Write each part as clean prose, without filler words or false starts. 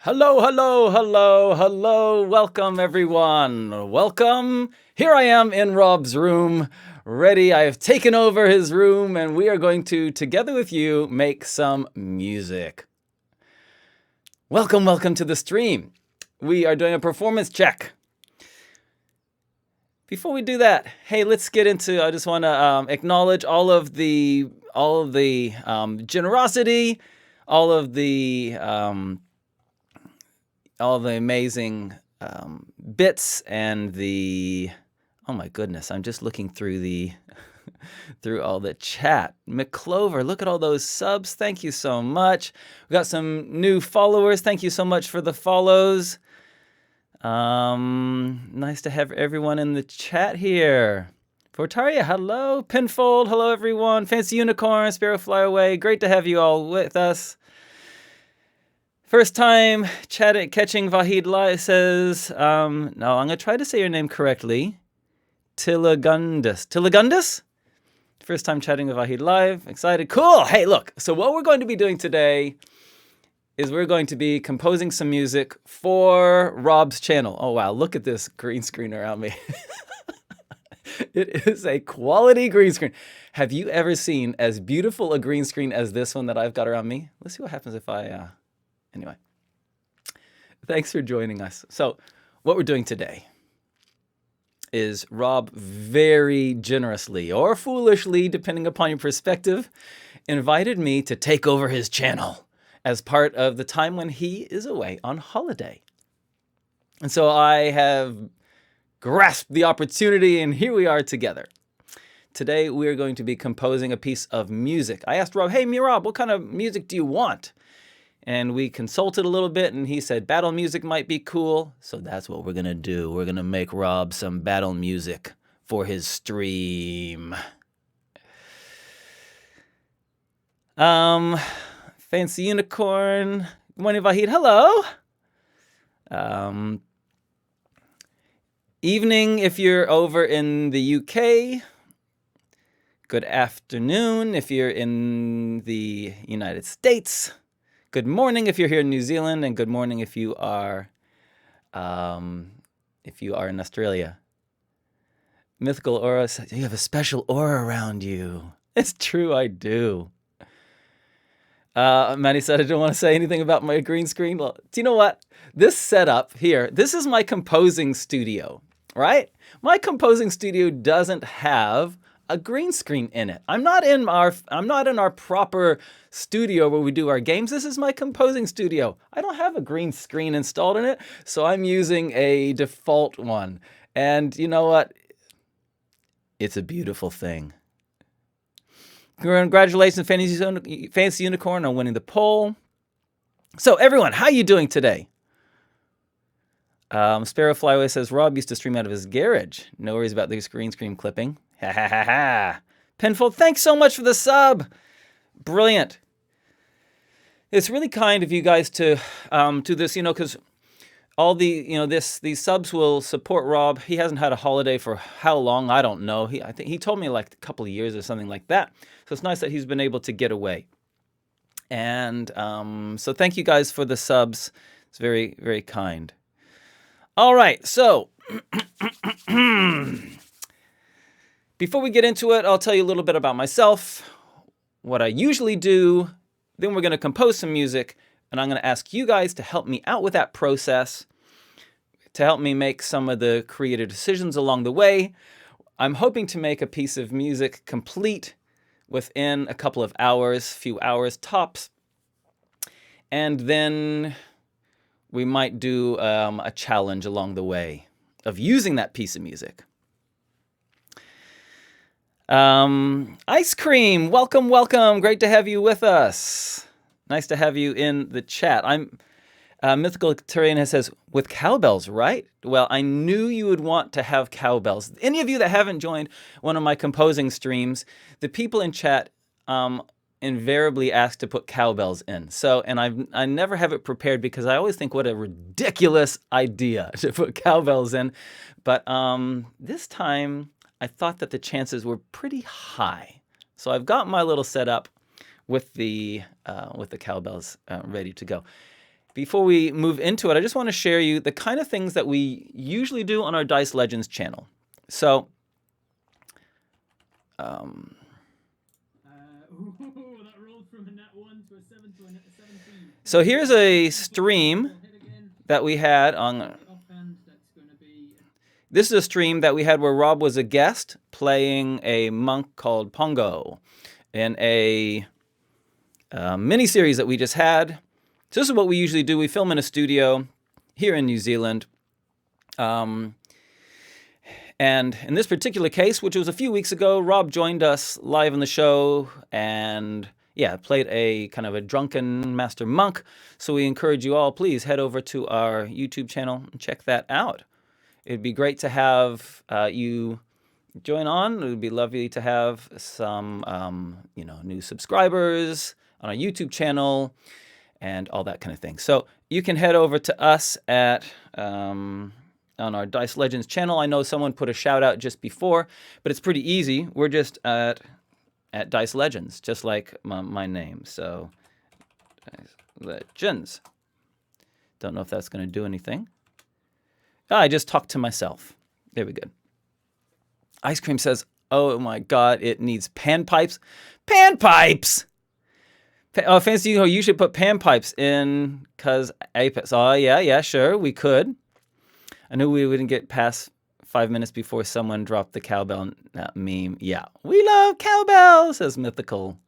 Hello, hello, hello, hello. Welcome, everyone. Welcome. Here I am in Rob's room, ready. I have taken over his room, and we are going to, together with you, make some music. Welcome, welcome to the stream. We are doing a performance check. Before we do that, hey, let's get into. I just want to acknowledge all of the generosity, all of the amazing bits and the. Oh my goodness! I'm just looking through through all the chat. McClover, look at all those subs. Thank you so much. We got some new followers. Thank you so much for the follows. Nice to have everyone in the chat here. Fortaria, hello. Pinfold, hello everyone. Fancy Unicorn, Sparrow Fly Away. Great to have you all with us. First time catching Vahid live says, no, I'm going to try to say your name correctly. Tilagundus. Tilagundus? First time chatting with Vahid live. Excited. Cool. Hey, look. So what we're going to be doing today is we're going to be composing some music for Rob's channel. Oh, wow. Look at this green screen around me. It is a quality green screen. Have you ever seen as beautiful a green screen as this one that I've got around me? Let's see what happens if I... Anyway, thanks for joining us. So what we're doing today is Rob very generously or foolishly, depending upon your perspective, invited me to take over his channel as part of the time when he is away on holiday. And so I have grasped the opportunity, and here we are together. Today, we are going to be composing a piece of music. I asked Rob, hey, Rob, what kind of music do you want? And we consulted a little bit, and he said battle music might be cool. So that's what we're going to do. We're going to make Rob some battle music for his stream. Fancy Unicorn. Good morning, Vahid. Hello. Evening if you're over in the UK. Good afternoon if you're in the United States. Good morning if you're here in New Zealand, and good morning if you are in Australia. Mythical Aura says, you have a special aura around you. It's true, I do. Manny said I don't want to say anything about my green screen. Well, do you know what? This setup here, this is my composing studio, right? My composing studio doesn't have a green screen in it. I'm not in our proper studio where we do our games. This is my composing studio. I don't have a green screen installed in it, so I'm using a default one. And you know what? It's a beautiful thing. Congratulations, Fancy Unicorn, on winning the poll. So everyone, how you doing today? Sparrow Flyway says, Rob used to stream out of his garage. No worries about the green screen clipping. Ha ha ha ha. Penfold, thanks so much for the sub. Brilliant. It's really kind of you guys to do this, because all these subs will support Rob. He hasn't had a holiday for how long? I don't know. I think he told me like a couple of years or something like that. So it's nice that he's been able to get away. And so thank you guys for the subs. It's very, very kind. All right, so before we get into it, I'll tell you a little bit about myself, what I usually do, then we're going to compose some music, and I'm going to ask you guys to help me out with that process, to help me make some of the creative decisions along the way. I'm hoping to make a piece of music complete within a couple of hours, few hours tops, and then we might do a challenge along the way of using that piece of music. Ice Cream, welcome, welcome. Great to have you with us. Nice to have you in the chat. Mythical Terrain says, with cowbells, right? Well, I knew you would want to have cowbells. Any of you that haven't joined one of my composing streams, the people in chat invariably ask to put cowbells in. So, and I never have it prepared because I always think what a ridiculous idea to put cowbells in. But this time I thought that the chances were pretty high. So I've got my little setup with the cowbells ready to go. before we move into it, I just want to share you the kind of things that we usually do on our Dice Legends channel. So, that rolled from a nat 1 to a 7 to a 17. So here's a stream that we had on. This is a stream that we had where Rob was a guest playing a monk called Pongo in a mini-series that we just had. So this is what we usually do. We film in a studio here in New Zealand. And in this particular case, which was a few weeks ago, Rob joined us live on the show and played a kind of a drunken master monk. So we encourage you all, please head over to our YouTube channel and check that out. It'd be great to have you join on. It would be lovely to have some, new subscribers on our YouTube channel and all that kind of thing. So you can head over to us at on our Dice Legends channel. I know someone put a shout out just before, but it's pretty easy. We're just at Dice Legends, just like my name. So Dice Legends. Don't know if that's going to do anything. I just talked to myself. There we go. Ice Cream says, oh my God, it needs panpipes. Panpipes! Oh, Fancy, you should put panpipes in because Apex. Oh, yeah, sure, we could. I knew we wouldn't get past 5 minutes before someone dropped the cowbell meme. Yeah, we love cowbell, says Mythical.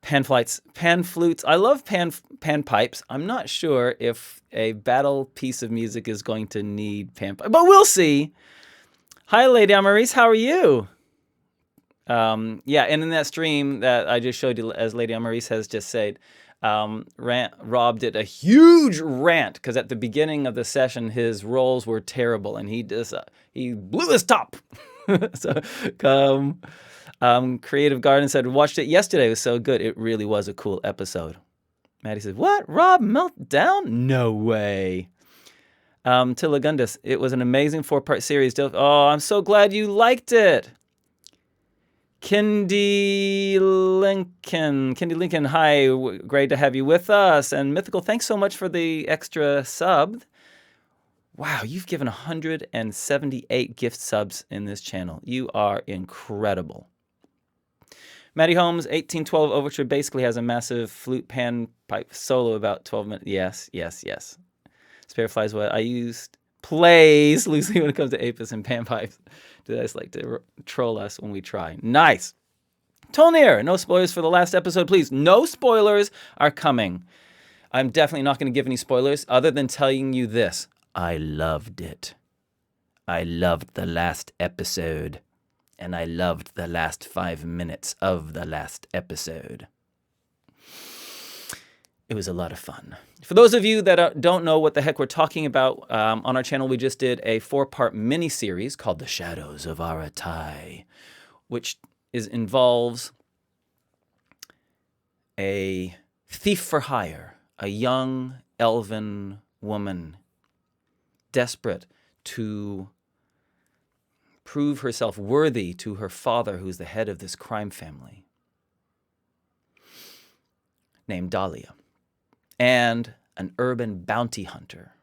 Pan flutes. I love panpipes. I'm not sure if a battle piece of music is going to need panpipes, but we'll see. Hi, Lady Amaris. How are you? And in that stream that I just showed you, as Lady Amaris has just said, Rob did a huge rant because at the beginning of the session, his rolls were terrible, and he blew his top. So, Creative Garden said, watched it yesterday. It was so good. It really was a cool episode. Maddie said, what? Rob meltdown? No way. Tilagundus, it was an amazing 4-part series. Oh, I'm so glad you liked it. Kendi Lincoln, hi. Great to have you with us. And Mythical, thanks so much for the extra sub. Wow, you've given 178 gift subs in this channel. You are incredible. Matty Holmes, 1812 Overture basically has a massive flute panpipe solo about 12 minutes. Yes. Spare Flies, what I used plays loosely when it comes to apis and panpipes. Do guys like to troll us when we try? Nice. Tonir, no spoilers for the last episode, please. No spoilers are coming. I'm definitely not going to give any spoilers other than telling you this. I loved it. I loved the last episode. And I loved the last 5 minutes of the last episode. It was a lot of fun. For those of you that don't know what the heck we're talking about, on our channel we just did a 4-part mini-series called The Shadows of Aratai, which involves a thief for hire, a young elven woman desperate to prove herself worthy to her father, who's the head of this crime family, named Dahlia, and an urban bounty hunter,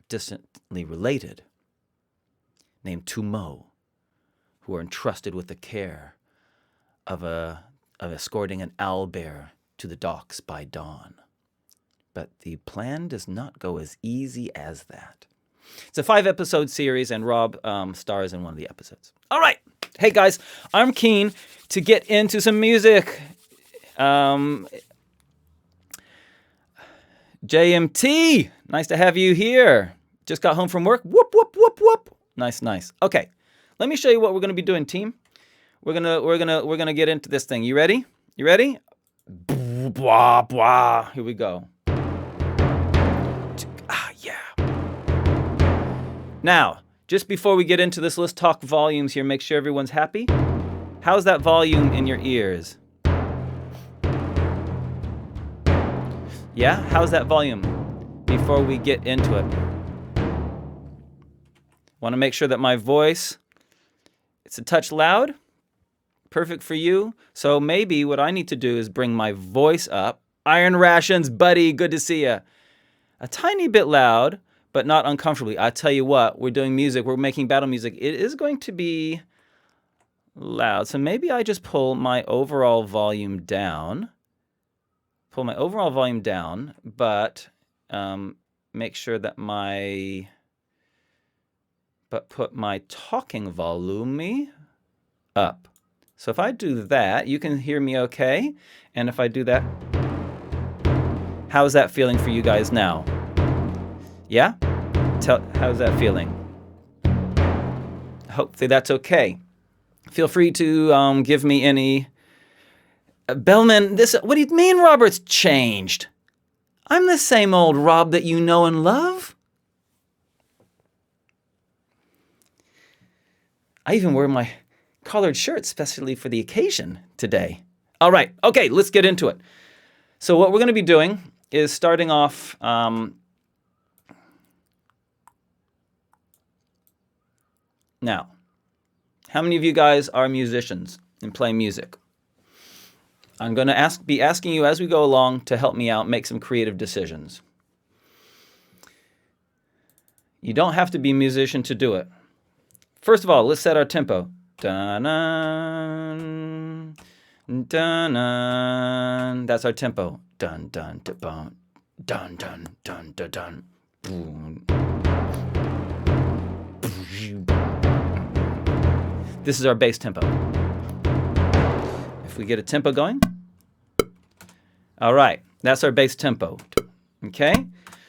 distantly related, named Tumo, who are entrusted with the care of escorting an owlbear to the docks by dawn. But the plan does not go as easy as that. It's a 5-episode series, and Rob stars in one of the episodes. All right. Hey, guys, I'm keen to get into some music. JMT, nice to have you here. Just got home from work. Whoop, whoop, whoop, whoop. Nice. Okay, let me show you what we're going to be doing, team. We're gonna get into this thing. You ready? Blah, blah. Here we go. Now, just before we get into this, let's talk volumes here. Make sure everyone's happy. How's that volume in your ears? Yeah? How's that volume before we get into it? Want to make sure that my voice, it's a touch loud. Perfect for you. So maybe what I need to do is bring my voice up. Iron Rations, buddy, good to see you. a tiny bit loud, but not uncomfortably. I tell you what, we're doing music. We're making battle music. It is going to be loud. So maybe I just pull my overall volume down. Pull my overall volume down, but make sure that put my talking volume up. So if I do that, you can hear me okay. And if I do that, how's that feeling for you guys now? Yeah? How's that feeling? Hopefully that's okay. Feel free to give me any... Bellman, what do you mean Robert's changed? I'm the same old Rob that you know and love. I even wear my collared shirt especially for the occasion today. All right, okay, let's get into it. So what we're going to be doing is starting off... Now, how many of you guys are musicians and play music? I'm going to be asking you as we go along to help me out, make some creative decisions. You don't have to be a musician to do it. First of all, let's set our tempo. Dun-dun, dun-dun. That's our tempo. Dun dun dun dun dun dun dun dun dun. This is our bass tempo. If we get a tempo going. All right, that's our bass tempo. Okay,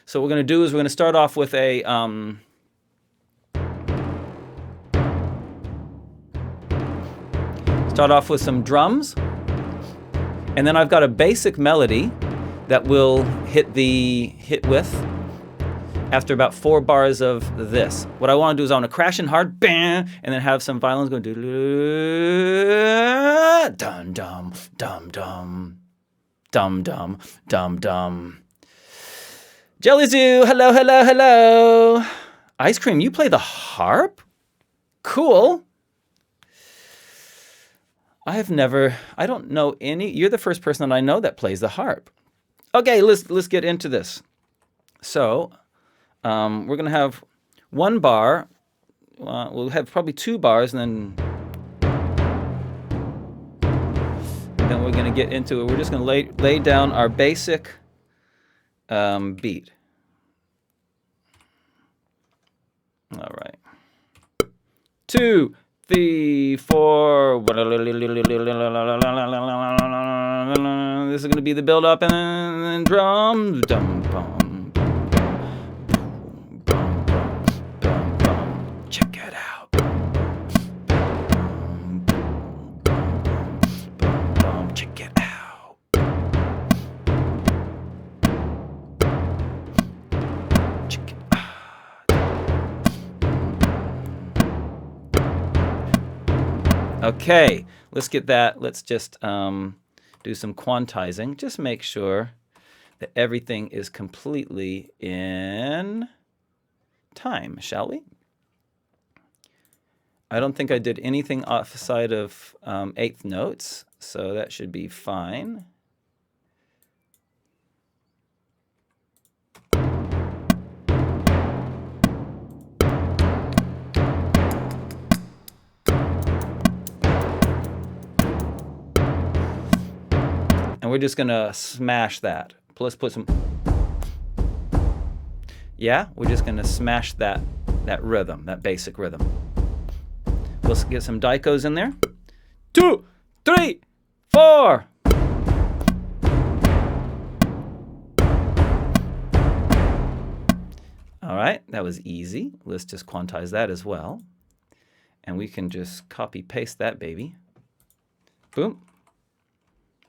so what we're going to do is we're going to start off with a some drums, and then I've got a basic melody that we'll hit with after about 4 bars of this. What I want to do is I want to crash in hard, bam, and then have some violins going dum dum dum dum dum dum dum dum. Jelly Zoo, hello, hello, hello. Ice Cream, you play the harp? Cool. I don't know any. You're the first person that I know that plays the harp. Okay, let's get into this. So, we're going to have 1 bar. We'll have probably 2 bars, and then we're going to get into it. We're just going to lay down our basic beat. All right. 2, 3, 4. This is going to be the build up, and then drums. Dum, bum. Check it out. Check it out. Check it out. Okay, let's get that. Let's just do some quantizing. Just make sure that everything is completely in time, shall we? I don't think I did anything outside of 8th notes, so that should be fine. And we're just gonna smash that. Let's put some. Yeah, we're just gonna smash that rhythm, that basic rhythm. Let's get some dicos in there. 2, 3, 4. All right, that was easy. Let's just quantize that as well. And we can just copy paste that baby. Boom.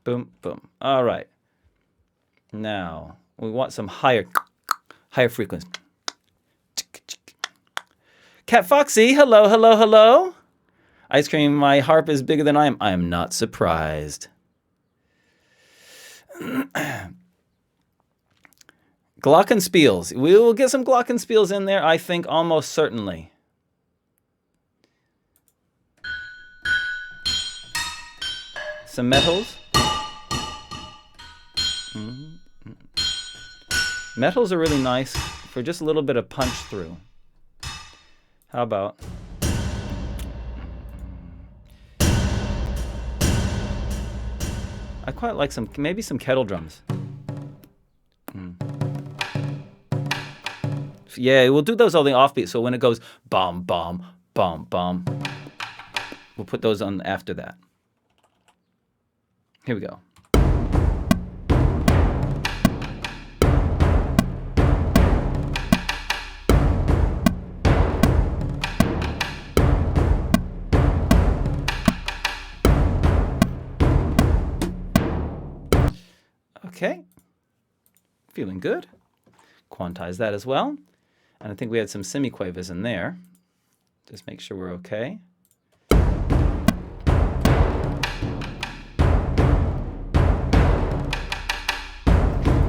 Boom, boom. All right. Now, we want some higher frequency. Cat Foxy, hello, hello, hello. Ice Cream, my harp is bigger than I am. I am not surprised. Glockenspiels. We will get some glockenspiels in there, I think, almost certainly. Some metals. Metals are really nice for just a little bit of punch through. How about... I quite like maybe some kettle drums. Yeah, we'll do those on the offbeat, so when it goes bomb, bomb, bomb, bomb, we'll put those on after that. Here we go. Okay, feeling good. Quantize that as well. And I think we had some semiquavers in there. Just make sure we're okay.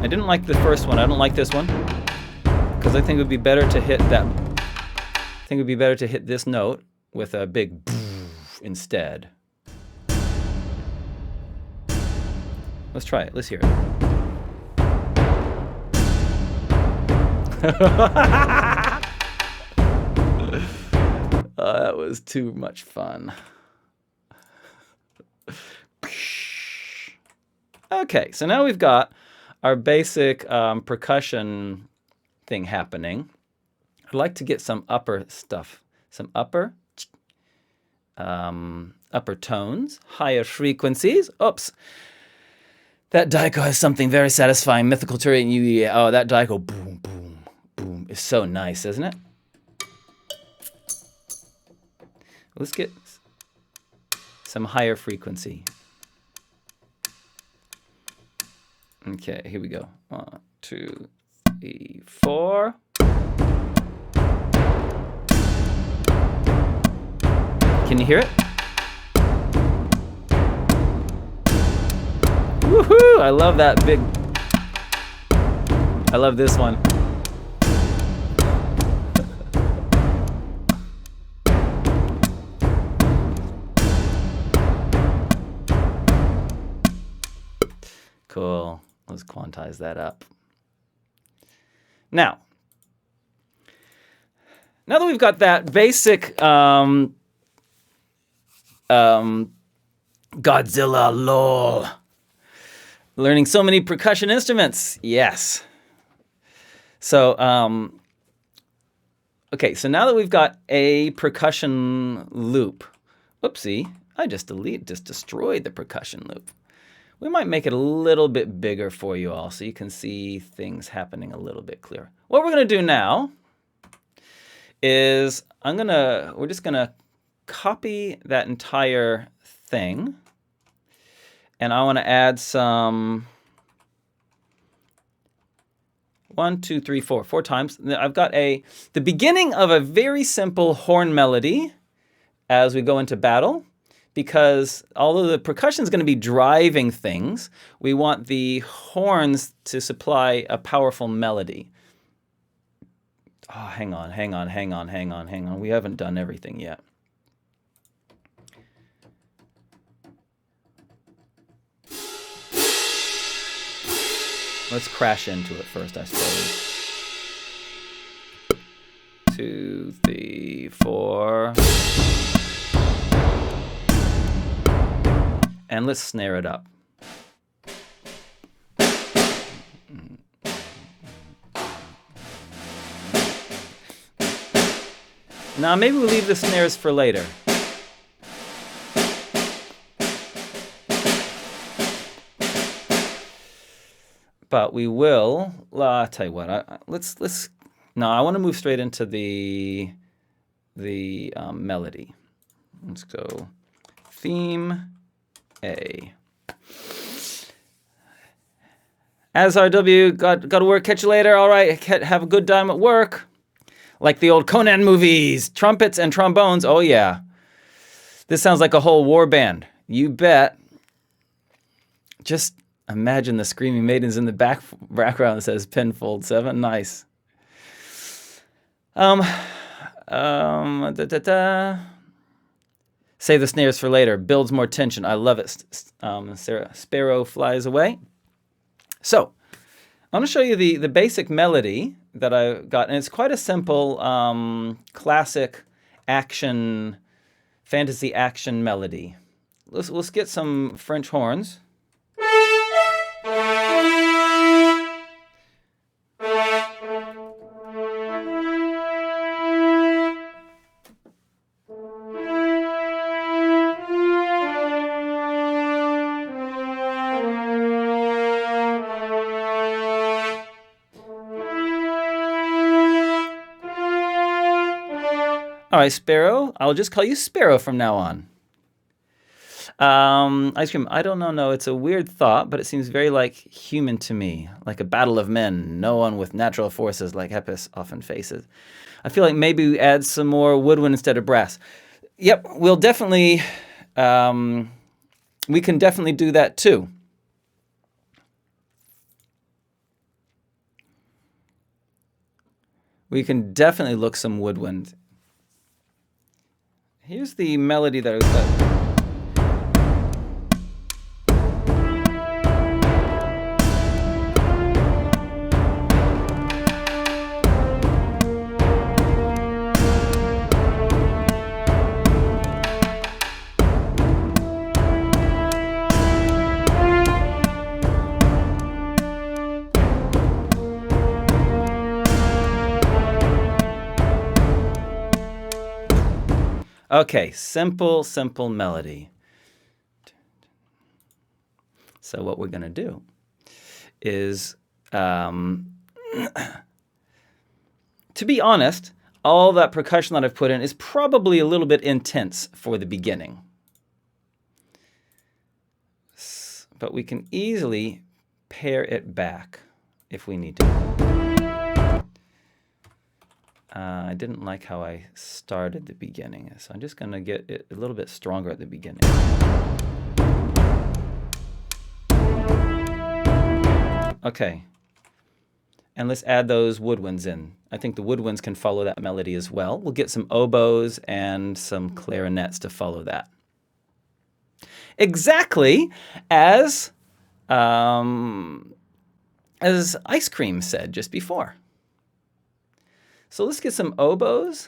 I didn't like the first one. I don't like this one because I think it would be better to hit that. I think it would be better to hit this note with a big instead. Let's try it. Let's hear it. That was too much fun. Okay, so now we've got our basic percussion thing happening. I'd like to get some upper stuff, some upper tones, higher frequencies. Oops. That daiko has something very satisfying, mythical terrain. Oh, that daiko, boom, boom, boom, is so nice, isn't it? Let's get some higher frequency. Okay, here we go. 1, 2, 3, 4. Can you hear it? Woohoo! I love that big. I love this one. Cool. Let's quantize that up. Now that we've got that basic Godzilla lol. Learning so many percussion instruments. Yes. So, okay, so now that we've got a percussion loop. Whoopsie, I just destroyed the percussion loop. We might make it a little bit bigger for you all so you can see things happening a little bit clearer. What we're going to do now is we're just going to copy that entire thing. And I want to add some 1, 2, 3, 4 times. I've got the beginning of a very simple horn melody as we go into battle. Because although the percussion is going to be driving things, we want the horns to supply a powerful melody. Oh, hang on. We haven't done everything yet. Let's crash into it first, I suppose. 2, 3, 4. And let's snare it up. Now maybe we'll leave the snares for later. But we will. I'll tell you what. Let's. No, I want to move straight into the melody. Let's go. Theme A. As RW, got to work. Catch you later. All right. Have a good time at work. Like the old Conan movies, trumpets and trombones. Oh yeah. This sounds like a whole war band. You bet. Just imagine the screaming maidens in the background that says Pinfold 7. Nice. Save the snares for later. Builds more tension. I love it. Sparrow flies away. So, I want to show you the basic melody that I got, and it's quite a simple classic action, fantasy action melody. Let's get some French horns. All right, Sparrow. I'll just call you Sparrow from now on. Ice cream. I don't know. No, it's a weird thought, but it seems very like human to me, like a battle of men. No one with natural forces like Hepis often faces. I feel like maybe we add some more woodwind instead of brass. Yep, we'll definitely. We can definitely do that too. We can definitely look some woodwind. Here's the melody that I was. Okay, simple melody. So what we're going to do is, to be honest, all that percussion that I've put in is probably a little bit intense for the beginning. But we can easily pare it back if we need to. I didn't like how I started the beginning, so I'm just going to get it a little bit stronger at the beginning. Okay. And let's add those woodwinds in. I think the woodwinds can follow that melody as well. We'll get some oboes and some clarinets to follow that. Exactly as Ice Cream said just before. So let's get some oboes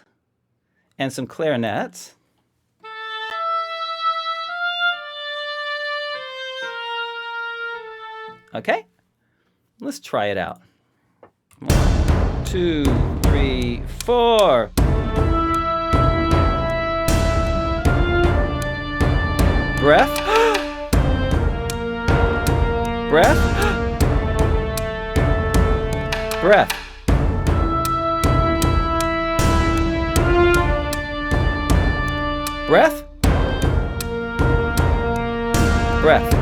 and some clarinets. Okay, let's try it out. 1, 2, 3, 4. Breath. Breath. Breath. Breath. Breath.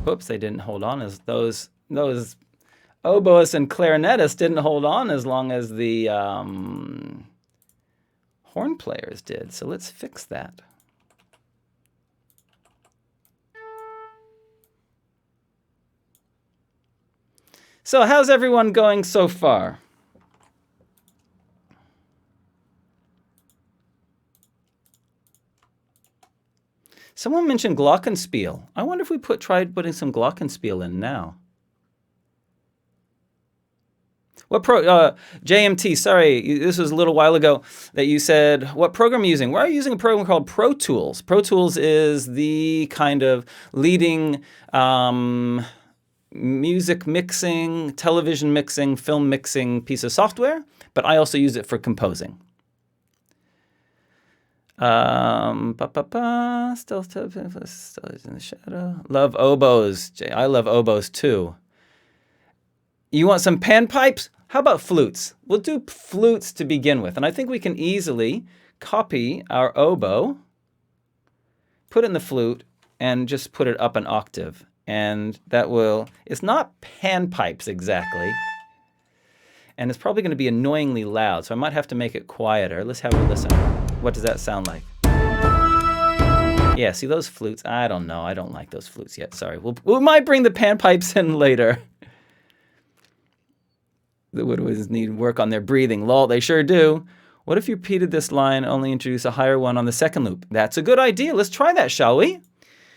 Whoops, they didn't hold on as those oboists and clarinetists didn't hold on as long as the horn players did. So let's fix that. So how's everyone going so far? Someone mentioned glockenspiel. I wonder if we tried putting some glockenspiel in now. What JMT, sorry, this was a little while ago that you said, what program are you using? We're using a program called Pro Tools. Pro Tools is the kind of leading music mixing, television mixing, film mixing piece of software, but I also use it for composing. Still in the shadow. Love oboes. I love oboes too. You want some panpipes? How about flutes? We'll do flutes to begin with. And I think we can easily copy our oboe, put it in the flute, and just put it up an octave. And that will, it's not panpipes exactly. And it's probably going to be annoyingly loud, so I might have to make it quieter. Let's have a listen. What does that sound like? Yeah, see those flutes? I don't know. I don't like those flutes yet. Sorry. We might bring the panpipes in later. The woodwinds need work on their breathing. Lol, they sure do. What if you repeated this line, only introduce a higher one on the second loop? That's a good idea. Let's try that, shall we?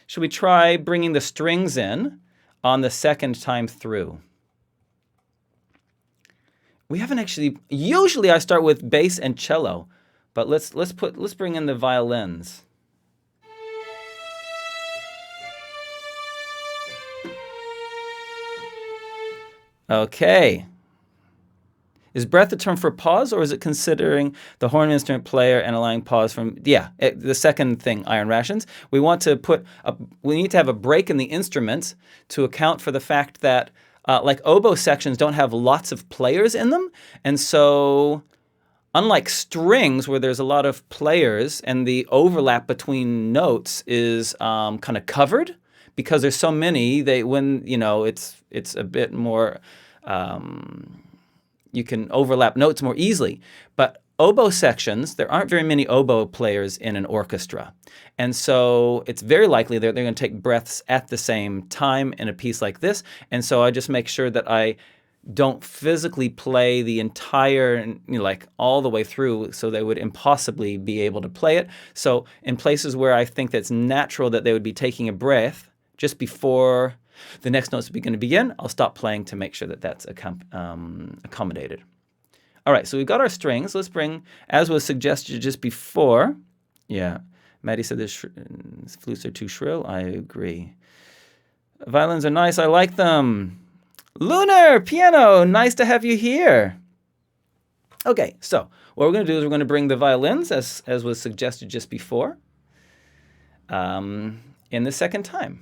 should we try bringing the strings in on the second time through? We haven't actually, usually I start with bass and cello, but let's bring in the violins. Okay. Is breath a term for pause, or is it considering the horn instrument player and allowing pause from, the second thing, iron rations. We want to we need to have a break in the instruments to account for the fact that like oboe sections don't have lots of players in them. And so unlike strings where there's a lot of players and the overlap between notes is kind of covered, because there's so many, it's a bit more, you can overlap notes more easily. But oboe sections, there aren't very many oboe players in an orchestra. And so it's very likely they're going to take breaths at the same time in a piece like this. And so I just make sure that I don't physically play the entire, like all the way through, so they would impossibly be able to play it. So in places where I think that's natural that they would be taking a breath just before the next notes begin to begin, I'll stop playing to make sure that that's accommodated. All right, so we've got our strings. Let's bring, as was suggested just before. Yeah, Maddie said the flutes are too shrill. I agree. Violins are nice. I like them. Lunar, piano, nice to have you here. Okay, so what we're going to do is we're going to bring the violins, as was suggested just before, in the second time.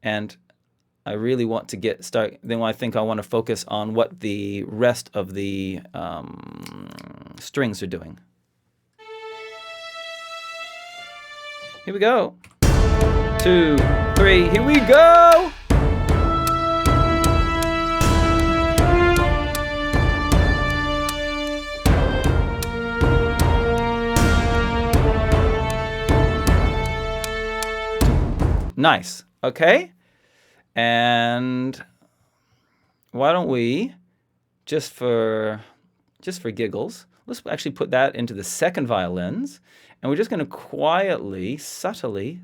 And I really want to then I think I want to focus on what the rest of the strings are doing. Here we go. 2, 3, here we go! Nice, okay? And why don't we, just for giggles, let's actually put that into the second violins, and we're just going to quietly, subtly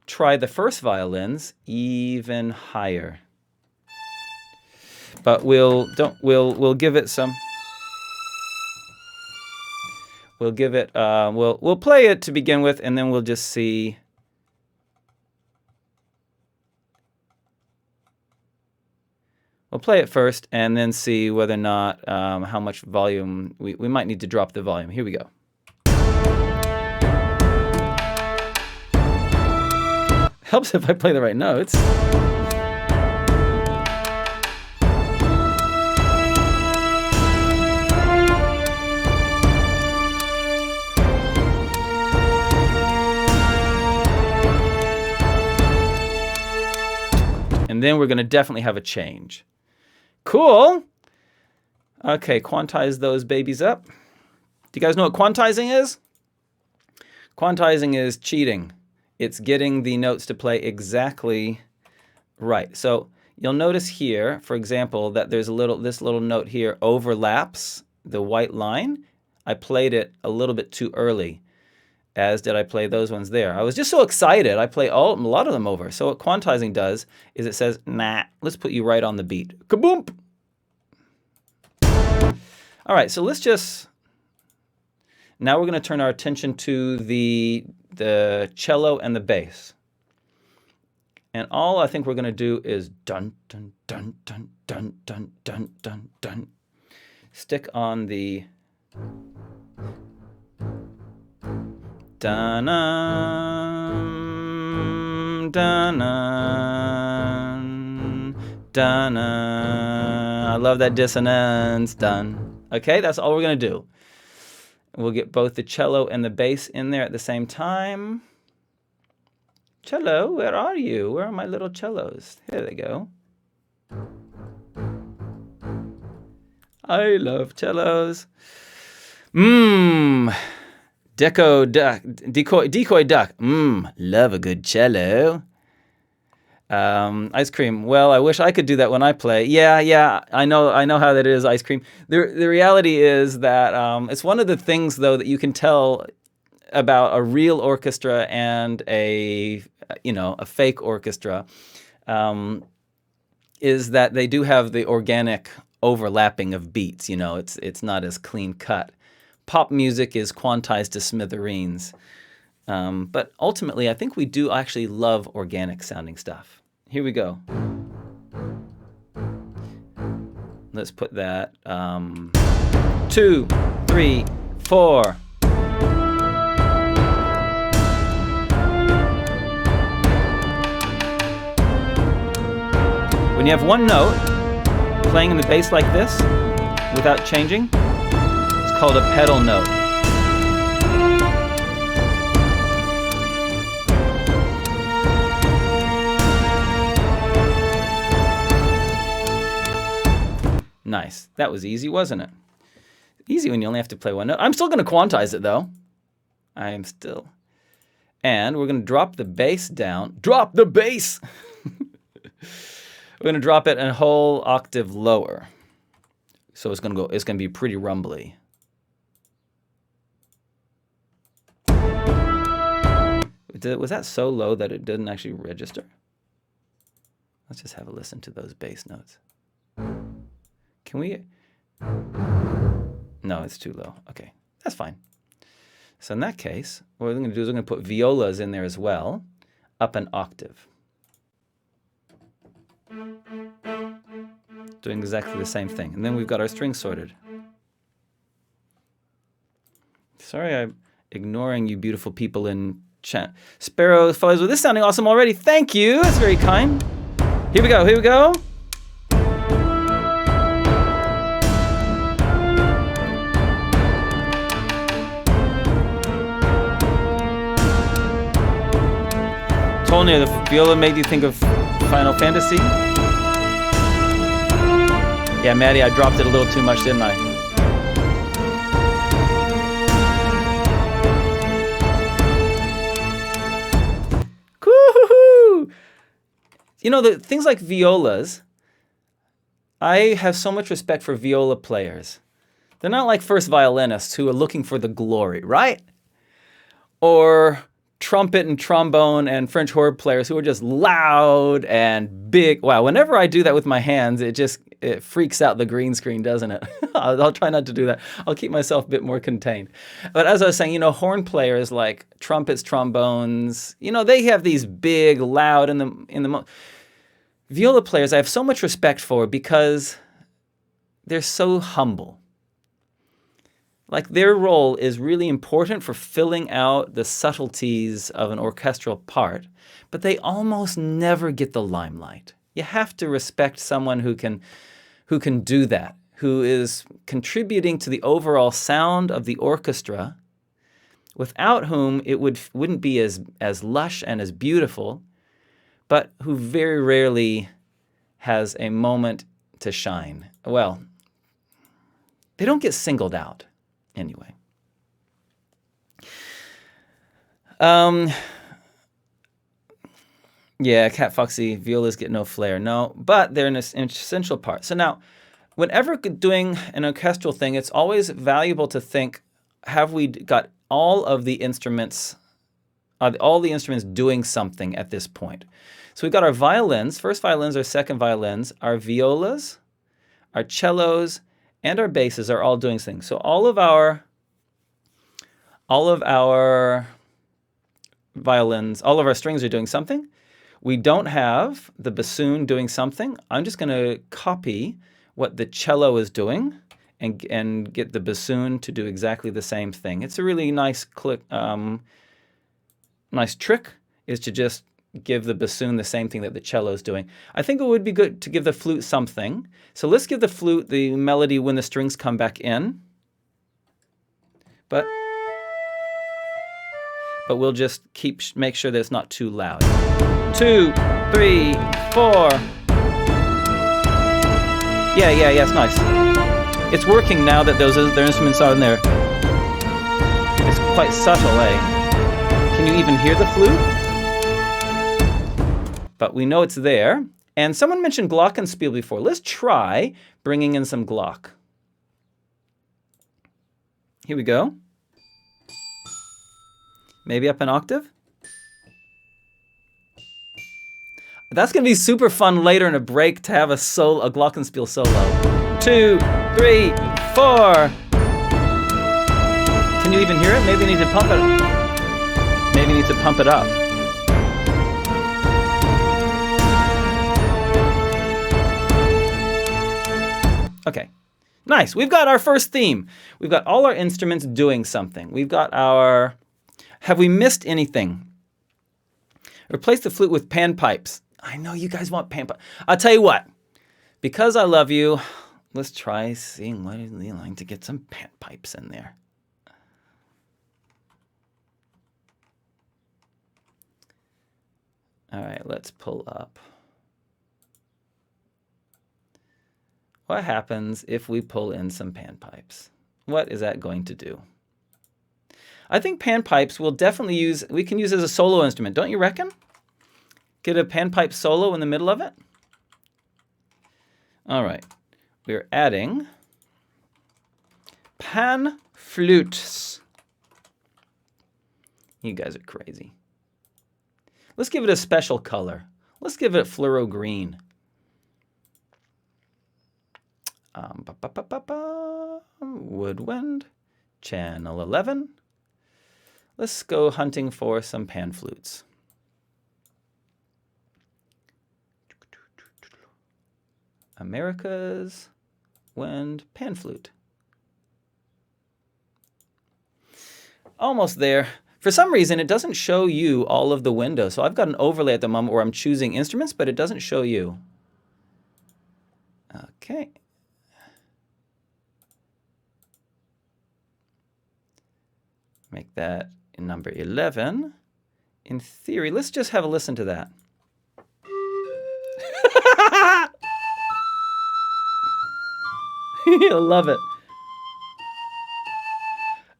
try the first violins even higher. But we'll give it some. We'll give it. We'll play it to begin with, and then we'll just see. We'll play it first and then see whether or not how much volume. We might need to drop the volume. Here we go. Helps if I play the right notes. And then we're going to definitely have a change. Cool. Okay, quantize those babies up. Do you guys know what quantizing is? Quantizing is cheating. It's getting the notes to play exactly right. So you'll notice here, for example, that there's this little note here overlaps the white line. I played it a little bit too early, as did I play those ones there. I was just so excited. I play a lot of them over. So what quantizing does is it says, nah, let's put you right on the beat. Kaboom! All right, so now we're going to turn our attention to the cello and the bass. And all I think we're going to do is dun, dun, dun, dun, dun, dun, dun, dun, dun. Stick on the dun, dun, dun, dun. I love that dissonance. Dun. Okay, that's all we're going to do. We'll get both the cello and the bass in there at the same time. Cello, where are you? Where are my little cellos? Here they go. I love cellos. Decoy duck. Love a good cello. Ice cream. Well, I wish I could do that when I play. Yeah, I know how that is, ice cream. The reality is that it's one of the things, though, that you can tell about a real orchestra and a fake orchestra is that they do have the organic overlapping of beats. It's not as clean cut. Pop music is quantized to smithereens. But ultimately, I think we do actually love organic sounding stuff. Here we go. Let's put that 2, 3, 4. When you have one note playing in the bass like this without changing, it's called a pedal note. Nice. That was easy, wasn't it? Easy when you only have to play one note. I'm still going to quantize it, though. I am still. And we're going to drop the bass down. Drop the bass! We're going to drop it a whole octave lower. So it's going to be pretty rumbly. Was that so low that it didn't actually register? Let's just have a listen to those bass notes. Can we? No, it's too low. Okay, that's fine. So in that case, what we're going to do is we're going to put violas in there as well, up an octave. Doing exactly the same thing. And then we've got our strings sorted. Sorry I'm ignoring you beautiful people in chat. Sparrow follows with this sounding awesome already. Thank you. That's very kind. Here we go. Here we go. Tolnia, the viola made you think of Final Fantasy? Yeah, Maddie, I dropped it a little too much, didn't I? Woo-hoo-hoo! The things like violas, I have so much respect for viola players. They're not like first violinists who are looking for the glory, right? Or trumpet and trombone and French horn players who are just loud and big. Wow, whenever I do that with my hands, it freaks out the green screen, doesn't it? I'll try not to do that. I'll keep myself a bit more contained. But as I was saying, horn players like trumpets, trombones, they have these big, loud viola players I have so much respect for because they're so humble. Like their role is really important for filling out the subtleties of an orchestral part, but they almost never get the limelight. You have to respect someone who can do that, who is contributing to the overall sound of the orchestra, without whom it wouldn't be as lush and as beautiful, but who very rarely has a moment to shine. Well, they don't get singled out. Anyway. Yeah, Cat Foxy, violas get no flair. No, but they're an essential part. So now, whenever doing an orchestral thing, it's always valuable to think, have we got all of the instruments, are all the instruments doing something at this point? So we've got our violins, first violins or second violins, our violas, our cellos, and our basses are all doing things. So all of our violins, all of our strings are doing something. We don't have the bassoon doing something. I'm just going to copy what the cello is doing and get the bassoon to do exactly the same thing. It's a really nice nice trick is to just give the bassoon the same thing that the cello is doing. I think it would be good to give the flute something. So let's give the flute the melody when the strings come back in. But we'll just make sure that it's not too loud. 2, 3, 4. Yeah, it's nice. It's working now that their instruments are in there. It's quite subtle, eh? Can you even hear the flute? But we know it's there. And someone mentioned glockenspiel before. Let's try bringing in some Glock. Here we go. Maybe up an octave? That's going to be super fun later in a break to have a glockenspiel solo. 2, 3, 4. Can you even hear it? Maybe you need to pump it. Maybe you need to pump it up. Okay. Nice. We've got our first theme. We've got all our instruments doing something. We've got our... Have we missed anything? Replace the flute with panpipes. I know you guys want panpipes. I'll tell you what. Because I love you, let's try seeing what is the line to get some panpipes in there. All right, let's pull up. What happens if we pull in some panpipes? What is that going to do? I think panpipes we can use as a solo instrument, don't you reckon? Get a panpipe solo in the middle of it? All right, we're adding pan flutes. You guys are crazy. Let's give it a special color. Let's give it fluoro green. Woodwind, channel 11. Let's go hunting for some pan flutes. America's wind pan flute. Almost there. For some reason, it doesn't show you all of the windows. So I've got an overlay at the moment where I'm choosing instruments, but it doesn't show you. Okay. Make that number 11. In theory, let's just have a listen to that. You'll love it.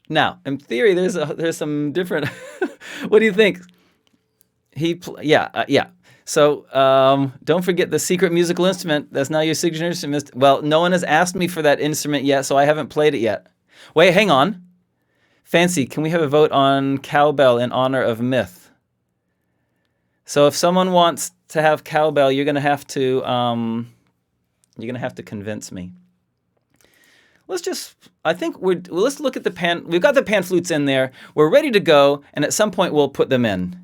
Now, in theory, there's some different. What do you think? Yeah. So don't forget the secret musical instrument. That's now your signature instrument. Well, no one has asked me for that instrument yet, so I haven't played it yet. Wait, hang on. Fancy, can we have a vote on cowbell in honor of myth? So if someone wants to have cowbell, you're gonna have to convince me. Let's look at the pan. We've got the pan flutes in there. We're ready to go, and at some point we'll put them in.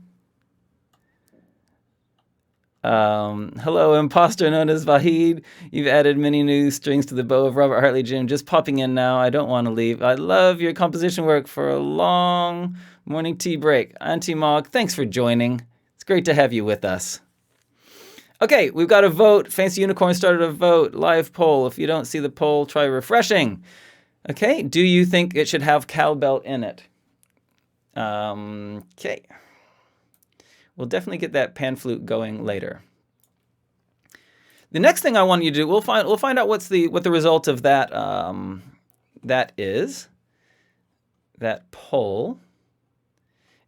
Hello, imposter known as Vahid. You've added many new strings to the bow of Robert Hartley Jr. Just popping in now. I don't want to leave. I love your composition work for a long morning tea break. Auntie Mog, thanks for joining. It's great to have you with us. Okay, we've got a vote. Fancy Unicorn started a vote. Live poll. If you don't see the poll, try refreshing. Okay, do you think it should have cowbell in it? Okay. We'll definitely get that pan flute going later. The next thing I want you to do, we'll find out what the result of that that is. That poll.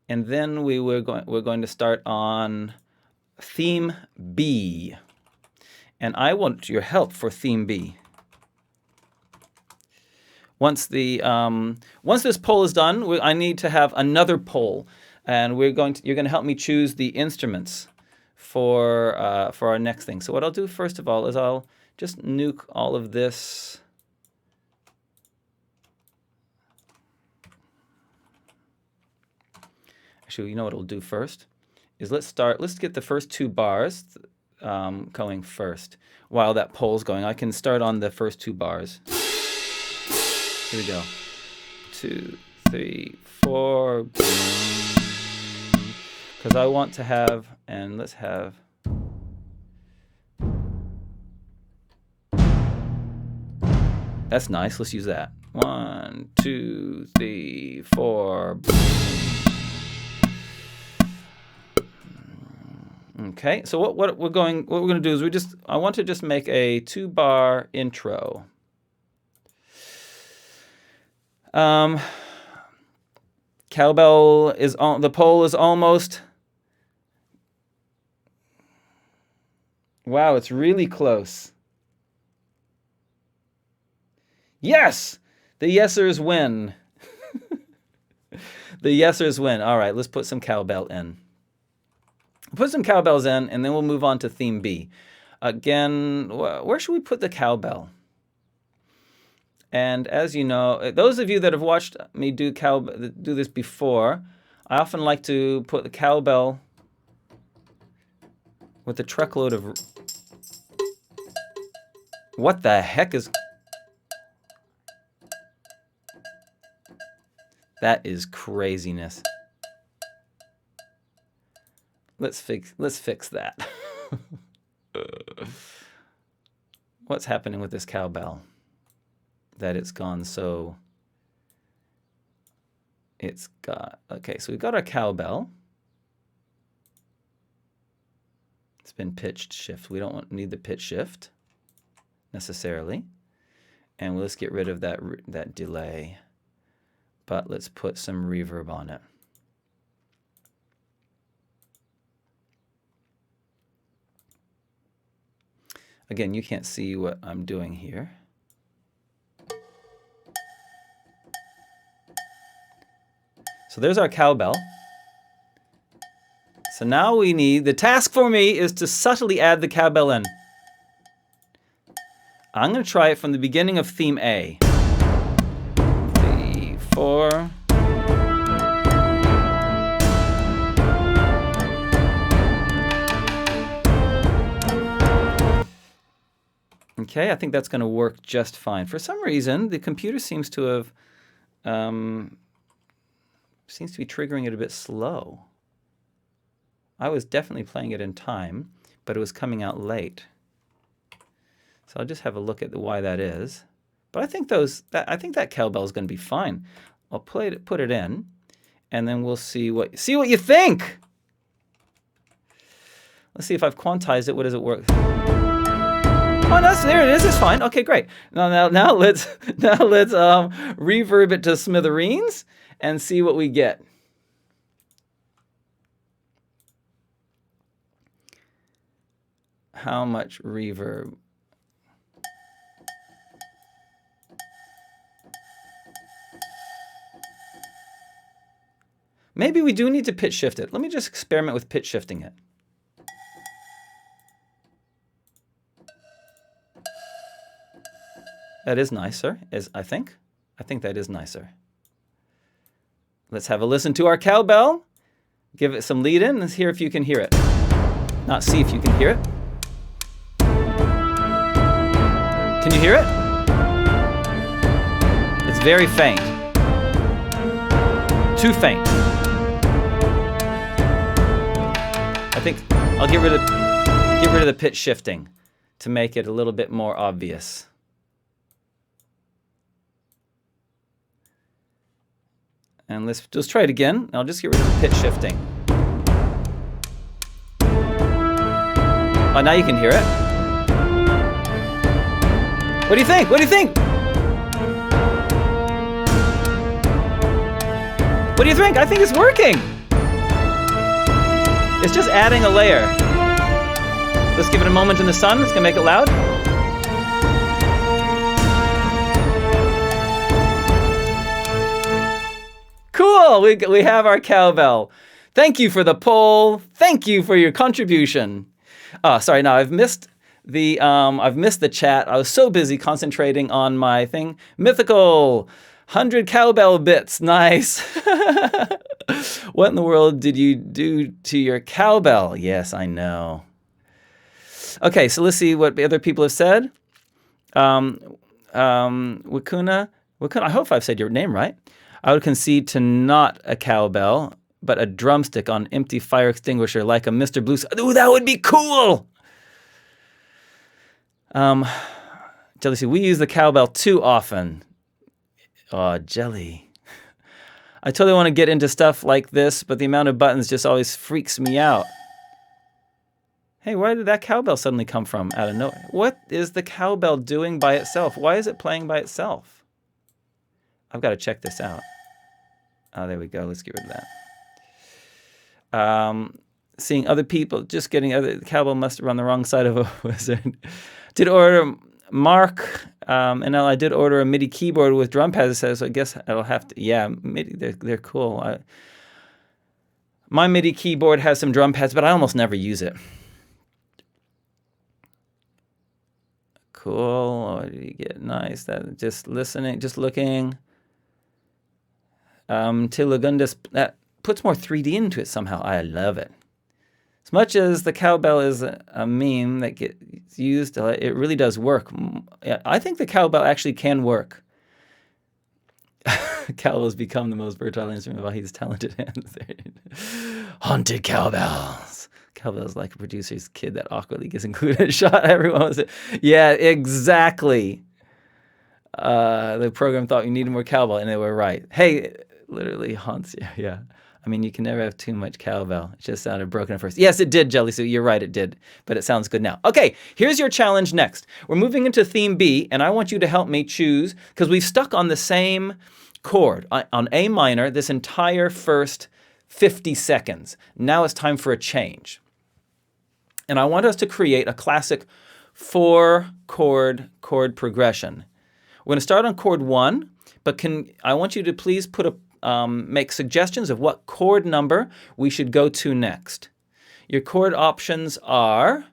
And then we're going to start on theme B. And I want your help for theme B. Once this poll is done, I need to have another poll, and you're going to help me choose the instruments for our next thing. So what I'll do first of all is I'll just nuke all of this. Actually, you know what we'll do first is let's get the first two bars going first while that poll's going. I can start on the first two bars. Here we go. 2, 3, 4. Because I want to have, and let's have. That's nice. Let's use that. 1, 2, 3, 4. Okay. So what we're going to do is I want to just make a 2-bar intro. Cowbell is on, the poll is almost. Wow, it's really close. Yes! The yesers win. The The yesers win. All right, let's put some cowbell in. Put some cowbells in, and then we'll move on to theme B. Again, where should we put the cowbell? And as you know, those of you that have watched me do this before, I often like to put the cowbell with a truckload of... What the heck is... That is craziness. Let's fix that. What's happening with this cowbell? That it's gone so... It's got... Okay, so we've got our cowbell. It's been pitched shift. We don't need the pitch shift necessarily. And let's get rid of that delay. But let's put some reverb on it. Again, you can't see what I'm doing here. So there's our cowbell. So now we need, the task for me is to subtly add the cowbell in. I'm going to try it from the beginning of theme A. 3, 4. Okay, I think that's going to work just fine. For some reason, the computer seems to have seems to be triggering it a bit slow. I was definitely playing it in time, but it was coming out late. So I'll just have a look at why that is. But I think that cowbell is going to be fine. I'll put it in, and then we'll see what you think. Let's see if I've quantized it. What does it work? Oh, no, there it is. It's fine. Okay, great. Now let's reverb it to smithereens and see what we get. How much reverb? Maybe we do need to pitch shift it. Let me just experiment with pitch shifting it. That is nicer, I think. I think that is nicer. Let's have a listen to our cowbell. Give it some lead in. Let's hear if you can hear it. Not see if you can hear it. Can you hear it? It's very faint. Too faint. I think I'll get rid of the pitch shifting to make it a little bit more obvious. And let's just try it again. I'll just get rid of the pitch shifting. Oh, now you can hear it. What do you think? What do you think? What do you think? I think it's working. It's just adding a layer. Let's give it a moment in the sun. It's gonna make it loud. Cool, we have our cowbell. Thank you for the poll. Thank you for your contribution. Sorry, now I've missed the chat. I was so busy concentrating on my thing. Mythical, 100 cowbell bits, nice. What in the world did you do to your cowbell? Yes, I know. Okay, so let's see what other people have said. Wakuna, I hope I've said your name right. I would concede to not a cowbell, but a drumstick on empty fire extinguisher like a Mr. Blue. Ooh, that would be cool! Jelly, we use the cowbell too often. Oh, Jelly. I totally want to get into stuff like this, but the amount of buttons just always freaks me out. Hey, where did that cowbell suddenly come from out of nowhere? What is the cowbell doing by itself? Why is it playing by itself? I've got to check this out. Oh, there we go. Let's get rid of that. Seeing other people, just getting the cowbell must have run the wrong side of a wizard. Did order Mark, and I did order a MIDI keyboard with drum pads, so I guess I'll have to, yeah, MIDI, they're cool. My MIDI keyboard has some drum pads, but I almost never use it. Cool. What did you get? Nice. That just listening, just looking. Tilagundus, that puts more 3D into it somehow. I love it. As much as the cowbell is a meme that gets used, it really does work. I think the cowbell actually can work. Cowbells become the most versatile instrument of Vahid's talented hands. Haunted cowbells. Cowbell's like a producer's kid that awkwardly gets included in a shot. Everyone was it. Yeah, exactly. The program thought you needed more cowbell, and they were right. Hey, literally haunts you. Yeah. I mean, you can never have too much cowbell. It just sounded broken at first. Yes, it did, Jelly Suit. You're right, it did. But it sounds good now. Okay, here's your challenge next. We're moving into theme B, and I want you to help me choose, because we've stuck on the same chord, on A minor, this entire first 50 seconds. Now it's time for a change. And I want us to create a classic 4-chord chord progression. We're going to start on chord 1, but I want you to please make suggestions of what chord number we should go to next. Your chord options are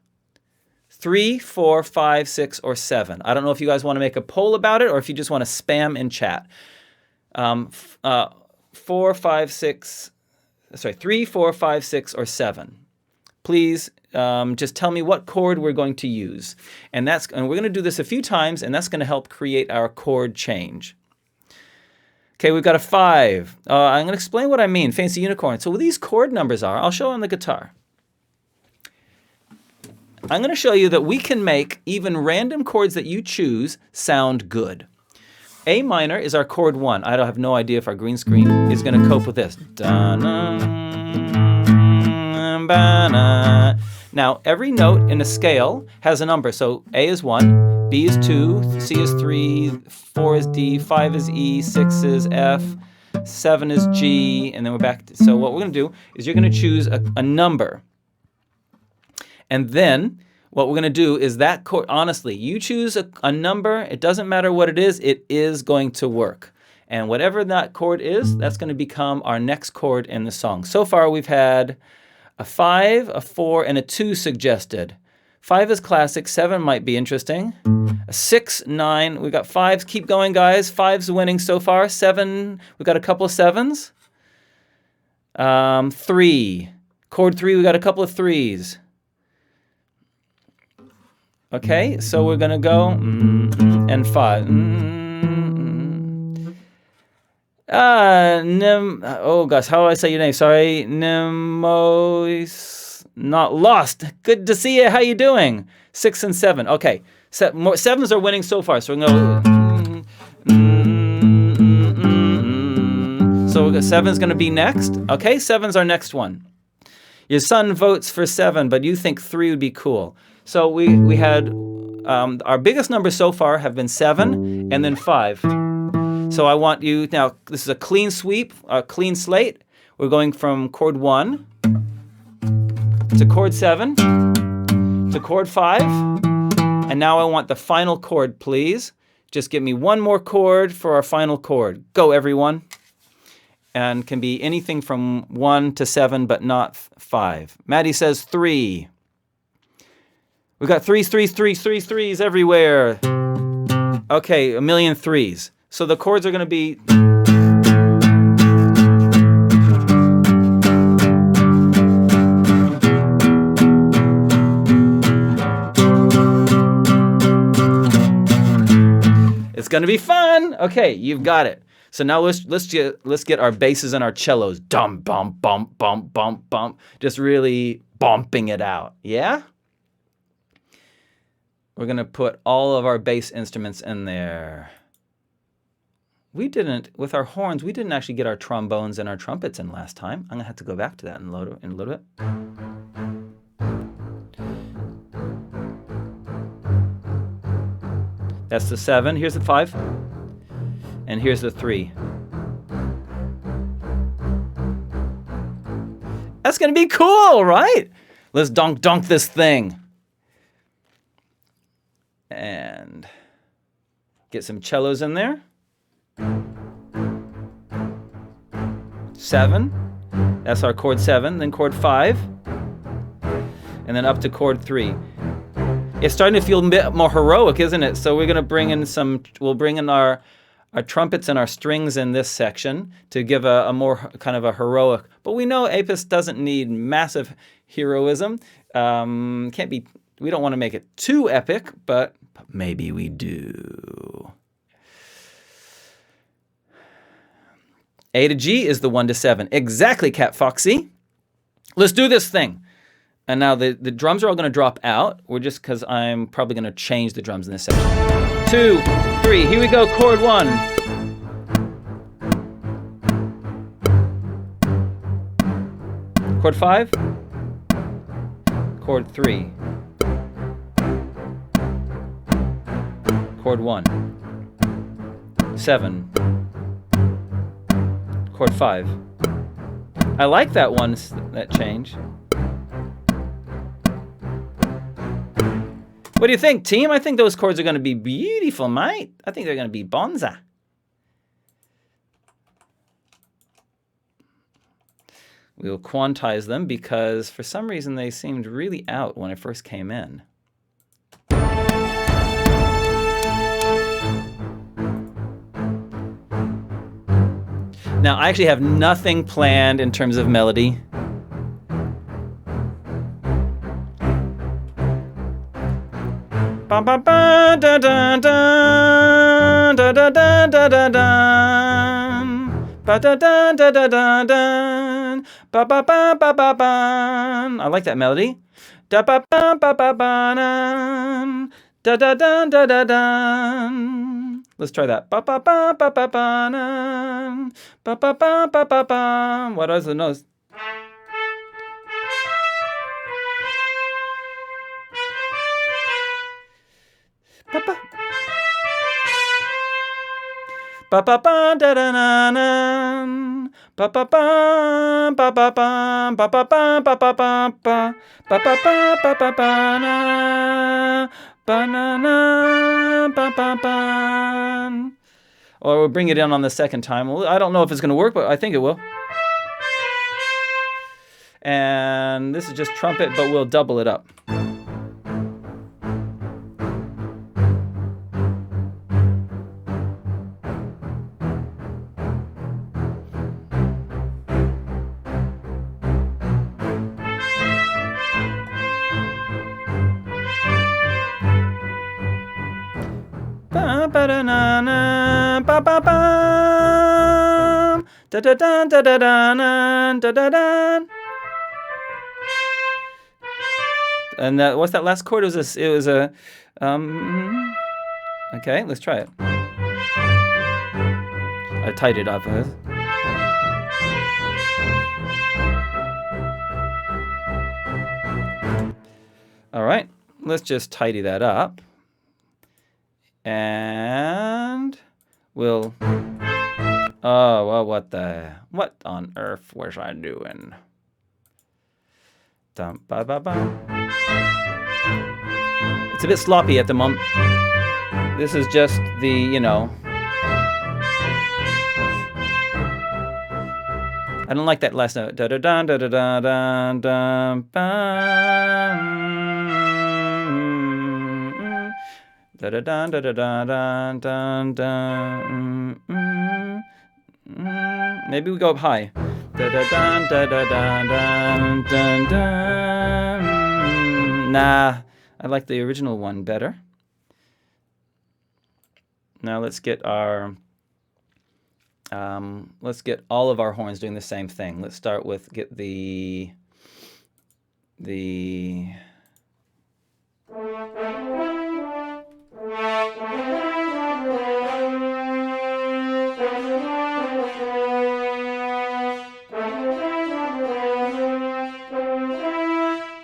3, 4, 5, 6, or 7. I don't know if you guys want to make a poll about it or if you just want to spam in chat. 3, 4, 5, 6, or 7. Please just tell me what chord we're going to use. And we're going to do this a few times, and that's going to help create our chord change. Okay, we've got a 5. I'm going to explain what I mean, Fancy Unicorn. So what these chord numbers are, I'll show on the guitar. I'm going to show you that we can make even random chords that you choose sound good. A minor is our chord 1. I don't have no idea if our green screen is going to cope with this. Now, every note in a scale has a number. So A is 1, B is 2, C is 3, 4 is D, 5 is E, 6 is F, 7 is G, and then we're back. So what we're going to do is you're going to choose a number. And then what we're going to do is that chord, honestly, you choose a number. It doesn't matter what it is going to work. And whatever that chord is, that's going to become our next chord in the song. So far, we've had a 5, a 4, and a 2 suggested. 5 is classic. 7 might be interesting. A 6, 9. We've got 5s. Keep going, guys. 5's winning so far. 7. We've got a couple of 7s. 3. Chord 3. We've got a couple of 3s. Okay, so we're going to go and 5. Oh gosh, how do I say your name? Sorry, Nemos, not lost. Good to see you. How you doing? 6 and 7. Okay, 7s are winning so far. So we're gonna go. So 7's gonna be next. Okay, 7's our next one. Your son votes for 7, but you think 3 would be cool. So we had our biggest numbers so far have been 7 and then 5. So I want you, now this is a clean sweep, a clean slate. We're going from chord 1 to chord 7 to chord 5. And now I want the final chord, please. Just give me one more chord for our final chord. Go, everyone. And can be anything from 1 to 7, but not 5. Maddie says 3. We've got 3s everywhere. Okay, a million 3s. So the chords are going to be. It's going to be fun. Okay, you've got it. So now let's get our basses and our cellos. Dum bum bump bump bump bump. Just really bumping it out. Yeah? We're going to put all of our bass instruments in there. We didn't, with our horns, we didn't actually get our trombones and our trumpets in last time. I'm going to have to go back to that in a little bit. That's the 7. Here's the 5. And here's the 3. That's going to be cool, right? Let's donk this thing. And get some cellos in there. 7. That's our chord 7. Then chord 5. And then up to chord 3. It's starting to feel a bit more heroic, isn't it? So we're going to bring in we'll bring in our trumpets and our strings in this section to give a more kind of a heroic. But we know Apis doesn't need massive heroism. Can't be. We don't want to make it too epic, but maybe we do. A to G is the 1 to 7. Exactly, Cat Foxy. Let's do this thing. And now the drums are all going to drop out. We're just because I'm probably going to change the drums in this section. 2, 3. Here we go. Chord 1. Chord 5. Chord 3. Chord 1. 7. Chord 5. I like that one, that change. What do you think, team? I think those chords are going to be beautiful, mate. I think they're going to be bonza. We'll quantize them because for some reason they seemed really out when I first came in. Now, I actually have nothing planned in terms of melody. Ba ba ba da da da da da da da da da ba da da da da da da ba ba ba ba ba ba. I like that melody. Da ba ba ba ba ba da da da da da da. Let's try that. Ba ba ba ba ba ba ba ba ba ba ba ba. What are the notes? Ba ba ba ba ba da da na na ba ba ba ba ba ba ba ba ba ba ba ba ba ba ba ba ba ba na banana ba ba ba. Or we'll bring it in on the second time. I don't know if it's going to work, but I think it will. And this is just trumpet, but we'll double it up. Ba ba da na na ba ba ba da da da da da da da da da. And that, what's that last chord? It was a okay, let's try it. I tidied it up. All right, let's just tidy that up. And we'll, oh, well, what on earth was I doing? Dum, ba, ba, ba. It's a bit sloppy at the moment. This is just the, you know. I don't like that last note. Da da da da da da da da ba. Da da da da da da da da. Maybe we go up high. Da da da da da da da da. Nah, I like the original one better. Now let's get our. Let's get all of our horns doing the same thing. Let's start with get the.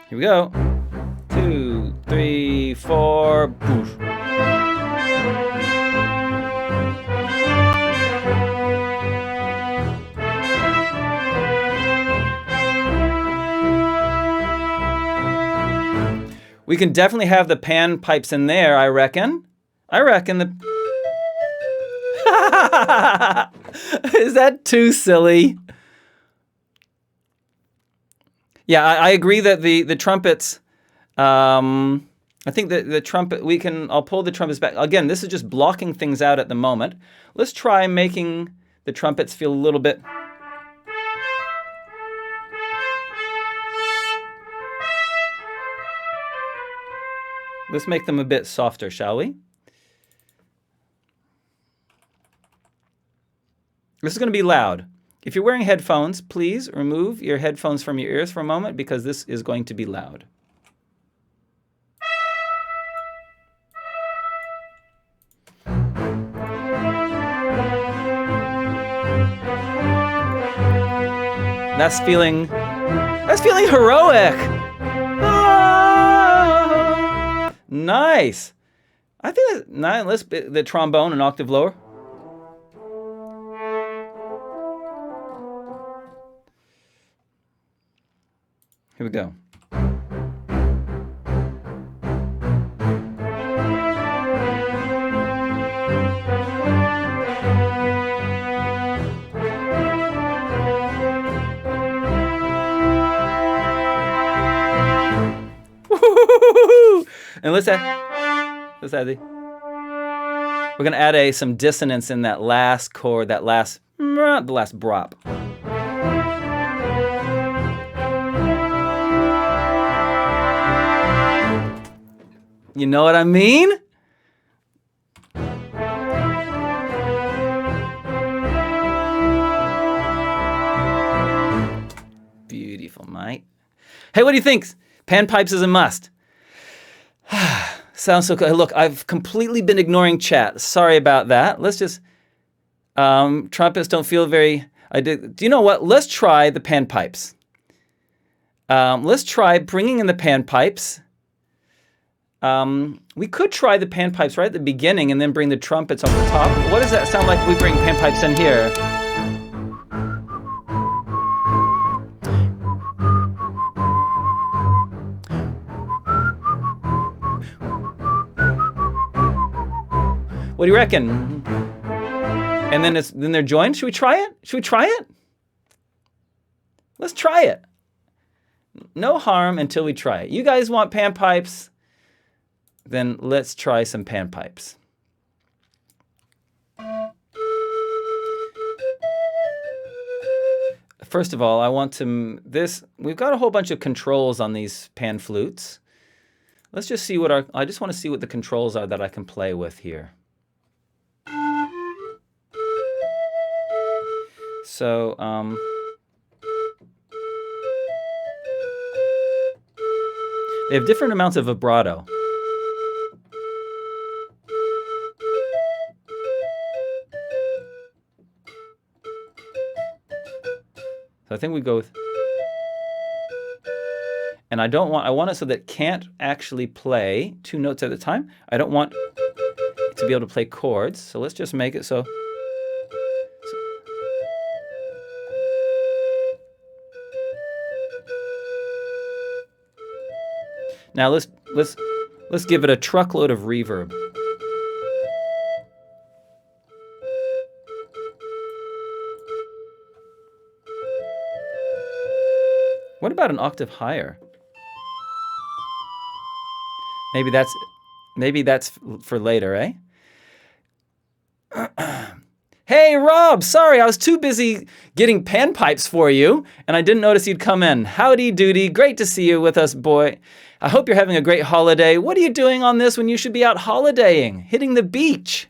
Here we go. 2, 3, 4. Boosh. We can definitely have the pan pipes in there, I reckon. Is that too silly? Yeah, I agree that the trumpets, I think that the trumpet, I'll pull the trumpets back. Again, this is just blocking things out at the moment. Let's try making the trumpets feel a little bit. Let's make them a bit softer, shall we? This is going to be loud. If you're wearing headphones, please remove your headphones from your ears for a moment because this is going to be loud. That's feeling heroic. Ah, nice. I think that's nice. Let's the trombone an octave lower. Here we go. And let's add the. We're gonna add some dissonance in that last chord, the last brop. You know what I mean? Beautiful, mate. Hey, what do you think? Panpipes is a must. Sounds so good. Look, I've completely been ignoring chat. Sorry about that. Let's just, trumpets don't feel very, do you know what? Let's try the panpipes. Let's try bringing in the panpipes. We could try the panpipes right at the beginning and then bring the trumpets on the top. What does that sound like if we bring panpipes in here? What do you reckon? And then they're joined. Should we try it? Let's try it. No harm until we try it. You guys want panpipes? Then let's try some panpipes. First of all, I want to we've got a whole bunch of controls on these pan flutes. Let's just see I just want to see what the controls are that I can play with here. So, they have different amounts of vibrato. So I think we go with, and I want it so that it can't actually play 2 notes at a time. I don't want it to be able to play chords. So let's just make it so. Now let's give it a truckload of reverb. What about an octave higher? Maybe that's for later, eh? Hey, Rob, sorry, I was too busy getting panpipes for you, and I didn't notice you'd come in. Howdy doody, great to see you with us, boy. I hope you're having a great holiday. What are you doing on this when you should be out holidaying, hitting the beach?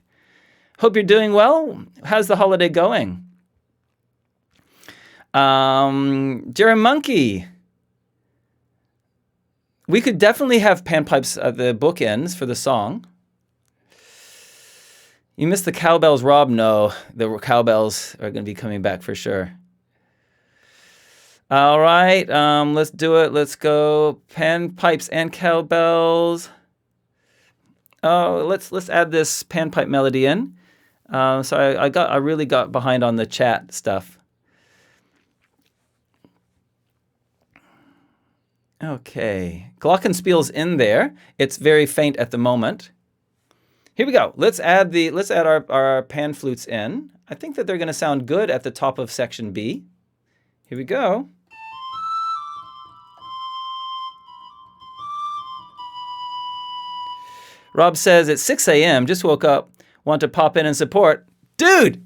Hope you're doing well. How's the holiday going? Jerry Monkey. We could definitely have panpipes at the bookends for the song. You missed the cowbells, Rob? No, the cowbells are going to be coming back for sure. All right, let's do it. Let's go panpipes and cowbells. Oh, let's add this panpipe melody in. So I really got behind on the chat stuff. Okay, glockenspiel's in there. It's very faint at the moment. Here we go. Let's add our pan flutes in. I think that they're going to sound good at the top of section B. Here we go. Rob says it's 6 a.m. Just woke up. Want to pop in and support. Dude,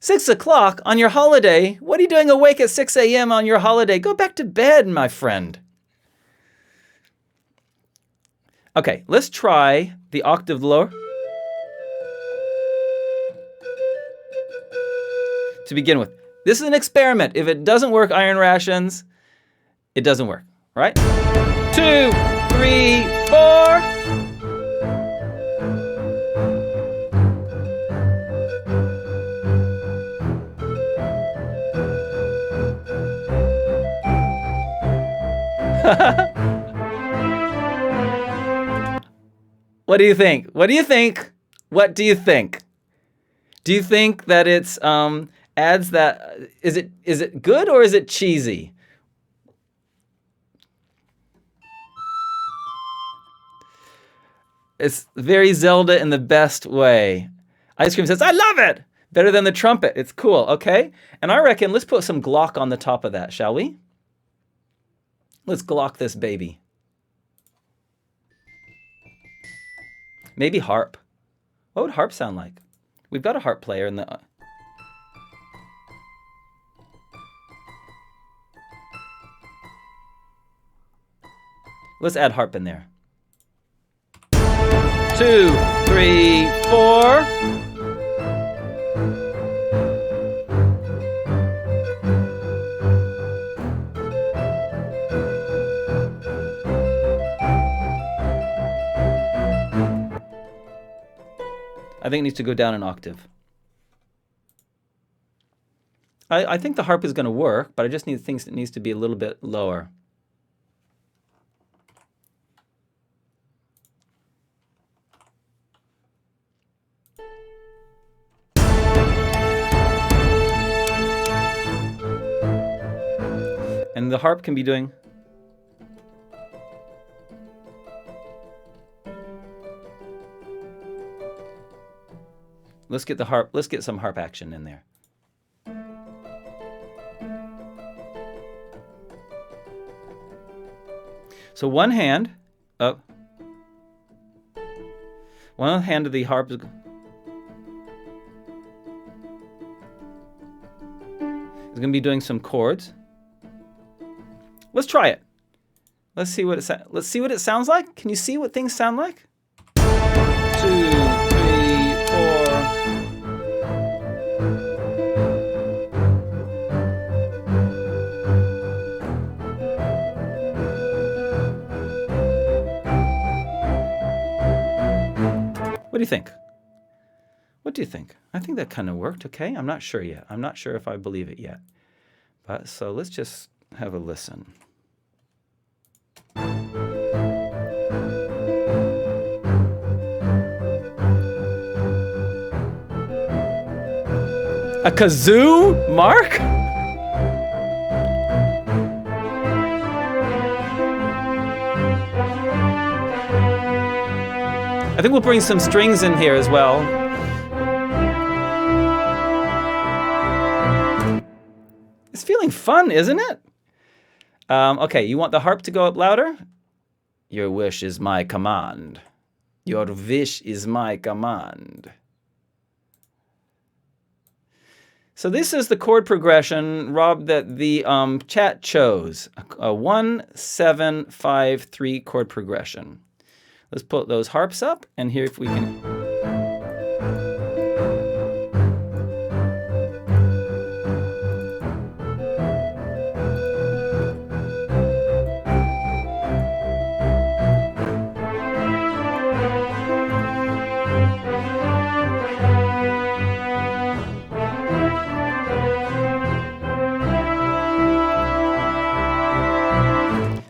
6 o'clock on your holiday? What are you doing awake at 6 a.m. on your holiday? Go back to bed, my friend. Okay, let's try the octave lower. To begin with, this is an experiment. If it doesn't work, iron rations, it doesn't work, right? 2, 3, 4. What do you think? What do you think? What do you think? Do you think that it's adds that? Is it good or is it cheesy? It's very Zelda in the best way. Ice Cream says, I love it! Better than the trumpet. It's cool, okay? And I reckon let's put some Glock on the top of that, shall we? Let's Glock this baby. Maybe harp. What would harp sound like? We've got a harp player in the... Let's add harp in there. 2, 3, 4. I think it needs to go down an octave. I think the harp is going to work, but I just need things that needs to be a little bit lower. And the harp can be doing... Let's get the harp. Let's get some harp action in there. So one hand of the harp is going to be doing some chords. Let's try it. Let's see what it sounds like. Can you see what things sound like? 2, 3, 4. What do you think? What do you think? I think that kind of worked, okay? I'm not sure yet. I'm not sure if I believe it yet. But so let's just have a listen. A kazoo, Mark? I think we'll bring some strings in here as well. It's feeling fun, isn't it? Okay, you want the harp to go up louder? Your wish is my command. Your wish is my command. So this is the chord progression, Rob, that the chat chose. A 1, 7, 5, 3 chord progression. Let's put those harps up, and here if we can...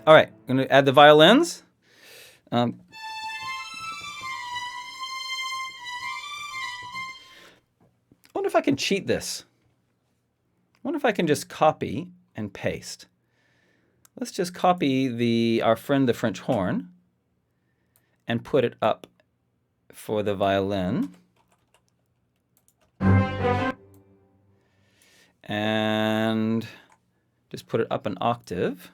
All right, I'm going to add the violins. I wonder if I can cheat this. I wonder if I can just copy and paste. let's just copy our friend the French horn and put it up for the violin. And just put it up an octave.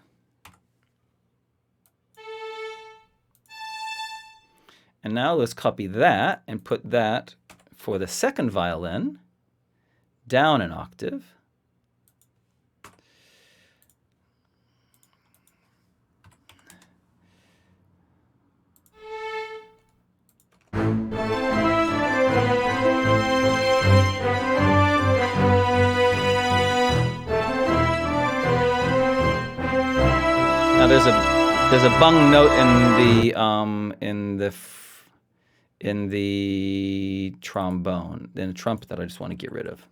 And now let's copy that and put that for the second violin down an octave. Now there's a bung note in the trombone, in the trumpet that I just want to get rid of.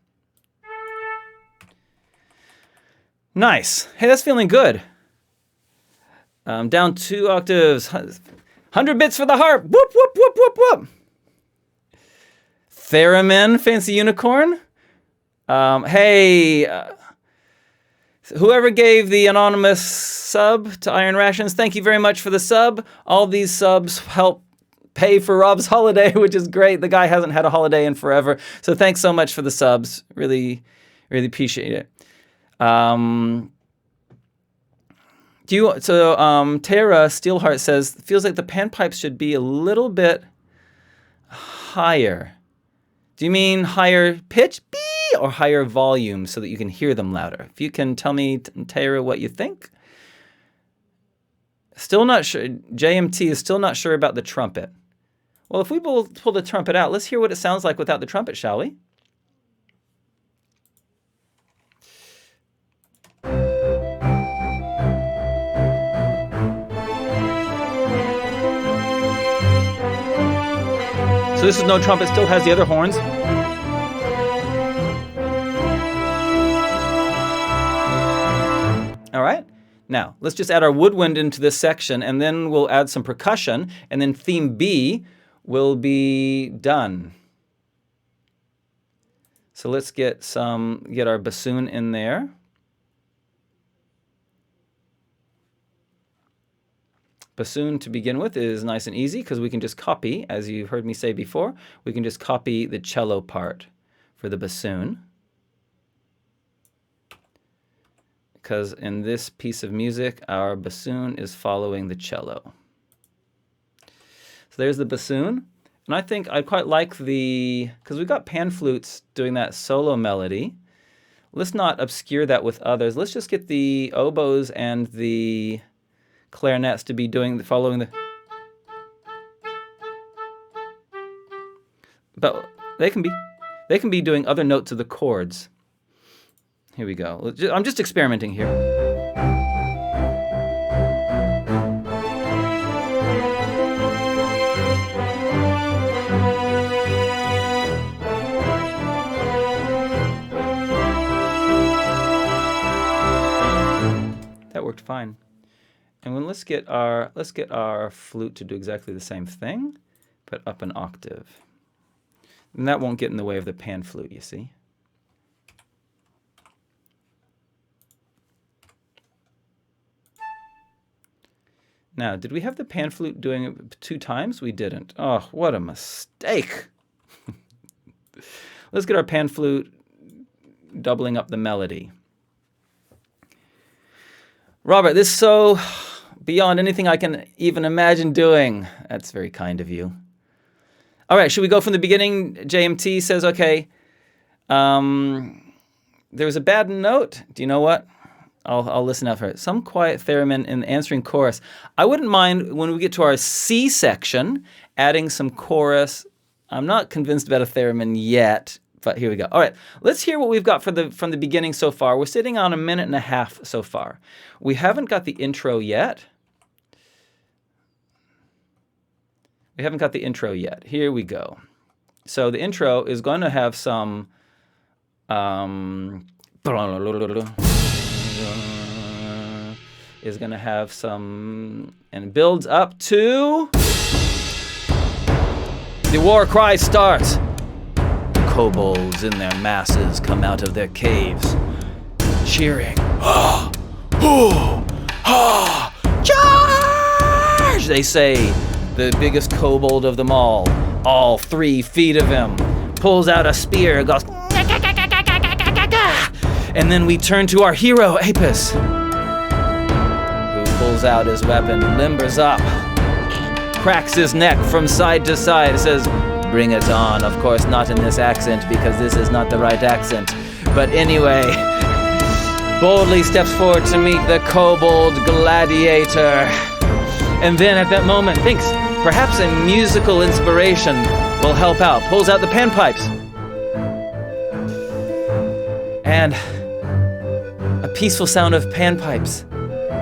Nice. Hey, that's feeling good. Down 2 octaves. 100 bits for the harp. Whoop, whoop, whoop, whoop, whoop. Theremin, fancy unicorn. Hey, whoever gave the anonymous sub to Iron Rations, thank you very much for the sub. All these subs help pay for Rob's holiday, which is great. The guy hasn't had a holiday in forever. So thanks so much for the subs. Really, really appreciate it. Tara Steelheart says, feels like the panpipes should be a little bit higher. Do you mean higher pitch, or higher volume so that you can hear them louder? If you can tell me, Tara, what you think. Still not sure. JMT is still not sure about the trumpet. Well, if we pull the trumpet out, let's hear what it sounds like without the trumpet, shall we? So this is no trumpet, still has the other horns. All right. Now, let's just add our woodwind into this section, and then we'll add some percussion, and then theme B will be done. So let's get our bassoon in there. Bassoon to begin with is nice and easy because we can just copy, as you've heard me say before, we can just copy the cello part for the bassoon. Because in this piece of music, our bassoon is following the cello. So there's the bassoon. And I think I quite like because we've got pan flutes doing that solo melody. Let's not obscure that with others. Let's just get the oboes and the clarinets to be following the. But they can be doing other notes of the chords. Here we go. I'm just experimenting here. That worked fine. And then let's get our flute to do exactly the same thing, but up an octave. And that won't get in the way of the pan flute, you see. Now, did we have the pan flute doing it 2 times? We didn't. Oh, what a mistake. Let's get our pan flute doubling up the melody. Robert, this is so beyond anything I can even imagine doing. That's very kind of you. All right, should we go from the beginning? JMT says, okay, there was a bad note. Do you know what? I'll listen out for it. Some quiet theremin in the answering chorus. I wouldn't mind when we get to our C section, adding some chorus. I'm not convinced about a theremin yet, but here we go. All right, let's hear what we've got from the beginning so far. We're sitting on 1.5 minutes so far. We haven't got the intro yet. Here we go. So the intro is going to have some and builds up to the war cry starts. Kobolds in their masses come out of their caves, cheering. "Ha! Charge!" they say. The biggest kobold of them all 3 feet of him, pulls out a spear, goes, and then we turn to our hero, Apis, who pulls out his weapon, limbers up, cracks his neck from side to side, says, "Bring it on." Of course, not in this accent, because this is not the right accent. But anyway, boldly steps forward to meet the kobold gladiator. And then at that moment thinks perhaps a musical inspiration will help out. Pulls out the panpipes. And a peaceful sound of panpipes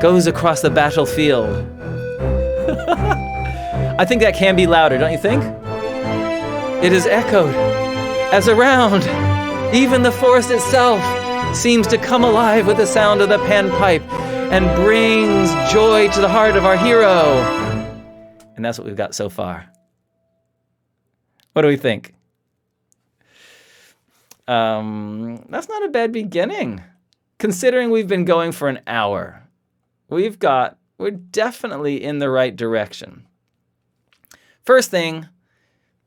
goes across the battlefield. I think that can be louder, don't you think? It is echoed as around, even the forest itself seems to come alive with the sound of the panpipe and brings joy to the heart of our hero. And that's what we've got so far. What do we think? That's not a bad beginning, considering we've been going for an hour. We're definitely in the right direction. First thing,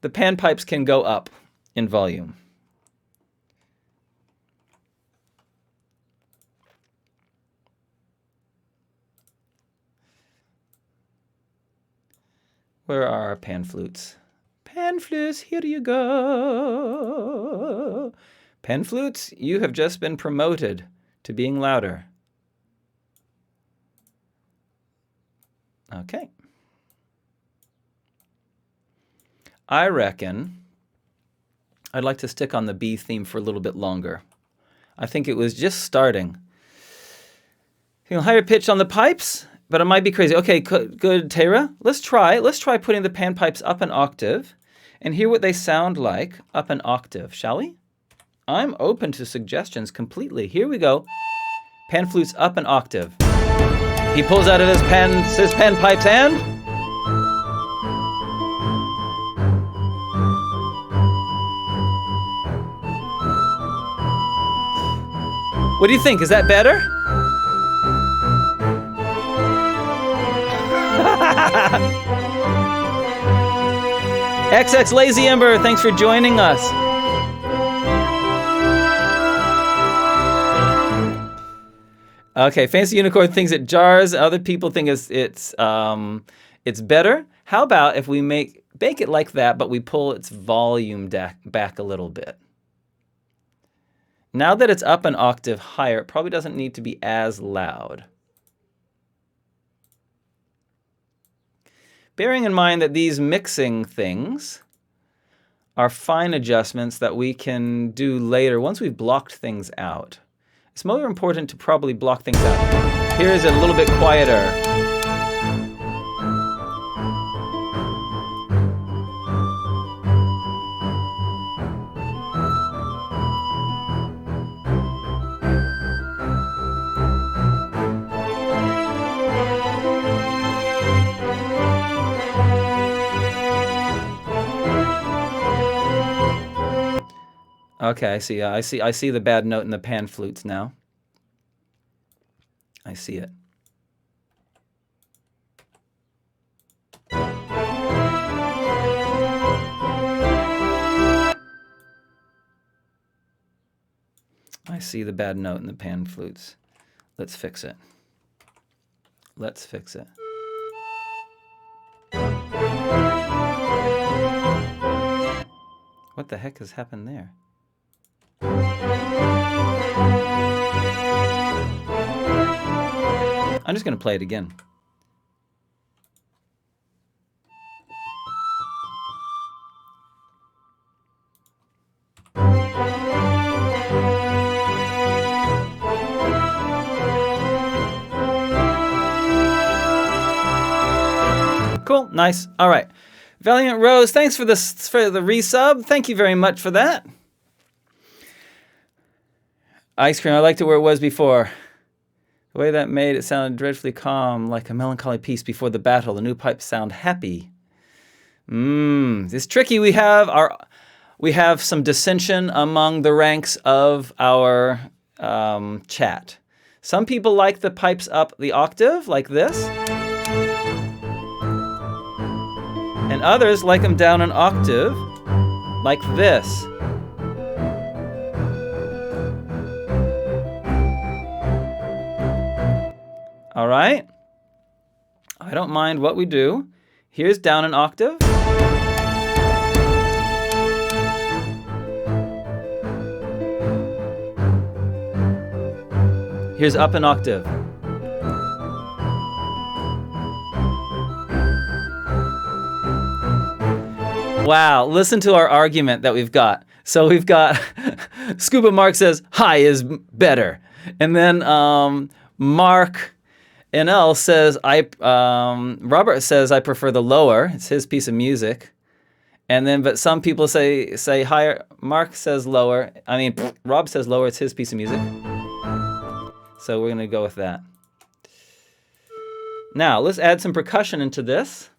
the panpipes can go up in volume. Where are our pan flutes? Pan flutes, here you go. Pan flutes, you have just been promoted to being louder. Okay. I reckon I'd like to stick on the bee theme for a little bit longer. I think it was just starting. Higher pitch on the pipes, but it might be crazy. Okay, good, Tara. Let's try putting the panpipes up an octave and hear what they sound like up an octave, shall we? I'm open to suggestions completely. Here we go. Pan flutes up an octave. He pulls out of his panpipes and... What do you think? Is that better? XX Lazy Ember, thanks for joining us. Okay, Fancy Unicorn thinks it jars. Other people think it's better. How about if we make it like that, but we pull its volume back a little bit? Now that it's up an octave higher, it probably doesn't need to be as loud. Bearing in mind that these mixing things are fine adjustments that we can do later once we've blocked things out. It's more important to probably block things out. Here is it a little bit quieter. Okay, I see. I see the bad note in the pan flutes now. I see it. I see the bad note in the pan flutes. Let's fix it. Let's fix it. What the heck has happened there? I'm just going to play it again. Cool, nice. All right. Valiant Rose, thanks for the resub. Thank you very much for that. Ice cream, I liked it where it was before. The way that made it sounded dreadfully calm, like a melancholy piece before the battle. The new pipes sound happy. It's tricky. We have some dissension among the ranks of our chat. Some people like the pipes up the octave like this. And others like them down an octave like this. All right? I don't mind what we do. Here's down an octave. Here's up an octave. Wow, listen to our argument that we've got. So we've got Scuba Mark says high is better. And then Mark NL says Robert says I prefer the lower. It's his piece of music. And then but some people say higher. Mark says lower. I mean Rob says lower, it's his piece of music. So we're going to go with that. Now, let's add some percussion into this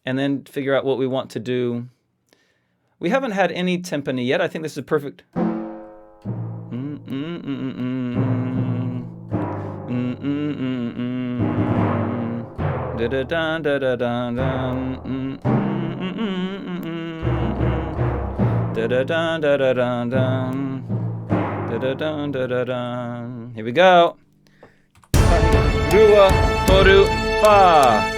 and then figure out what we want to do. We haven't had any timpani yet. I think this is perfect. Here we go. Rua, toru, fa.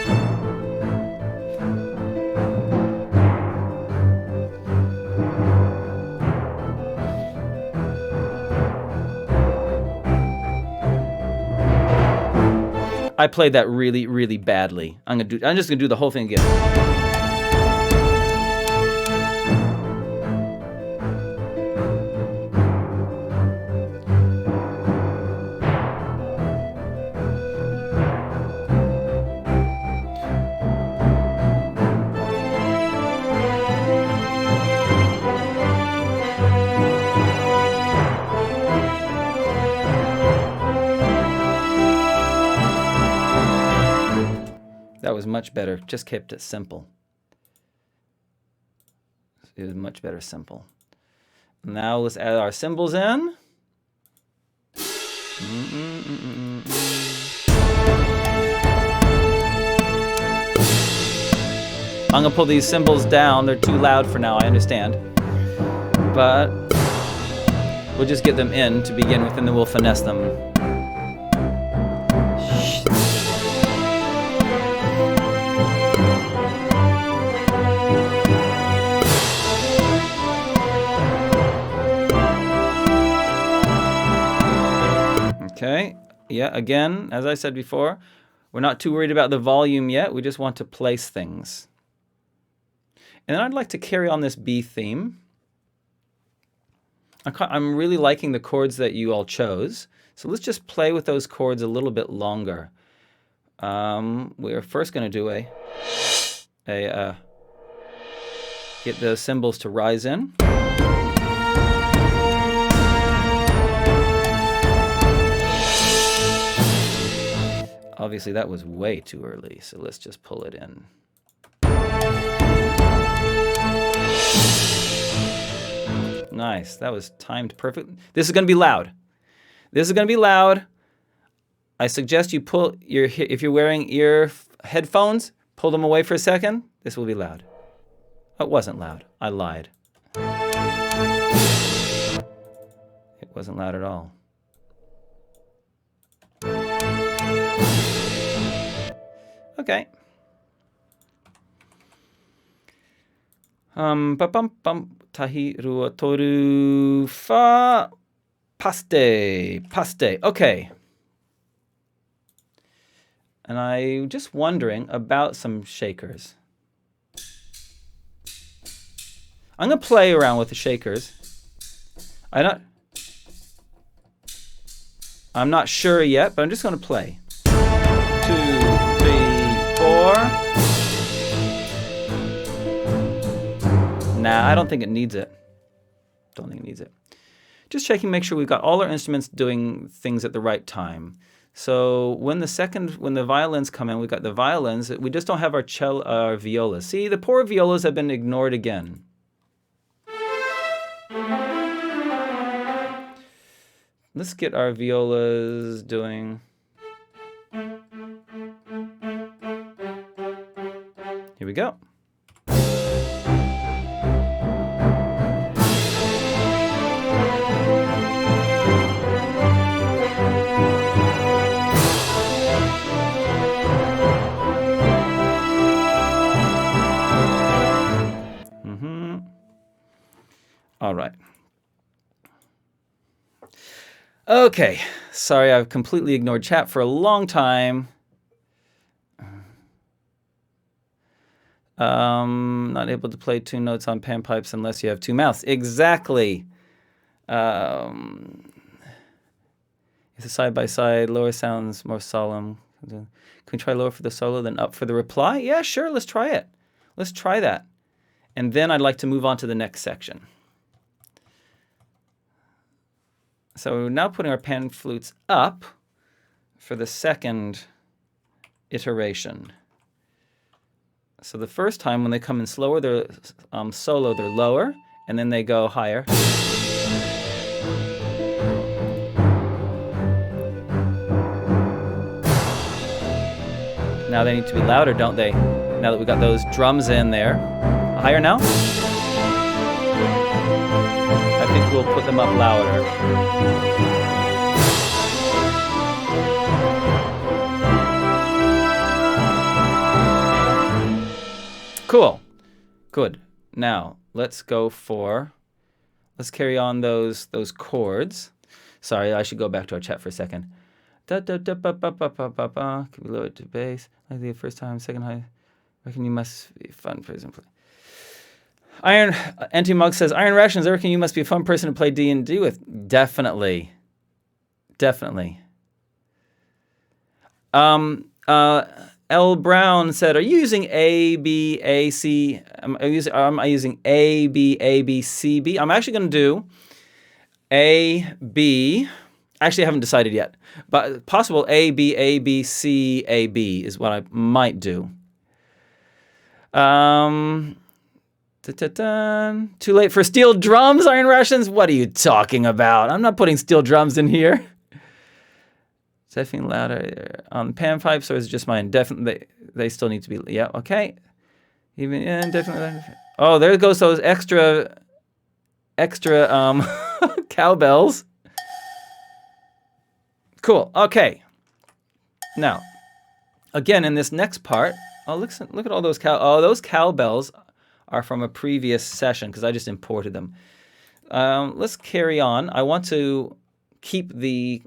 I played that really, really badly. I'm just gonna do the whole thing again. That was much better. Just kept it simple. It was much better simple. Now let's add our cymbals in. I'm gonna pull these cymbals down. They're too loud for now, I understand. But we'll just get them in to begin with and then we'll finesse them. Okay, yeah, again, as I said before, we're not too worried about the volume yet. We just want to place things. And then I'd like to carry on this B theme. I'm really liking the chords that you all chose. So let's just play with those chords a little bit longer. We're first going to do get the cymbals to rise in. Obviously, that was way too early, so let's just pull it in. Nice, that was timed perfect. This is going to be loud. This is going to be loud. I suggest you pull if you're wearing ear headphones, pull them away for a second. This will be loud. Oh, it wasn't loud. I lied. It wasn't loud at all. Okay. Tahi rua toru fa paste. Okay. And I'm just wondering about some shakers. I'm gonna play around with the shakers. I'm not sure yet, but I'm just gonna play. 2, 3, 4. Nah, I don't think it needs it. Don't think it needs it. Just checking, make sure we've got all our instruments doing things at the right time. So when the violins come in, we've got the violins. We just don't have our violas. See, the poor violas have been ignored again. let's get our violas doing. Here we go. All right. Okay. Sorry, I've completely ignored chat for a long time. Not able to play two notes on panpipes unless you have two mouths. Exactly. It's a side by side. Lower sounds more solemn. Can we try lower for the solo, then up for the reply? Yeah, sure. Let's try it. Let's try that. And then I'd like to move on to the next section. So we're now putting our pan flutes up for the second iteration. So the first time when they come in slower, they're solo, they're lower, and then they go higher. Now they need to be louder, don't they? Now that we've got those drums in there. Higher now? I think we'll put them up louder. Cool. Good. Now, let's carry on those chords. Sorry, I should go back to our chat for a second. Da da da ba ba ba ba ba ba. Can we lower it to bass? Like the first time, second high. Reckon you must be fun, for example. Iron Anti-Mug says, Iron Rations, I reckon you must be a fun person to play D&D with. Definitely. Definitely. L. Brown said, are you using A, B, A, C? Am I using A, B, A, B, C, B? I'm actually going to do A, B. Actually, I haven't decided yet. But possible A, B, A, B, C, A, B is what I might do. Too late for steel drums, Iron Rations? What are you talking about? I'm not putting steel drums in here. Definitely louder on panpipes, or is it just mine? Definitely, they still need to be. Yeah, okay. Even definitely. Oh, there goes those extra cowbells. Cool. Okay. Now, again, in this next part, oh look at all those those cowbells are from a previous session because I just imported them. Let's carry on. I want to keep the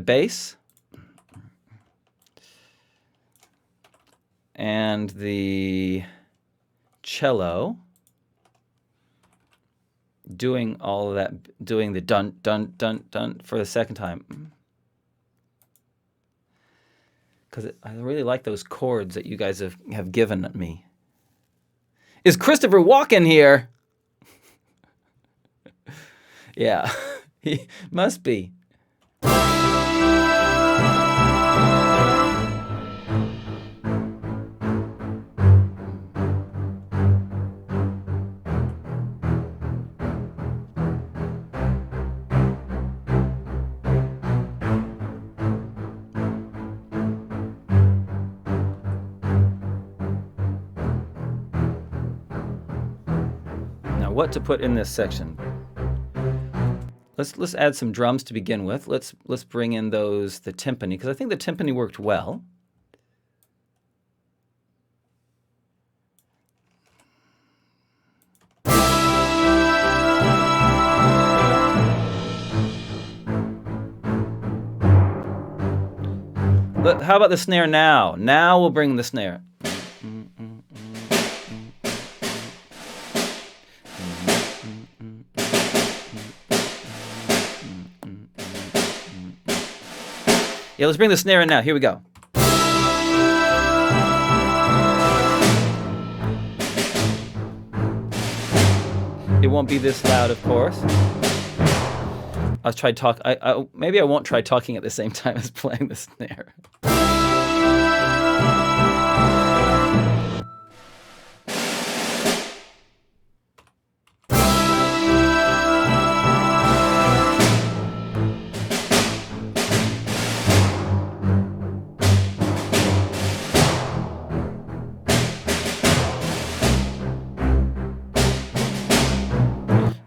bass and the cello doing all of that, doing the dun dun dun dun for the second time. Because I really like those chords that you guys have given me. Is Christopher Walken here? Yeah, he must be. What to put in this section? Let's add some drums to begin with. Let's bring in the timpani, because I think the timpani worked well. How about the snare now? Now we'll bring the snare. Yeah, let's bring the snare in now. Here we go. It won't be this loud, of course. I'll try maybe I won't try talking at the same time as playing the snare.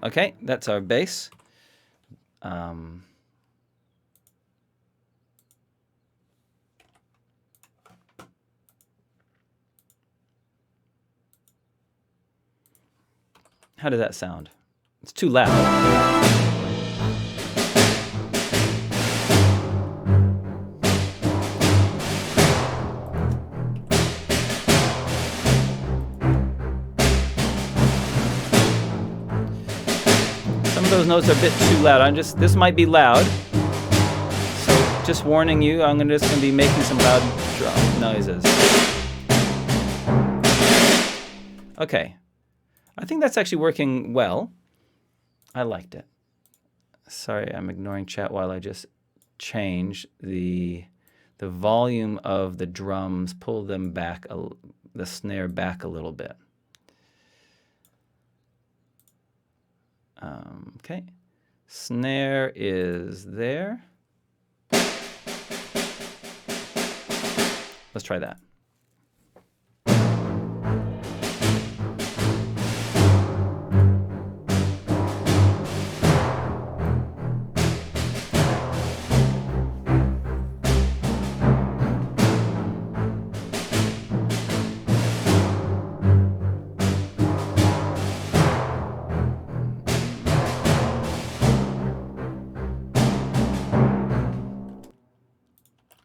Okay, that's our bass. How does that sound? It's too loud. Some of those notes are a bit too loud. This might be loud. So just warning you, I'm just gonna be making some loud drum noises. Okay. I think that's actually working well. I liked it. Sorry, I'm ignoring chat while I just change the volume of the drums, pull them back, the snare back a little bit. Okay, snare is there. Let's try that.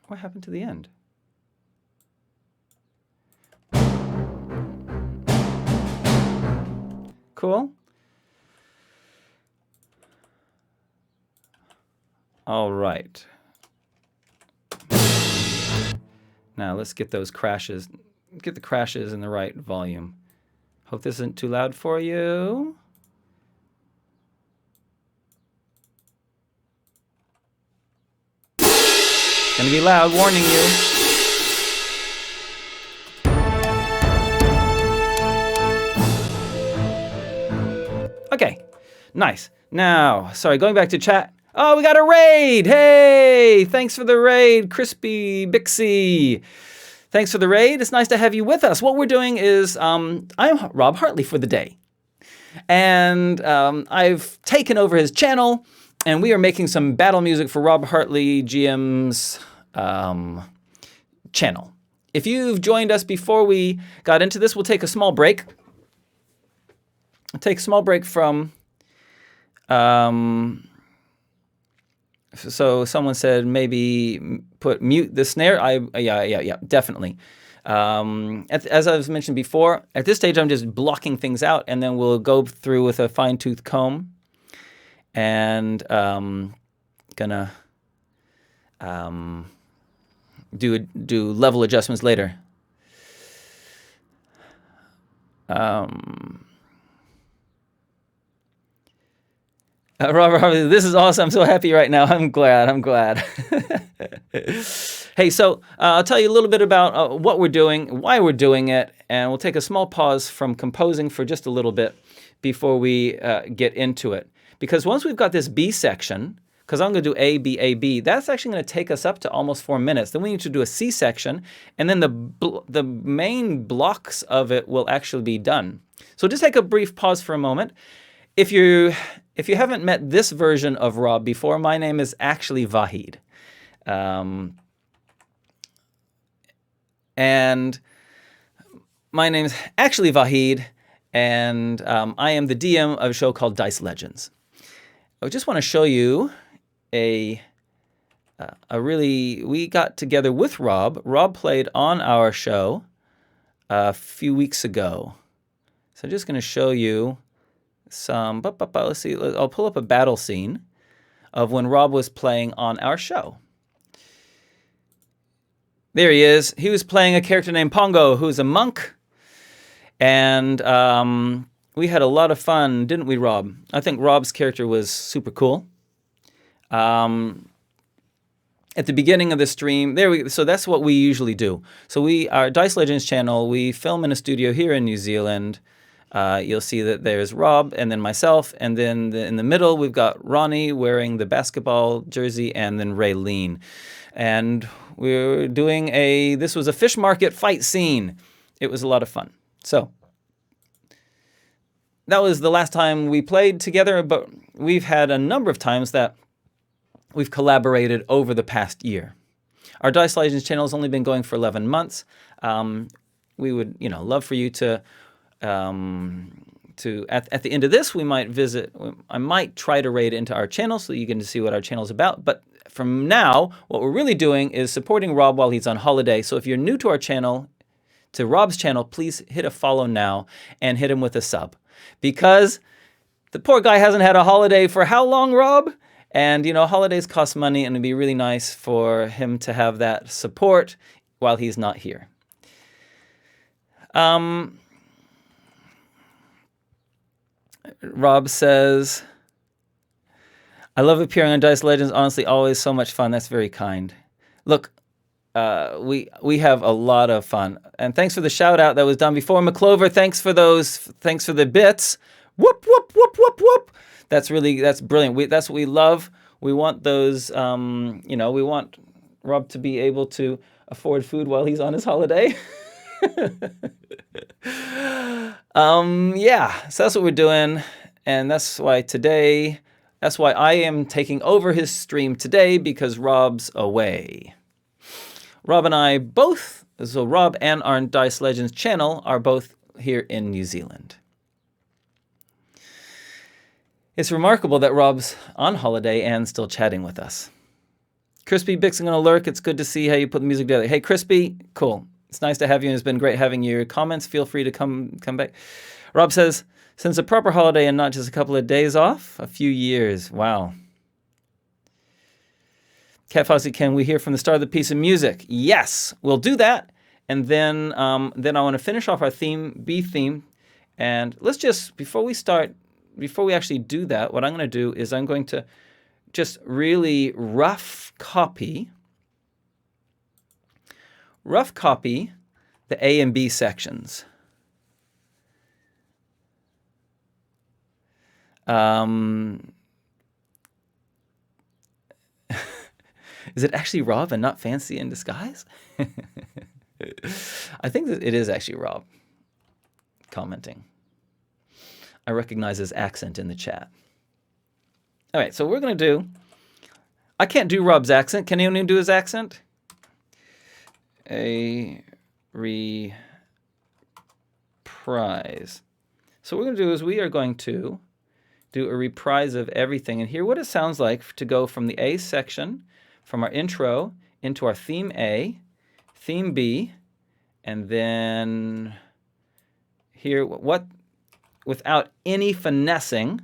What happened to the end? Cool. All right. Now let's get those crashes, get the crashes in the right volume. Hope this isn't too loud for you. Gonna be loud, warning you. Okay, nice. Now, sorry, going back to chat. Oh, we got a raid. Hey, thanks for the raid, Crispy Bixie. Thanks for the raid. It's nice to have you with us. What we're doing is, I'm Rob Hartley for the day. And I've taken over his channel, and we are making some battle music for Rob Hartley GM's channel. If you've joined us before we got into this, we'll take a small break. I'll take a small break from... So someone said maybe mute the snare. Yeah, definitely. As I've mentioned before, at this stage I'm just blocking things out, and then we'll go through with a fine-tooth comb and gonna do level adjustments later. Robert, this is awesome. I'm so happy right now. I'm glad. Hey, so I'll tell you a little bit about what we're doing, why we're doing it, and we'll take a small pause from composing for just a little bit before we get into it. Because once we've got this B section, because I'm going to do A, B, A, B, that's actually going to take us up to almost 4 minutes. Then we need to do a C section, and then the main blocks of it will actually be done. So just take a brief pause for a moment. If you haven't met this version of Rob before, my name is actually Vahid. And my name is actually Vahid, and I am the DM of a show called Dice Legends. I just want to show you we got together with Rob. Rob played on our show a few weeks ago. So I'm just going to show you some, let's see, I'll pull up a battle scene of when Rob was playing on our show. There he is. He was playing a character named Pongo, who's a monk. And we had a lot of fun, didn't we, Rob? I think Rob's character was super cool. At the beginning of the stream, so that's what we usually do. So our Dice Legends channel, we film in a studio here in New Zealand. You'll see that there's Rob and then myself, and then in the middle we've got Ronnie wearing the basketball jersey, and then Raylene. And we're doing this was a fish market fight scene. It was a lot of fun. So that was the last time we played together, but we've had a number of times that we've collaborated over the past year. Our Dice Legends channel has only been going for 11 months. We would, love for you to at the end of this, I might try to raid into our channel so you can see what our channel is about. But from now, what we're really doing is supporting Rob while he's on holiday. So if you're new to our channel, to Rob's channel, please hit a follow now and hit him with a sub. Because the poor guy hasn't had a holiday for how long, Rob? And, holidays cost money, and it'd be really nice for him to have that support while he's not here. Rob says, I love appearing on Dice Legends. Honestly, always so much fun. That's very kind. Look, we have a lot of fun. And thanks for the shout out that was done before. McClover, thanks for the bits. Whoop, whoop, whoop, whoop, whoop. That's brilliant. That's what we love. We want those, we want Rob to be able to afford food while he's on his holiday. So that's what we're doing. And that's why I am taking over his stream today, because Rob's away. Rob and our Dice Legends channel are both here in New Zealand. It's remarkable that Rob's on holiday and still chatting with us. Crispy Bixen gonna lurk. It's good to see how you put the music together. Hey, Crispy, cool. It's nice to have you, and it's been great having your comments. Feel free to come back. Rob says, since a proper holiday and not just a couple of days off, a few years. Wow. Cat Fossey, can we hear from the start of the piece of music? Yes, we'll do that. And then I want to finish off our B theme. And let's just, before we actually do that, what I'm going to do is I'm going to just really rough copy the A and B sections. Is it actually Rob and not Fancy in Disguise? I think that it is actually Rob commenting. I recognize his accent in the chat. All right, so we're going to do... I can't do Rob's accent. Can anyone do his accent? A reprise. So what we're going to do is we are going to do a reprise of everything and hear what it sounds like to go from the A section, from our intro, into our theme A, theme B, and then hear what without any finessing,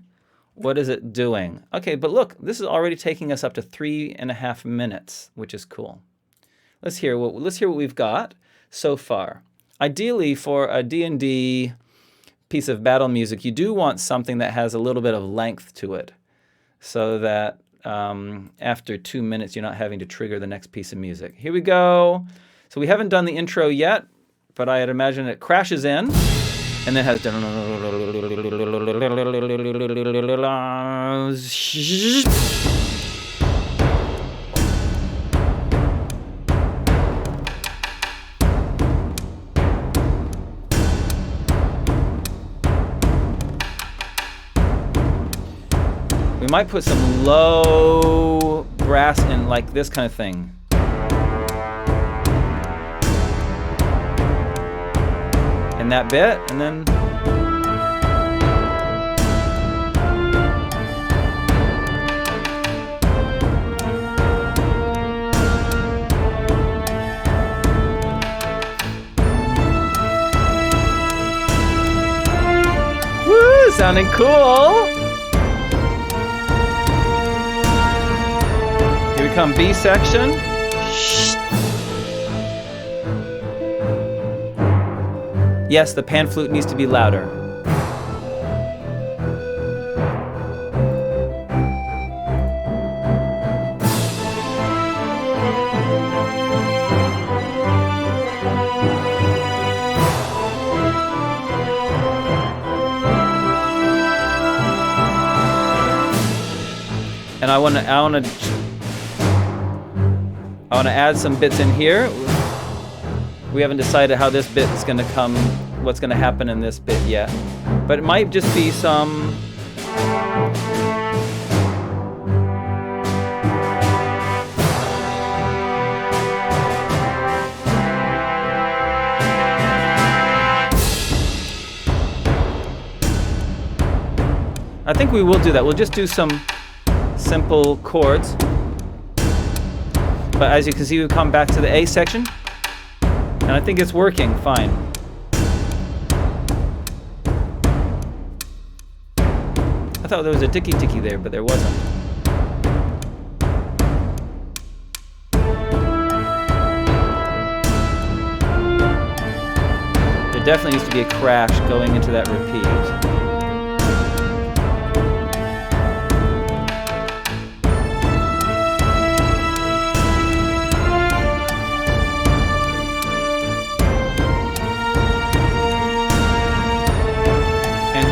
what is it doing? Okay, but look, this is already taking us up to 3.5 minutes, which is cool. Let's hear what we've got so far. Ideally, for a D&D piece of battle music, you do want something that has a little bit of length to it, so that after 2 minutes, you're not having to trigger the next piece of music. Here we go. So we haven't done the intro yet, but I'd imagine it crashes in, and then has... We might put some low brass in, like this kind of thing. In that bit, and then... Woo! Sounding cool! Here we come, B section. Yes, the pan flute needs to be louder. And I want to add some bits in here. We haven't decided how this bit is going to come, what's going to happen in this bit yet. But it might just be some... I think we will do that. We'll just do some simple chords. But as you can see, we come back to the A section. And I think it's working fine. I thought there was a ticky-ticky there, but there wasn't. There definitely needs to be a crash going into that repeat.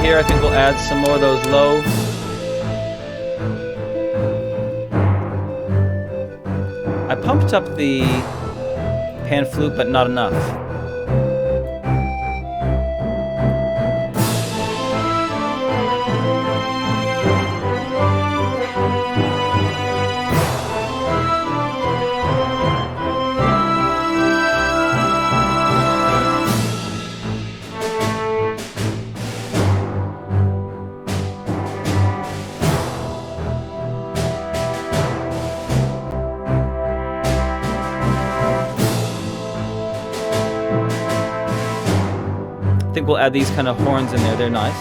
Here, I think we'll add some more of those low. I pumped up the pan flute, but not enough. I think we'll add these kind of horns in there. They're nice.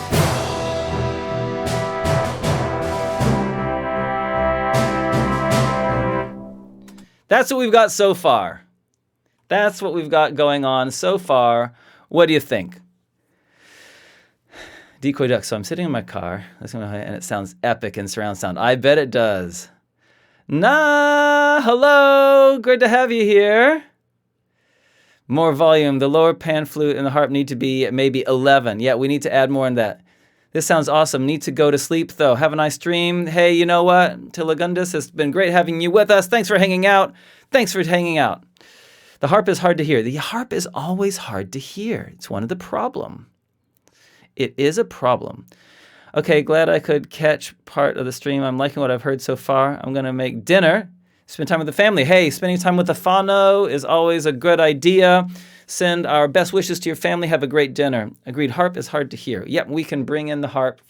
That's what we've got so far. That's what we've got going on so far. What do you think? Decoy duck. So I'm sitting in my car, and it sounds epic in surround sound. I bet it does. Nah, hello. Good to have you here. More volume. The lower pan flute and the harp need to be at maybe 11. Yeah, we need to add more in that. This sounds awesome. Need to go to sleep, though. Have a nice dream. Hey, you know what? Tilagundus, it's been great having you with us. Thanks for hanging out. Thanks for hanging out. The harp is hard to hear. The harp is always hard to hear. It's one of the problem. It is a problem. Okay, glad I could catch part of the stream. I'm liking what I've heard so far. I'm going to make dinner. Spend time with the family. Hey, spending time with the whānau is always a good idea. Send our best wishes to your family. Have a great dinner. Agreed. Harp is hard to hear. Yep, we can bring in the harp.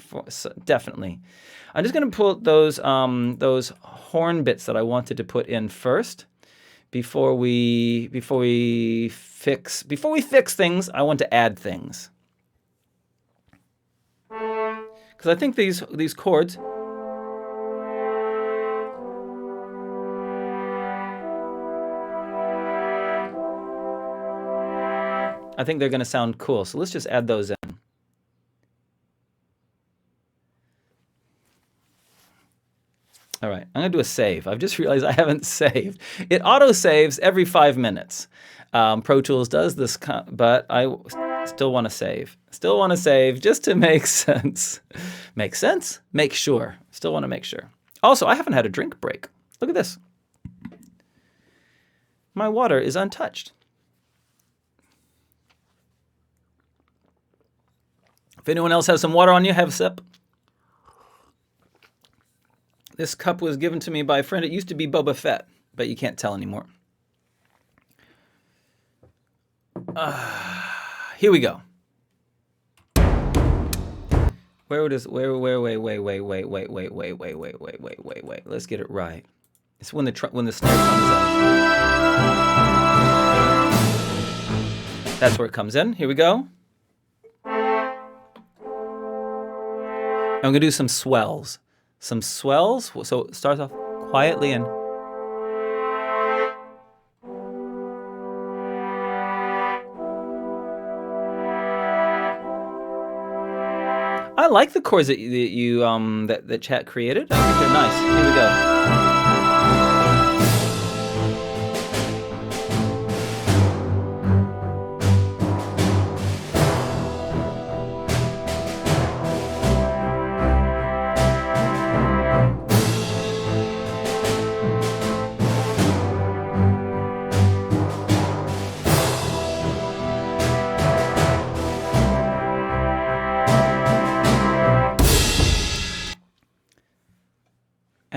Definitely. I'm just going to pull those horn bits that I wanted to put in first before we fix things. I want to add things because I think these chords. I think they're going to sound cool. So let's just add those in. All right, I'm going to do a save. I've just realized I haven't saved. It auto-saves every 5 minutes. Pro Tools does this, but I still want to save. Still want to save just to make sense. Make sense? Make sure. Still want to make sure. Also, I haven't had a drink break. Look at this. My water is untouched. If anyone else has some water on you, have a sip. This cup was given to me by a friend. It used to be Boba Fett, but you can't tell anymore. Here we go. Wait. Let's get it right. It's when the snare comes up. That's where it comes in. Here we go. I'm going to do some swells. Some swells. So it starts off quietly and... I like the chords that chat created. I think they're nice. Here we go.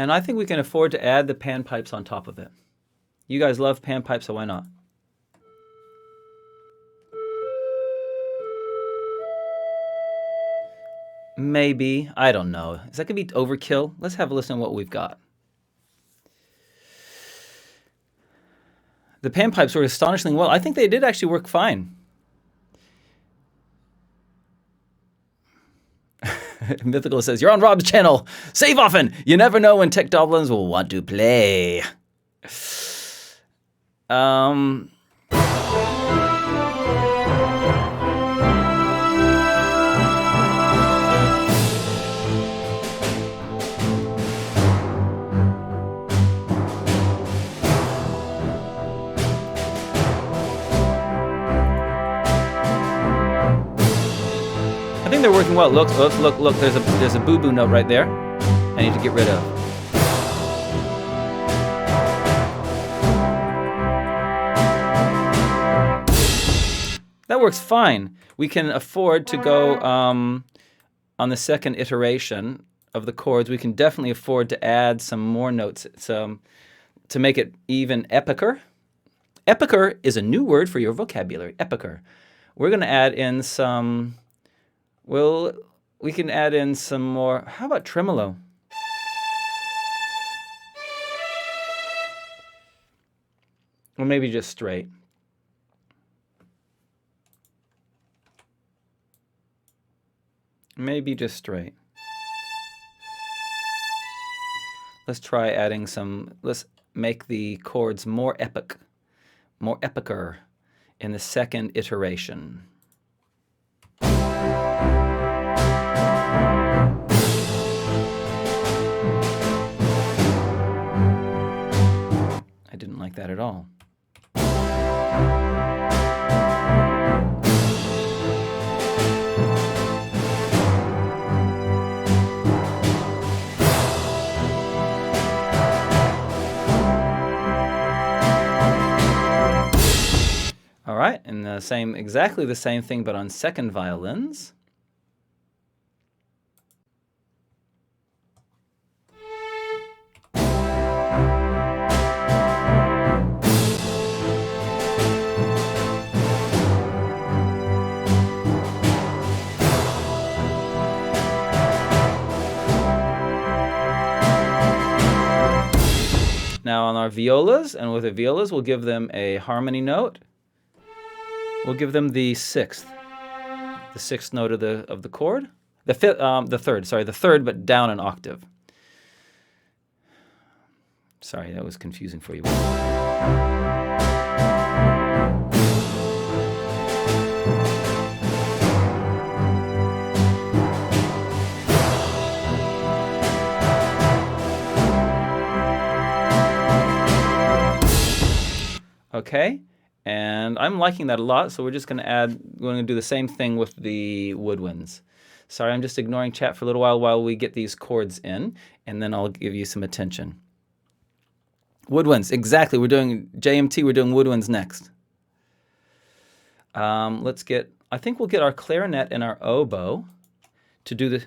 And I think we can afford to add the panpipes on top of it. You guys love panpipes, so why not? Maybe. I don't know. Is that going to be overkill? Let's have a listen to what we've got. The panpipes work astonishingly well. I think they did actually work fine. Mythical says, you're on Rob's channel. Save often. You never know when tech goblins will want to play. I think they're working well. Look, there's a boo-boo note right there I need to get rid of. That works fine. We can afford to go on the second iteration of the chords. We can definitely afford to add some more notes to make it even epicer. Epicer is a new word for your vocabulary, epicer. We're going to add in some... Well, we can add in some more. How about tremolo? Or maybe just straight. Maybe just straight. Let's try adding some. Let's make the chords more epic, more epicer in the second iteration. I didn't like that at all. All right, and exactly the same thing, but on second violins. Now on our violas, and with the violas, we'll give them a harmony note. We'll give them the sixth note of the chord. The third, but down an octave. Sorry, that was confusing for you. Okay, and I'm liking that a lot, so we're going to do the same thing with the woodwinds. Sorry, I'm just ignoring chat for a little while we get these chords in, and then I'll give you some attention. Woodwinds, exactly. We're doing JMT, we're doing woodwinds next. I think we'll get our clarinet and our oboe to do this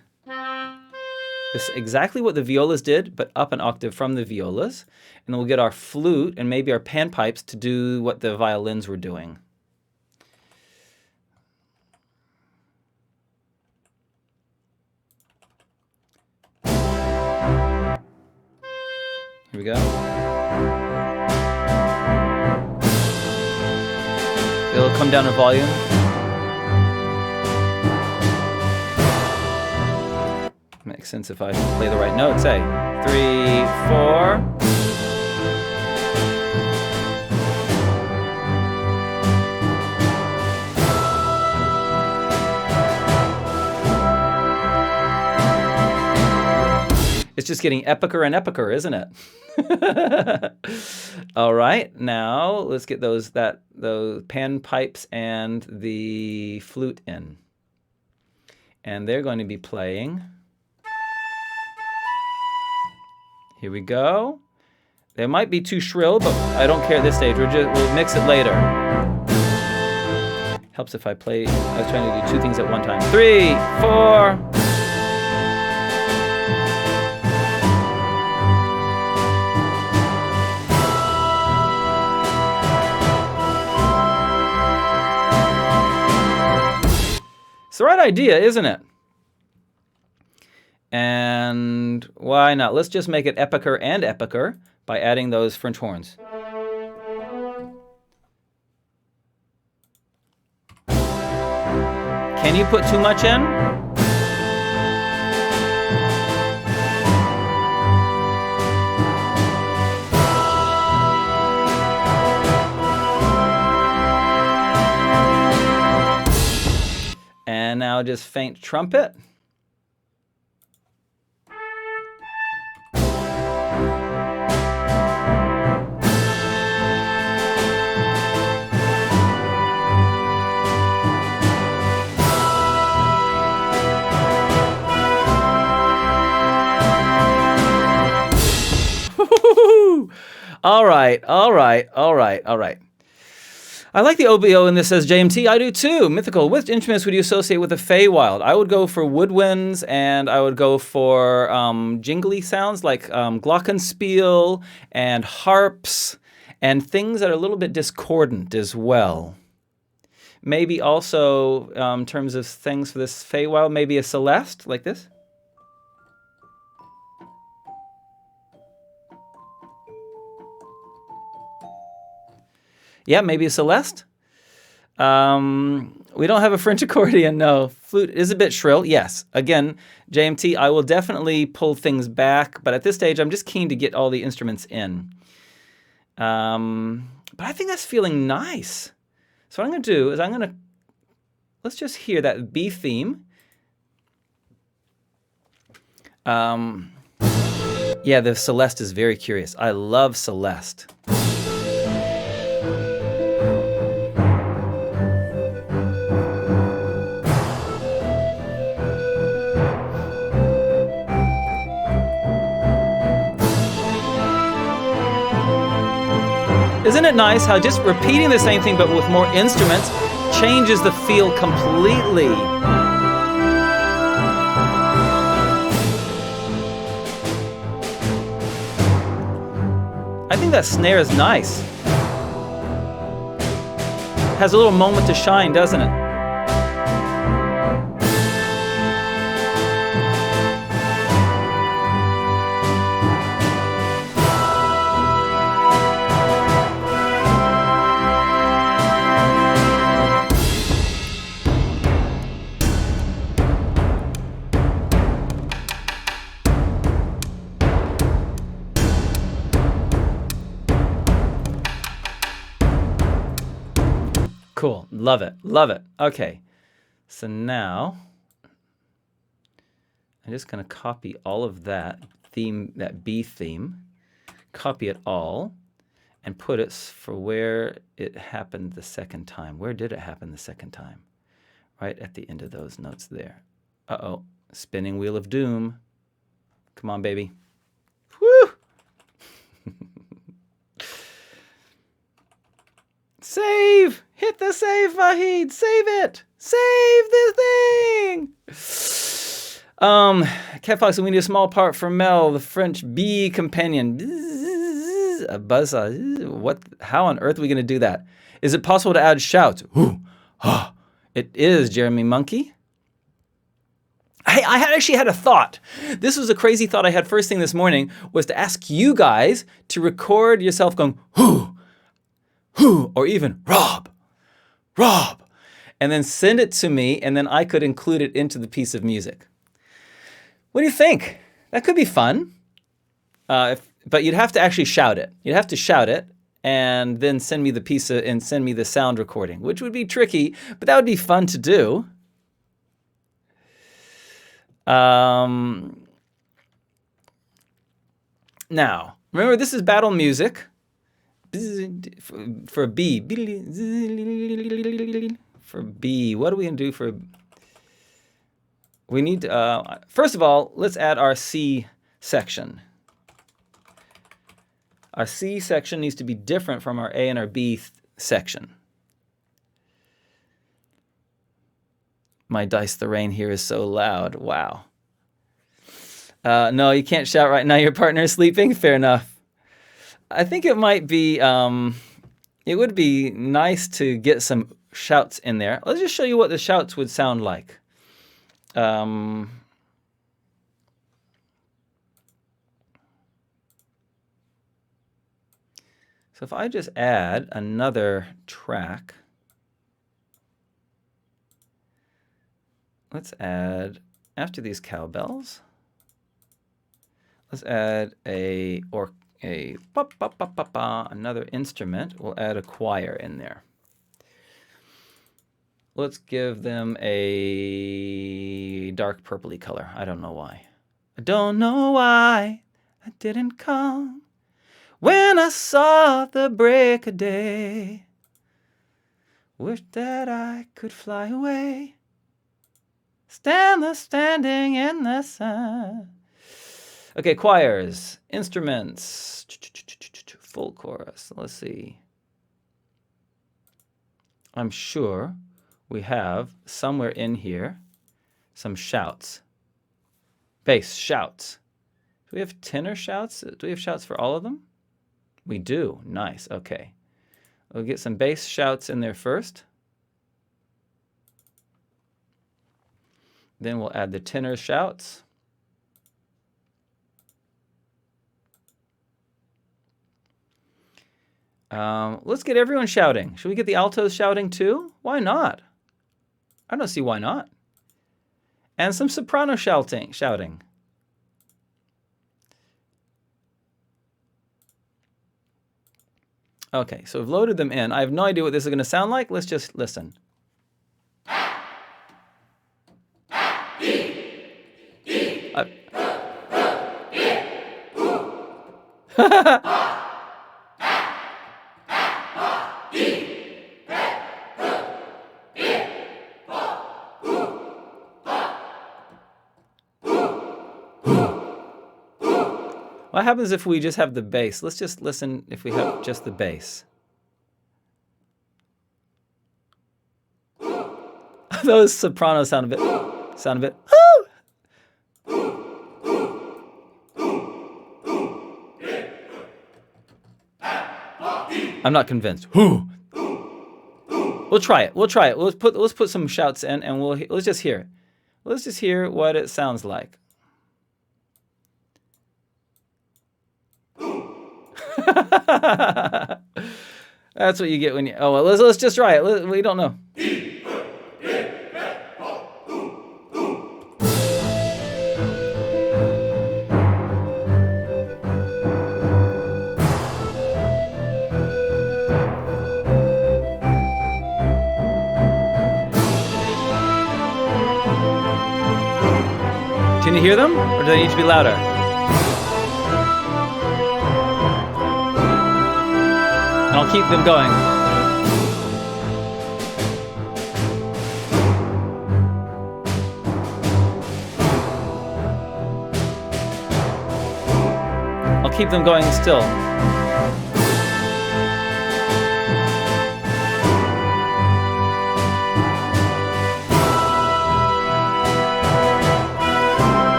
exactly what the violas did, but up an octave from the violas. And then we'll get our flute and maybe our panpipes to do what the violins were doing. Here we go. It'll come down in volume. Makes sense if I play the right notes, eh? 3, 4. It's just getting epicer and epicer, isn't it? All right, now let's get those panpipes and the flute in. And they're going to be playing. Here we go. They might be too shrill, but I don't care at this stage. We'll mix it later. Helps if I play. I was trying to do two things at one time. 3, 4. It's the right idea, isn't it? And why not? Let's just make it epicer and epicer by adding those French horns. Can you put too much in? And now just faint trumpet. All right. I like the OBO in this, says JMT. I do too. Mythical. Which instruments would you associate with the Feywild? I would go for woodwinds, and I would go for jingly sounds like glockenspiel and harps and things that are a little bit discordant as well. Maybe also, in terms of things for this Feywild, maybe a celeste like this. Yeah, maybe a celeste. We don't have a French accordion, no. Flute is a bit shrill, yes. Again, JMT, I will definitely pull things back, but at this stage, I'm just keen to get all the instruments in. But I think that's feeling nice. So what I'm going to do is let's just hear that B theme. Yeah, the Celeste is very curious. I love Celeste. Isn't it nice how just repeating the same thing but with more instruments changes the feel completely? I think that snare is nice. Has a little moment to shine, doesn't it? Cool. Love it. Love it. Okay. So now I'm just going to copy all of that theme, that B theme, copy it all, and put it for where it happened the second time. Where did it happen the second time? Right at the end of those notes there. Uh-oh. Spinning wheel of doom. Come on, baby. Woo! Save! Hit the save, Vahid! Save it! Save the thing! Cat Fox, we need a small part for Mel, the French bee companion. A buzz. What? How on earth are we going to do that? Is it possible to add shouts? Ooh, ah. It is, Jeremy Monkey. I actually had a thought. This was a crazy thought I had first thing this morning, was to ask you guys to record yourself going, whoo, whoo, or even Rob, Rob, and then send it to me, and then I could include it into the piece of music. What do you think? That could be fun. But you'd have to actually shout it. You'd have to shout it and then send me the piece and send me the sound recording, which would be tricky, but that would be fun to do. Now, remember, this is battle music for B. For B, what are we going to do for... We need to, first of all, let's add our C section. Our C section needs to be different from our A and our B section. My Dice the Rain here is so loud. Wow. No, you can't shout right now. Your partner is sleeping. Fair enough. I think it might be, it would be nice to get some shouts in there. Let's just show you what the shouts would sound like. So if I just add another track, let's add, after these cowbells, let's add another instrument. We'll add a choir in there. Let's give them a dark purpley color. I don't know why. I don't know why I didn't come when I saw the break of day. Wish that I could fly away. Standing in the sun. Okay, choirs, instruments, full chorus. Let's see. I'm sure we have somewhere in here some shouts. Bass, shouts. Do we have tenor shouts? Do we have shouts for all of them? We do. Nice. Okay. We'll get some bass shouts in there first. Then we'll add the tenor shouts. Let's get everyone shouting. Should we get the altos shouting too? Why not? I don't see why not. And some soprano shouting. Okay, so we've loaded them in. I have no idea what this is going to sound like. Let's just listen. What happens if we just have the bass? Let's just listen if we have just the bass. Those sopranos sound a bit. I'm not convinced. We'll try it. Let's put some shouts in, and let's just hear it. Let's just hear what it sounds like. That's what you get when you. Oh well, let's just try it. We don't know. Can you hear them, or do they need to be louder? I'll keep them going. I'll keep them going still.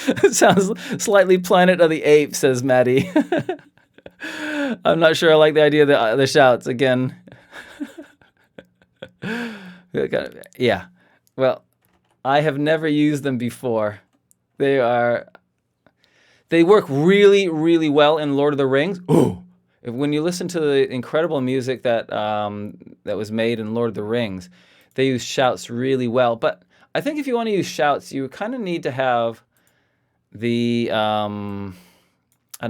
It sounds slightly Planet of the Apes, says Maddie. I'm not sure I like the idea of the shouts again. Yeah. Well, I have never used them before. They work really, really well in Lord of the Rings. Ooh. When you listen to the incredible music that was made in Lord of the Rings, they use shouts really well. But I think if you want to use shouts, you kind of need to have the I don't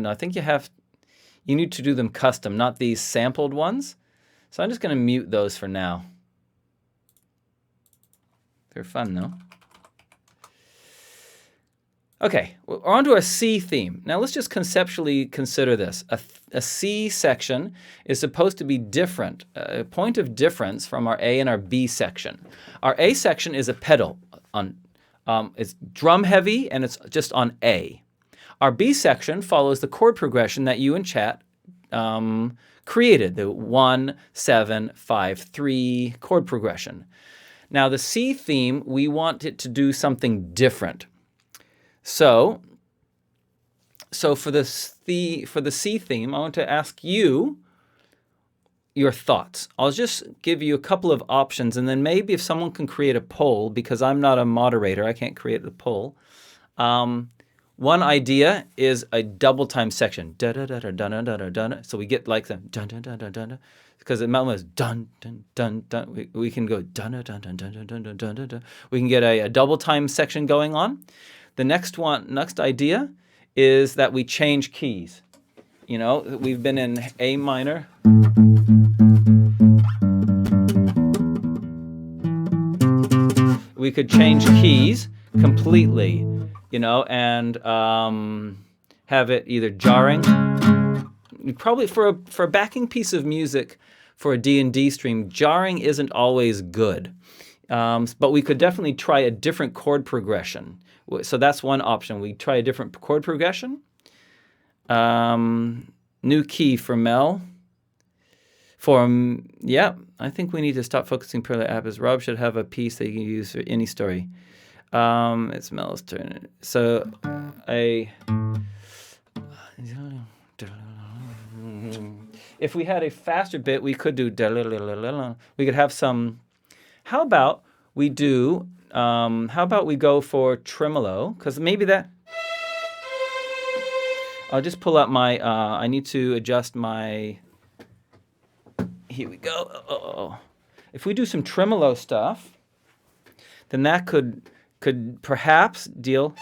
know. I think you need to do them custom, not these sampled ones. So I'm just going to mute those for now. They're fun though. Okay, we're on to our C theme. Now let's just conceptually consider this. A C section is supposed to be different, a point of difference from our A and our B section. Our A section is a pedal on. It's drum heavy and it's just on A. Our B section follows the chord progression that you in chat created, the 1, 7, 5, 3 chord progression. Now the C theme, we want it to do something different. So for the C theme, I want to ask you, your thoughts. I'll just give you a couple of options, and then maybe if someone can create a poll, because I'm not a moderator, I can't create the poll. One idea is a double time section. Da da da da da da da da. So we get like the dun dun dun dun dun, because the melody is dun dun dun dun. We can go dun dun dun dun dun dun dun dun dun. We can get a double time section going on. The next idea is that we change keys. You know, we've been in A minor. We could change keys completely, you know, and have it either jarring. Probably for a backing piece of music for a D&D stream, jarring isn't always good. But we could definitely try a different chord progression. So that's one option. We try a different chord progression. New key for Mel. I think we need to stop focusing purely on app, as Rob should have a piece that you can use for any story. It's Mel's turn. So if we had a faster bit, we could do. We could have some. How about we do? How about we go for tremolo? Because maybe that. I'll just pull out my. I need to adjust my. Here we go. If we do some tremolo stuff, then that could perhaps deal.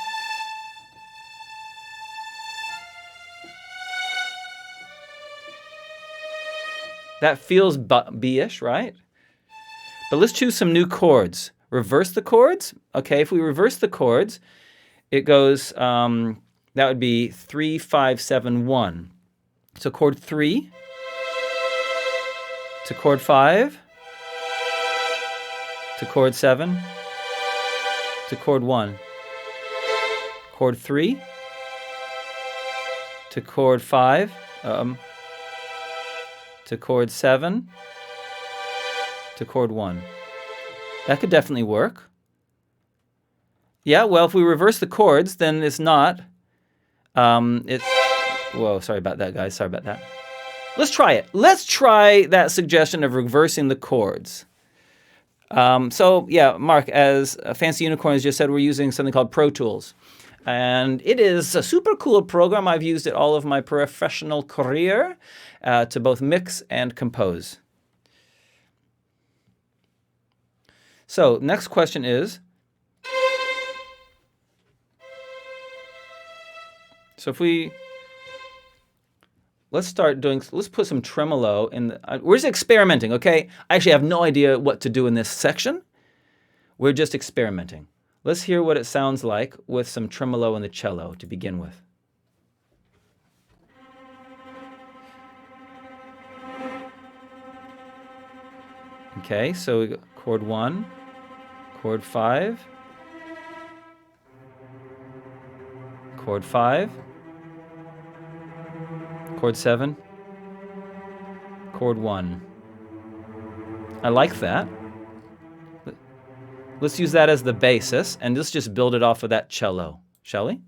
That feels B-ish, right? But let's choose some new chords. Reverse the chords. Okay, if we reverse the chords, it goes. That would be 3, 5, 7, 1. So chord 3. To chord 5, to chord 7, to chord 1, chord 3, to chord 5, to chord 7, to chord 1. That could definitely work. Yeah, well, if we reverse the chords, then it's not. Whoa, sorry about that, guys. Sorry about that. Let's try it. Let's try that suggestion of reversing the chords. So yeah, Mark, as Fancy Unicorns just said, we're using something called Pro Tools. And it is a super cool program. I've used it all of my professional career to both mix and compose. So next question is, so if we... Let's put some tremolo in. We're just experimenting, okay? I actually have no idea what to do in this section. We're just experimenting. Let's hear what it sounds like with some tremolo in the cello to begin with. Okay, so we got chord 1, chord 5, chord 5, chord 7, chord 1. I like that. Let's use that as the basis, and let's just build it off of that cello, shall we?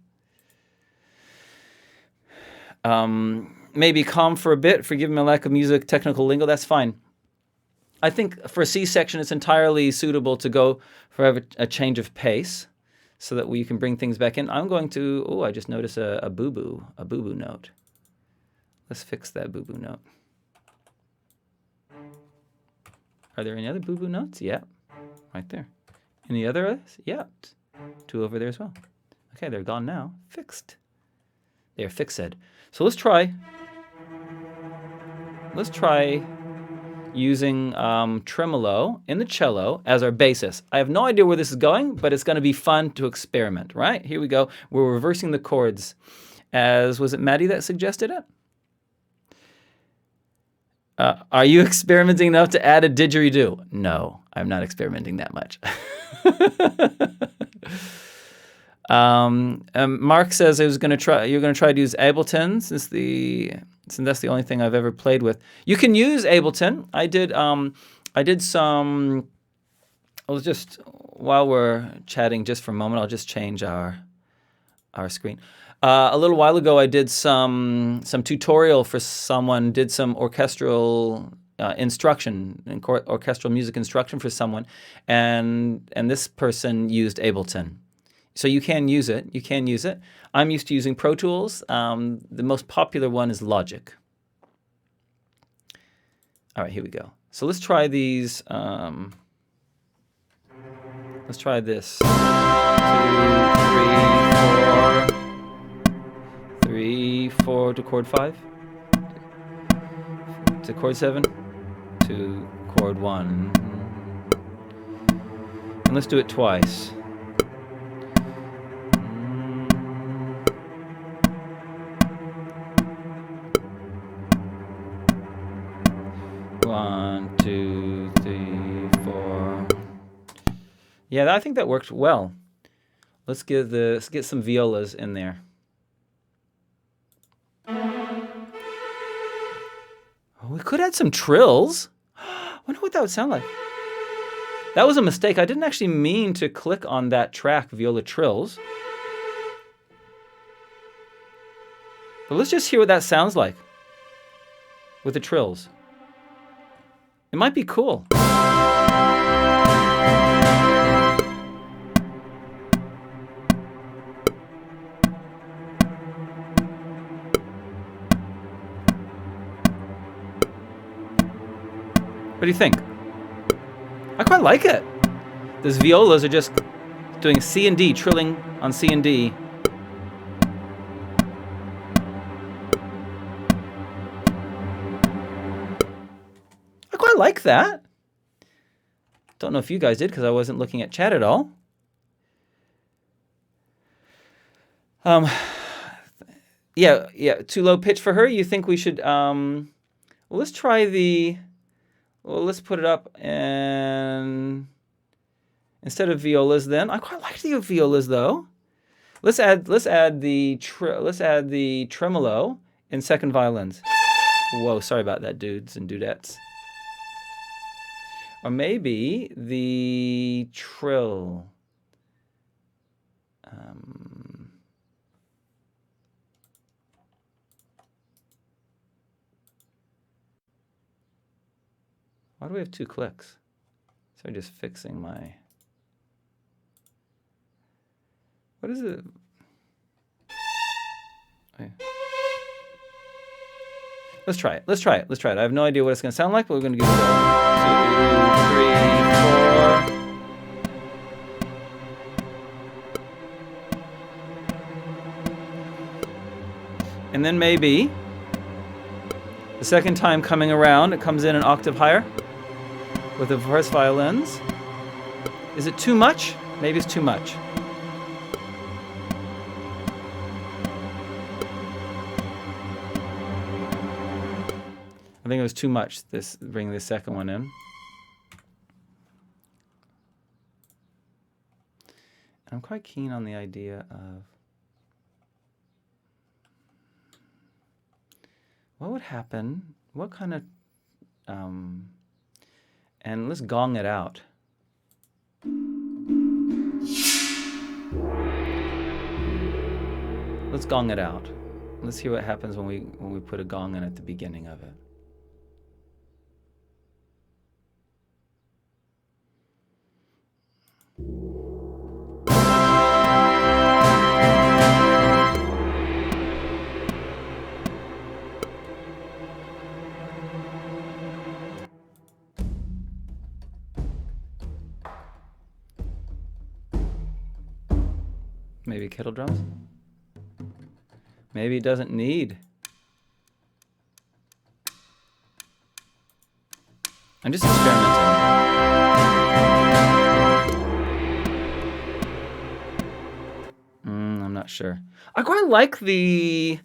Maybe calm for a bit. Forgive me my lack of music technical lingo. That's fine. I think for a C section, it's entirely suitable to go for a change of pace, so that we can bring things back in. I'm going to. Oh, I just noticed a boo-boo note. Let's fix that boo-boo note. Are there any other boo-boo notes? Yeah, right there. Any others? Yeah, 2 over there as well. Okay, they're gone now. Fixed. They're fixed. So let's try using tremolo in the cello as our basis. I have no idea where this is going, but it's going to be fun to experiment, right? Here we go. We're reversing the chords. Was it Maddie that suggested it? Are you experimenting enough to add a didgeridoo? No, I'm not experimenting that much. Mark says you're going to try to use Ableton since that's the only thing I've ever played with. You can use Ableton. I did some. While we're chatting, just for a moment, I'll just change our screen. A little while ago, I did some tutorial for someone, did some orchestral instruction, orchestral music instruction for someone, and this person used Ableton. So you can use it. You can use it. I'm used to using Pro Tools. The most popular one is Logic. All right, here we go. So let's try these. Let's try this. 2, 3, 4. 3, 4 to chord 5. To chord 7. To chord 1. And let's do it twice. One, 2, 3, 4. Yeah, I think that worked well. Let's get some violas in there. Oh, we could add some trills. I wonder what that would sound like. That was a mistake. I didn't actually mean to click on that track, viola trills. But let's just hear what that sounds like with the trills. It might be cool. What do you think? I quite like it. Those violas are just doing C and D, trilling on C and D. I quite like that. Don't know if you guys did because I wasn't looking at chat at all. Yeah, too low pitch for her. You think we should? Well, let's try the. Well, let's put it up and instead of violas. Then I quite like the violas though. Let's add the tremolo in second violins. Whoa, sorry about that, dudes and dudettes. Or maybe the trill. Why do we have 2 clicks? So I'm just fixing my... What is it? Okay. Let's try it. I have no idea what it's going to sound like, but we're going to give it a go. 2, 3, 4. And then maybe the second time coming around, it comes in an octave higher with the first violins. Is it too much? Maybe it's too much. I think it was too much, bringing the second one in. I'm quite keen on the idea of what would happen, what kind of, and let's gong it out. Let's gong it out. Let's hear what happens when we put a gong in at the beginning of it. Maybe kettle drums? Maybe it doesn't need. I'm just experimenting. I'm not sure. I quite like the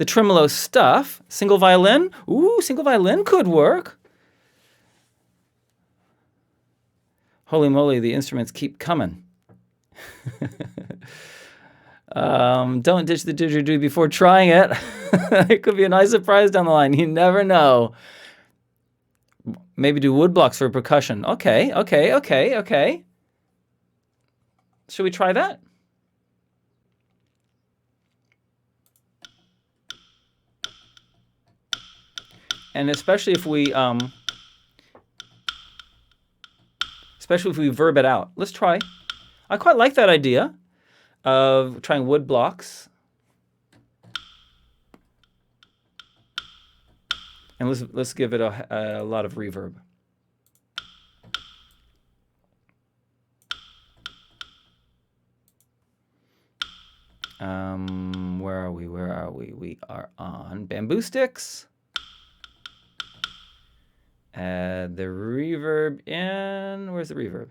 tremolo stuff. Single violin. Ooh, single violin could work. Holy moly, the instruments keep coming. Don't ditch the didgeridoo before trying it. It could be a nice surprise down the line. You never know. Maybe do wood blocks for percussion. Okay. Should we try that? And especially if we especially if we verb it out. Let's try. I quite like that idea of trying wood blocks. And let's give it a lot of reverb. Where are we? Where are we? We are on bamboo sticks. Add the reverb in. Where's the reverb?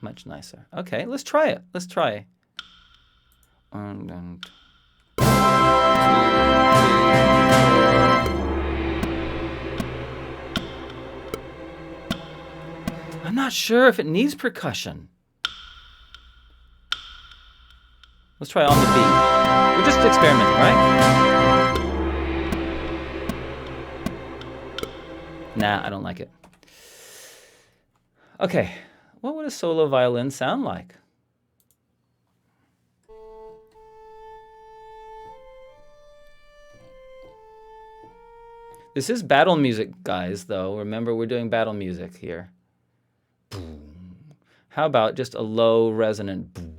Much nicer. Okay, let's try it. Let's try. I'm not sure if it needs percussion. Let's try on the beat. We're just experimenting, right? Nah, I don't like it. Okay, what would a solo violin sound like? This is battle music, guys, though. Remember, we're doing battle music here. How about just a low resonant boom?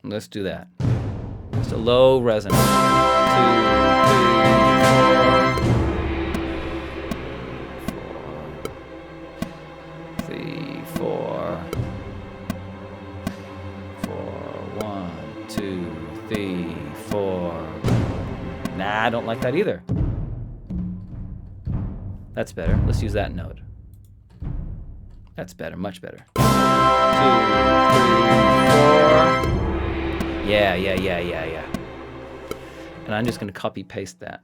Let's do that. Just a low resonant. 2, 3, 4. 1, 2, 3, 4. Nah, I don't like that either. That's better. Let's use that note. That's better, much better. 2, 3, 4. Yeah. And I'm just going to copy paste that.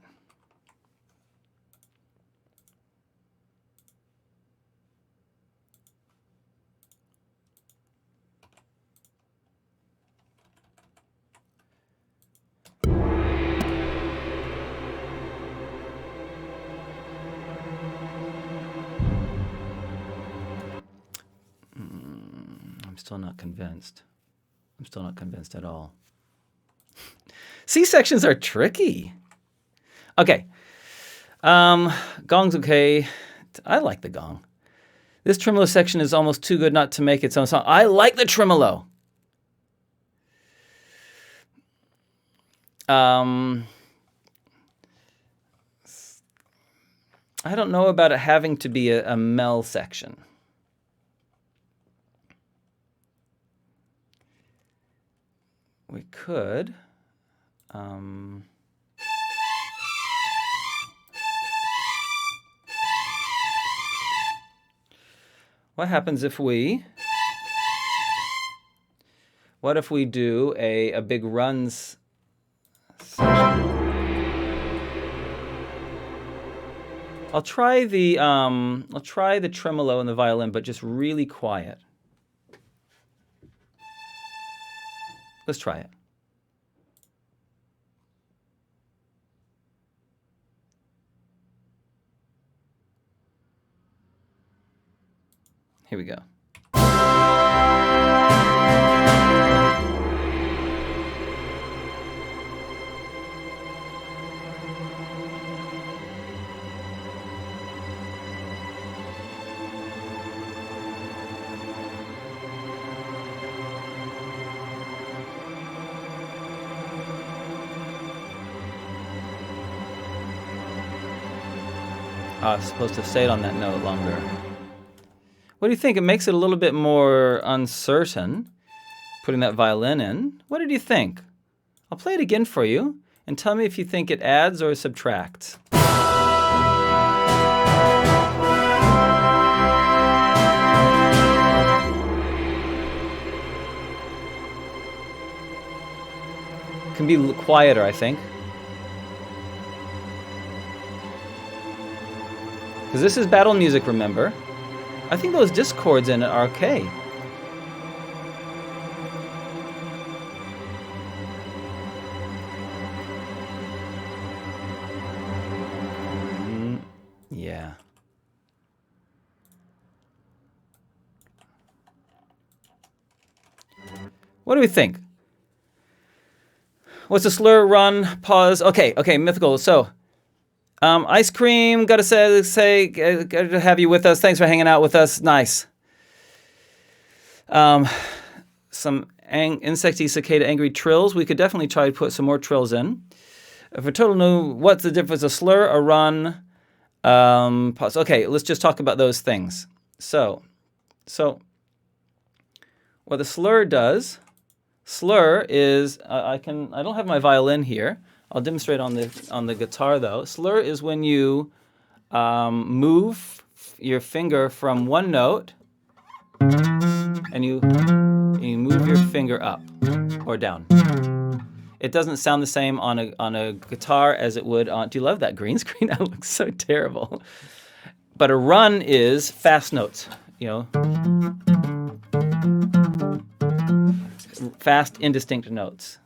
I'm still not convinced. I'm still not convinced at all. C sections are tricky. Okay. Gong's okay. I like the gong. This tremolo section is almost too good not to make its own song. I like the tremolo. I don't know about it having to be a mel section. We could. What happens if we? What if we do a big runs section? I'll try the tremolo and the violin, but just really quiet. Let's try it. Here we go. I was supposed to stay on that note longer. What do you think? It makes it a little bit more uncertain, putting that violin in. What did you think? I'll play it again for you, and tell me if you think it adds or subtracts. Can be quieter, I think. Because this is battle music, remember? I think those discords in it are okay. Yeah. What do we think? What's a slur, run, pause? Okay, Mythical. So, ice cream, gotta say, good to have you with us. Thanks for hanging out with us. Nice. Some insecty, cicada, angry trills. We could definitely try to put some more trills in. For total new, what's the difference? A slur, a run, pause. Okay, let's just talk about those things. So what the slur does, slur is, I don't have my violin here. I'll demonstrate on the guitar though. Slur is when you move your finger from one note and you move your finger up or down. It doesn't sound the same on a guitar as it would on. Do you love that green screen? That looks so terrible. But a run is fast notes, fast, indistinct notes.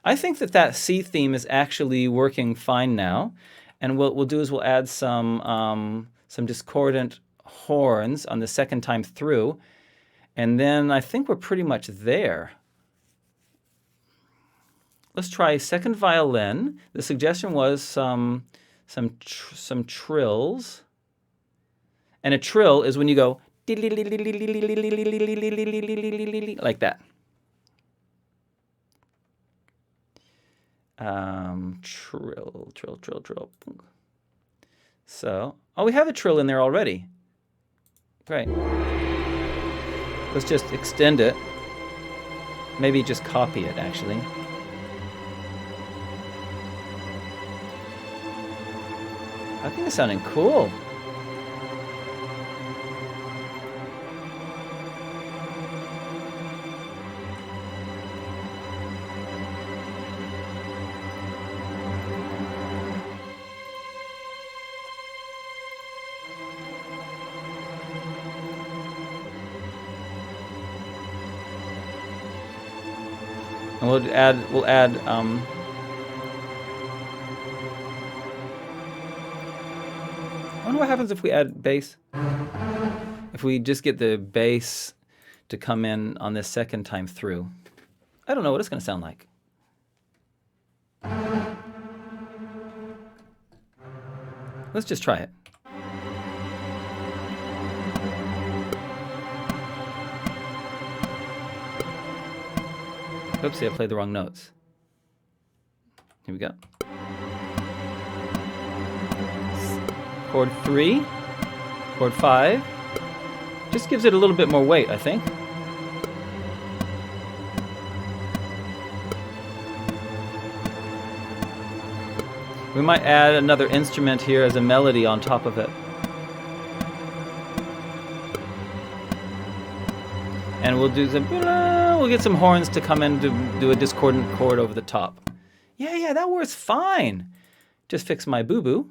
I think that C theme is actually working fine now, and what we'll do is we'll add some discordant horns on the second time through, and then I think we're pretty much there. Let's try second violin. The suggestion was some trills. And a trill is when you go like that. Trill. So, we have a trill in there already. Great. Let's just extend it. Maybe just copy it, actually. I think it's sounding cool. And we'll add I wonder what happens if we add bass. If we just get the bass to come in on this second time through. I don't know what it's going to sound like. Let's just try it. Oopsie, I played the wrong notes. Here we go. Chord 3, chord 5. Just gives it a little bit more weight, I think. We might add another instrument here as a melody on top of it. And we'll do some, we'll get some horns to come in to do a discordant chord over the top. Yeah, that works fine. Just fix my boo-boo.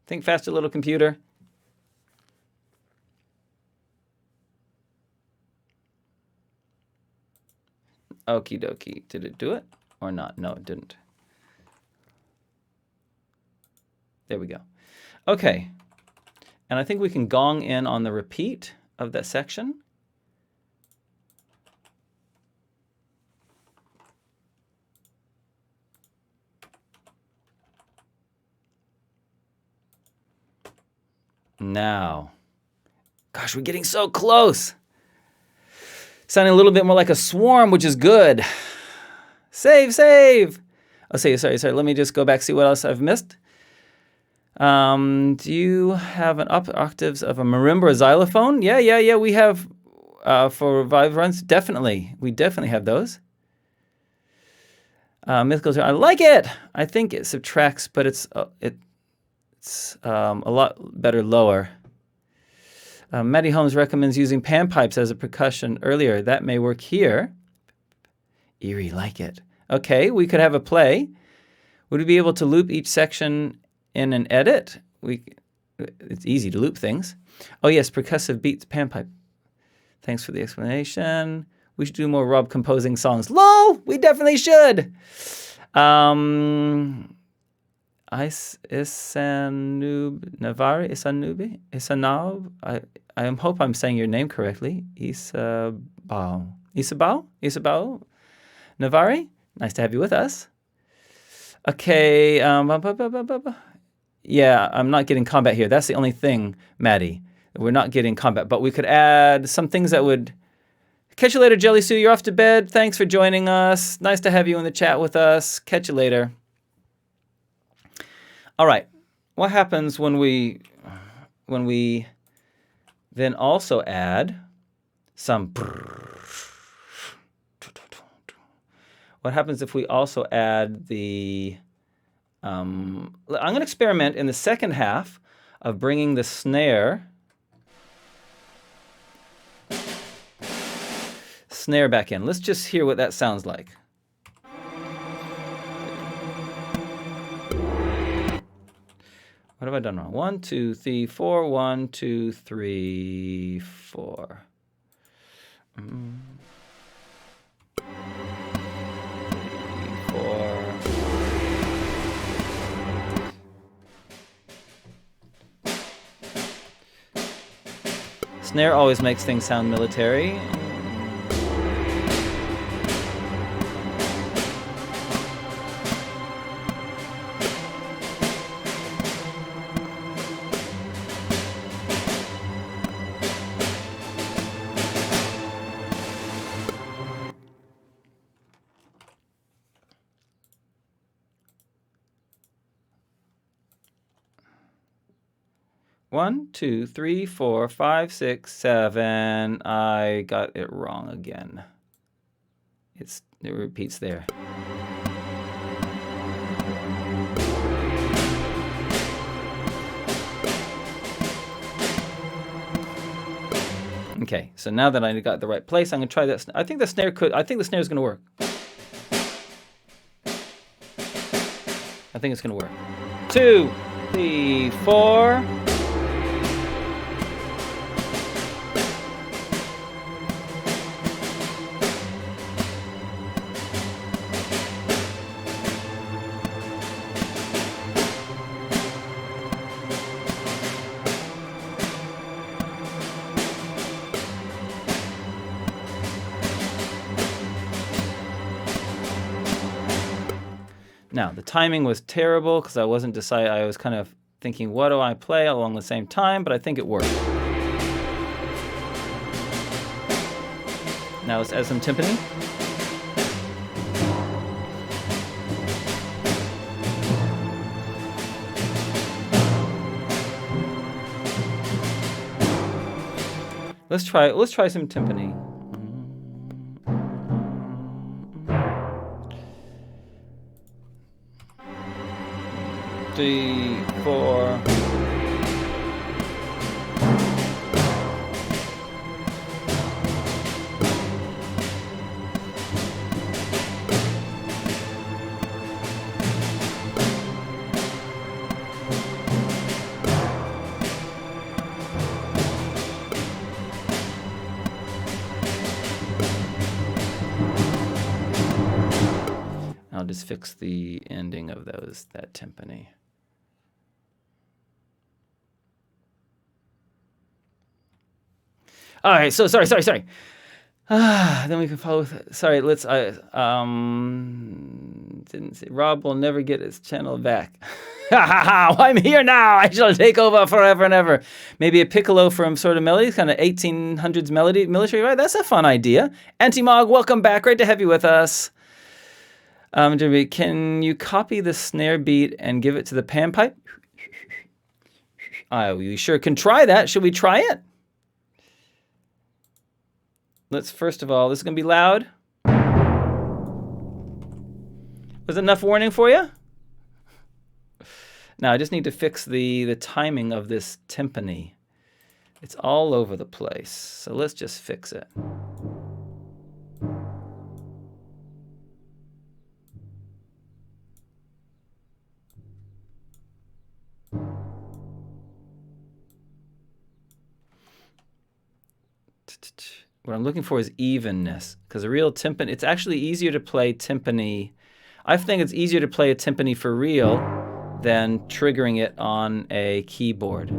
Think faster, little computer. Okie dokie. Did it do it or not? No, it didn't. There we go. Okay. And I think we can gong in on the repeat of that section. Now, gosh, we're getting so close. Sounding a little bit more like a swarm, which is good. Save. Oh, sorry. Let me just go back, see what else I've missed. Do you have an octaves of a marimba or xylophone? Yeah. We have for Vive runs, definitely. We definitely have those. Mythical, I like it. I think it subtracts, but it's a lot better lower. Maddie Holmes recommends using panpipes as a percussion earlier. That may work here. Eerie, like it. Okay, we could have a play. Would we be able to loop each section in an edit? It's easy to loop things. Oh yes, percussive beats panpipe. Thanks for the explanation. We should do more Rob composing songs. Lol, we definitely should. Isanub Navari Isanub. I hope I'm saying your name correctly. Isabao Navari. Nice to have you with us. Okay. Yeah, I'm not getting combat here. That's the only thing, Maddie. We're not getting combat, but we could add some things that would. Catch you later, Jelly Sue. You're off to bed. Thanks for joining us. Nice to have you in the chat with us. Catch you later. All right. What happens when we then also add some. What happens if we also add the. I'm going to experiment in the second half of bringing the snare back in. Let's just hear what that sounds like. What have I done wrong? 1, 2, 3, 4. 1, 2, 3, 4. 3, 4. Snare always makes things sound military. One, 2, 3, 4, 5, 6, 7. I got it wrong again. It repeats there. Okay, so now that I got the right place, I'm gonna try that. I think the snare is gonna work. I think it's gonna work. 2, 3, 4. Now, the timing was terrible because I wasn't deciding. I was kind of thinking, what do I play along the same time? But I think it worked. Now let's add some timpani. Let's try some timpani. 3, 4. I'll just fix the ending of that timpani. All right, so sorry. Then we can follow with. Sorry, let's. Didn't say Rob will never get his channel back. I'm here now. I shall take over forever and ever. Maybe a piccolo from sort of melody, kind of 1800s military, right? That's a fun idea. Anti-Mog, welcome back. Great to have you with us. Can you copy the snare beat and give it to the panpipe? We sure can try that. Should we try it? Let's first of all, this is going to be loud. Was it enough warning for you? Now I just need to fix the timing of this timpani. It's all over the place. So let's just fix it. What I'm looking for is evenness, because a real timpani, it's actually easier to play timpani. I think it's easier to play a timpani for real than triggering it on a keyboard.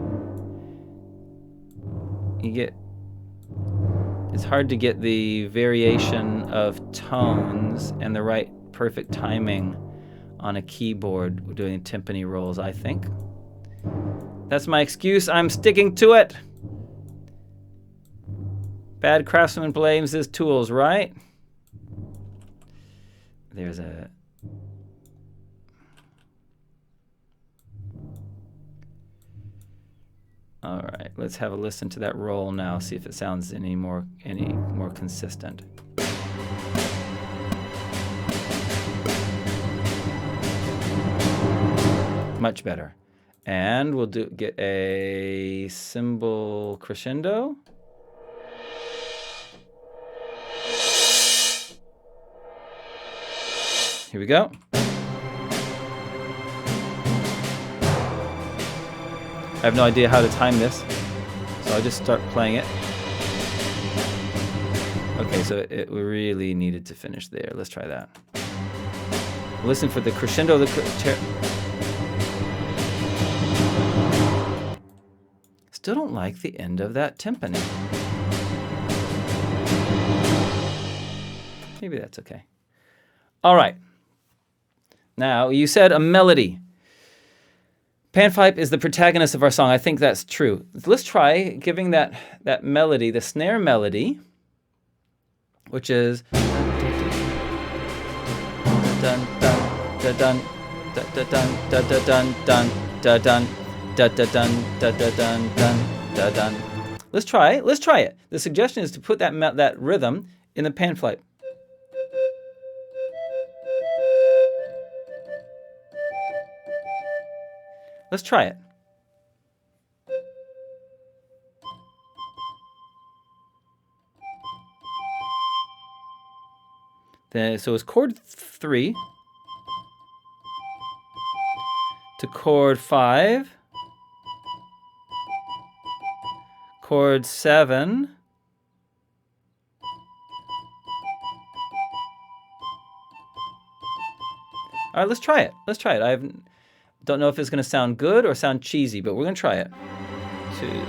It's hard to get the variation of tones and the right perfect timing on a keyboard doing timpani rolls, I think. That's my excuse. I'm sticking to it. Bad craftsman blames his tools, right? There's a... All right, let's have a listen to that roll now, see if it sounds any more consistent. Much better. And we'll get a cymbal crescendo. Here we go. I have no idea how to time this, so I'll just start playing it. Okay, so we really needed to finish there. Let's try that. Listen for the crescendo of the Still don't like the end of that timpani. Maybe that's okay. All right. Now, you said a melody. Panpipe is the protagonist of our song. I think that's true. Let's try giving that melody, the snare melody, which is dun dun dun dun dun dun dun dun dun dun dun dun dun. Let's try it. The suggestion is to put that rhythm in the panpipe. Let's try it. So it's chord 3 to chord 5, chord 7, all right, let's try it. I don't know if it's going to sound good or sound cheesy, but we're going to try it. 2.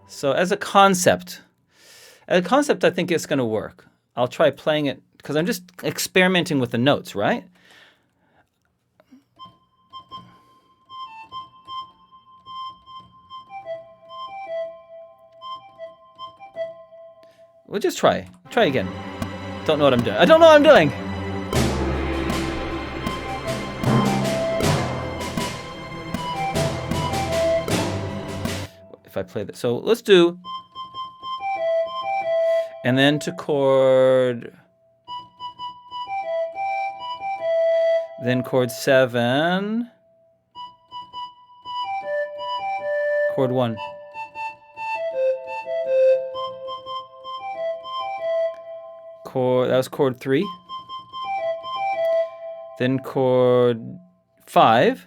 So as a concept, I think it's going to work. I'll try playing it because I'm just experimenting with the notes, right? We'll just try. Try again. Don't know what I'm doing. I don't know what I'm doing. If I play that. So let's do... And then to chord... Then chord 7. Chord 1. That was chord 3. Then chord 5.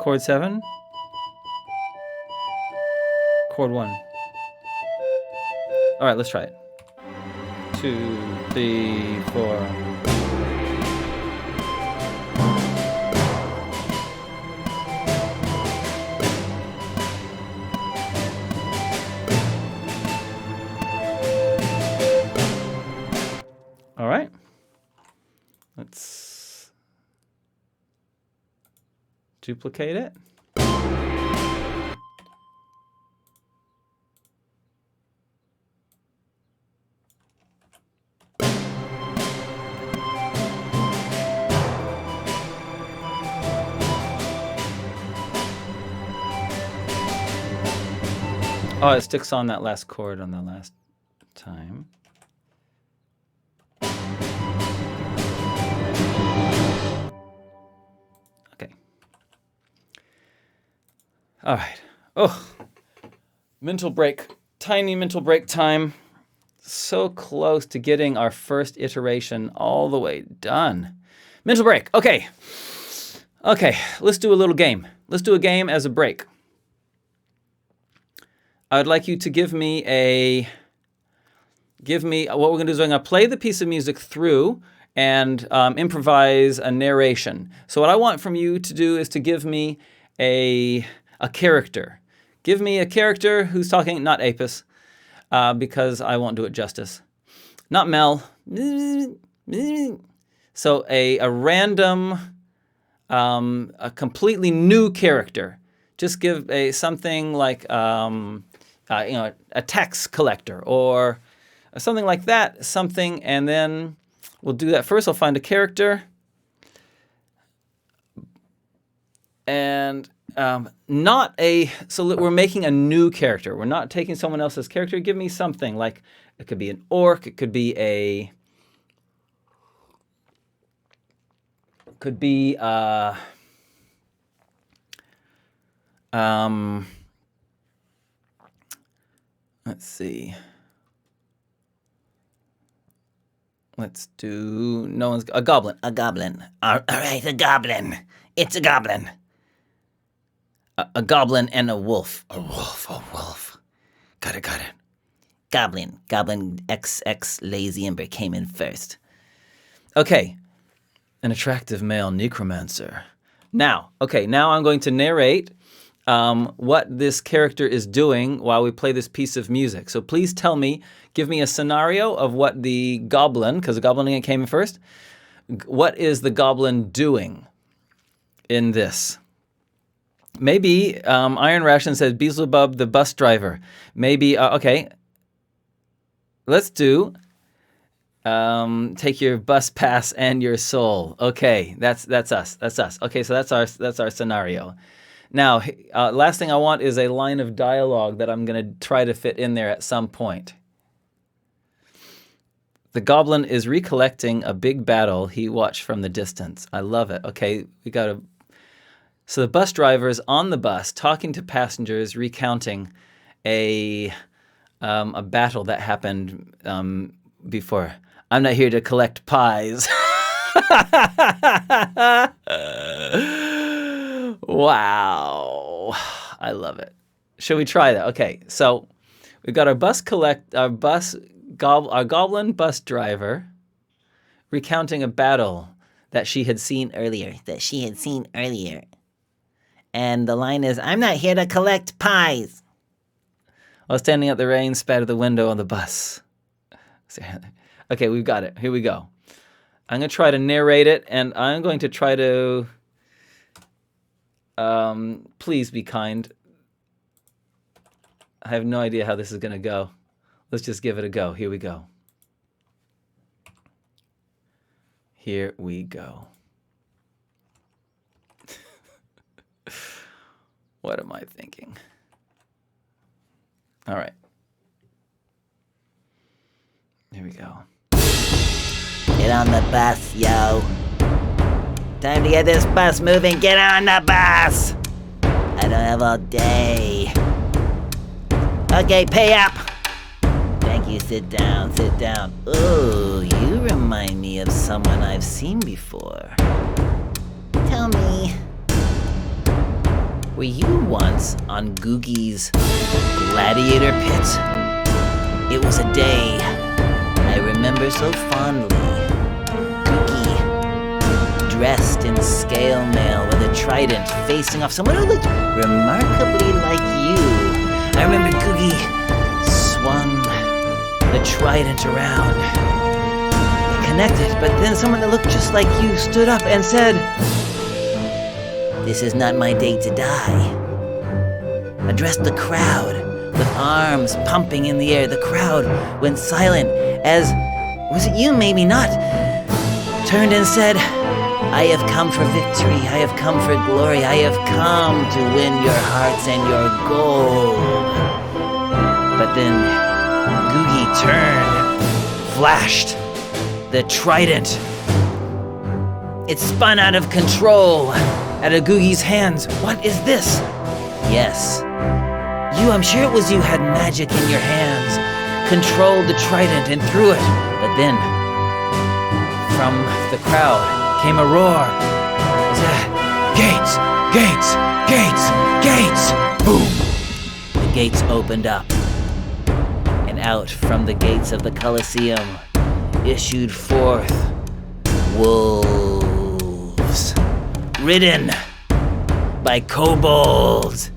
Chord 7. Chord 1. All right, let's try it. 2, 3, 4. All right. Let's duplicate it. Oh, it sticks on that last chord on the last time. Okay. All right. Oh, mental break. Tiny mental break time. So close to getting our first iteration all the way done. Mental break. Okay. Okay, let's do a little game. Let's do a game as a break. I would like you to give me what we're going to do is I'm going to play the piece of music through and improvise a narration. So what I want from you to do is to give me a character. Give me a character who's talking, not Apis, because I won't do it justice. Not Mel. So a random, a completely new character. Just give something like a tax collector or something like that. Something, and then we'll do that first. I'll find a character, and so we're making a new character. We're not taking someone else's character. Give me something like it could be an orc. It could be let's see. Let's do a goblin. A goblin. All right, a goblin. It's a goblin. A goblin and a wolf. A wolf. Got it. Goblin. XX Lazy Ember came in first. Okay. An attractive male necromancer. Now I'm going to narrate what this character is doing while we play this piece of music. So please give me a scenario of what the goblin, because the goblin came in first, what is the goblin doing in this? Maybe Iron Ration says Beelzebub the bus driver. Maybe, okay, let's do take your bus pass and your soul. Okay, that's us. Okay, so that's our scenario. Now, last thing I want is a line of dialogue that I'm going to try to fit in there at some point. The goblin is recollecting a big battle he watched from the distance. I love it. Okay, so the bus driver is on the bus talking to passengers, recounting a battle that happened before. I'm not here to collect pies. Wow, I love it. Should we try that? Okay, so we've got our goblin bus driver recounting a battle that she had seen earlier. And the line is, I'm not here to collect pies. While standing at the rain, spat at the window on the bus. Okay, we've got it. Here we go. I'm going to try to narrate it, and I'm going to try to... please be kind. I have no idea how this is going to go. Let's just give it a go. Here we go. What am I thinking? All right. Here we go. Get on the bus, yo. Time to get this bus moving. Get on the bus. I don't have all day. Okay, pay up. Thank you. Sit down. Oh, you remind me of someone I've seen before. Tell me, were you once on Googie's gladiator pit? It was a day I remember so fondly. Googie, dressed in scale mail with a trident, facing off someone who looked remarkably like you. I remember Googie swung the trident around. It connected, but then someone that looked just like you stood up and said, "This is not my day to die." Addressed the crowd with arms pumping in the air. The crowd went silent as, was it you? Maybe not. Turned and said, "I have come for victory. I have come for glory. I have come to win your hearts and your gold." But then Googie turned, flashed the trident. It spun out of control out of Googie's hands. What is this? Yes. You, I'm sure it was you, had magic in your hands, controlled the trident and threw it. But then, from the crowd came a roar. It said, "Gates! Gates! Gates! Gates!" Boom! The gates opened up. And out from the gates of the Colosseum issued forth wolves, ridden by kobolds.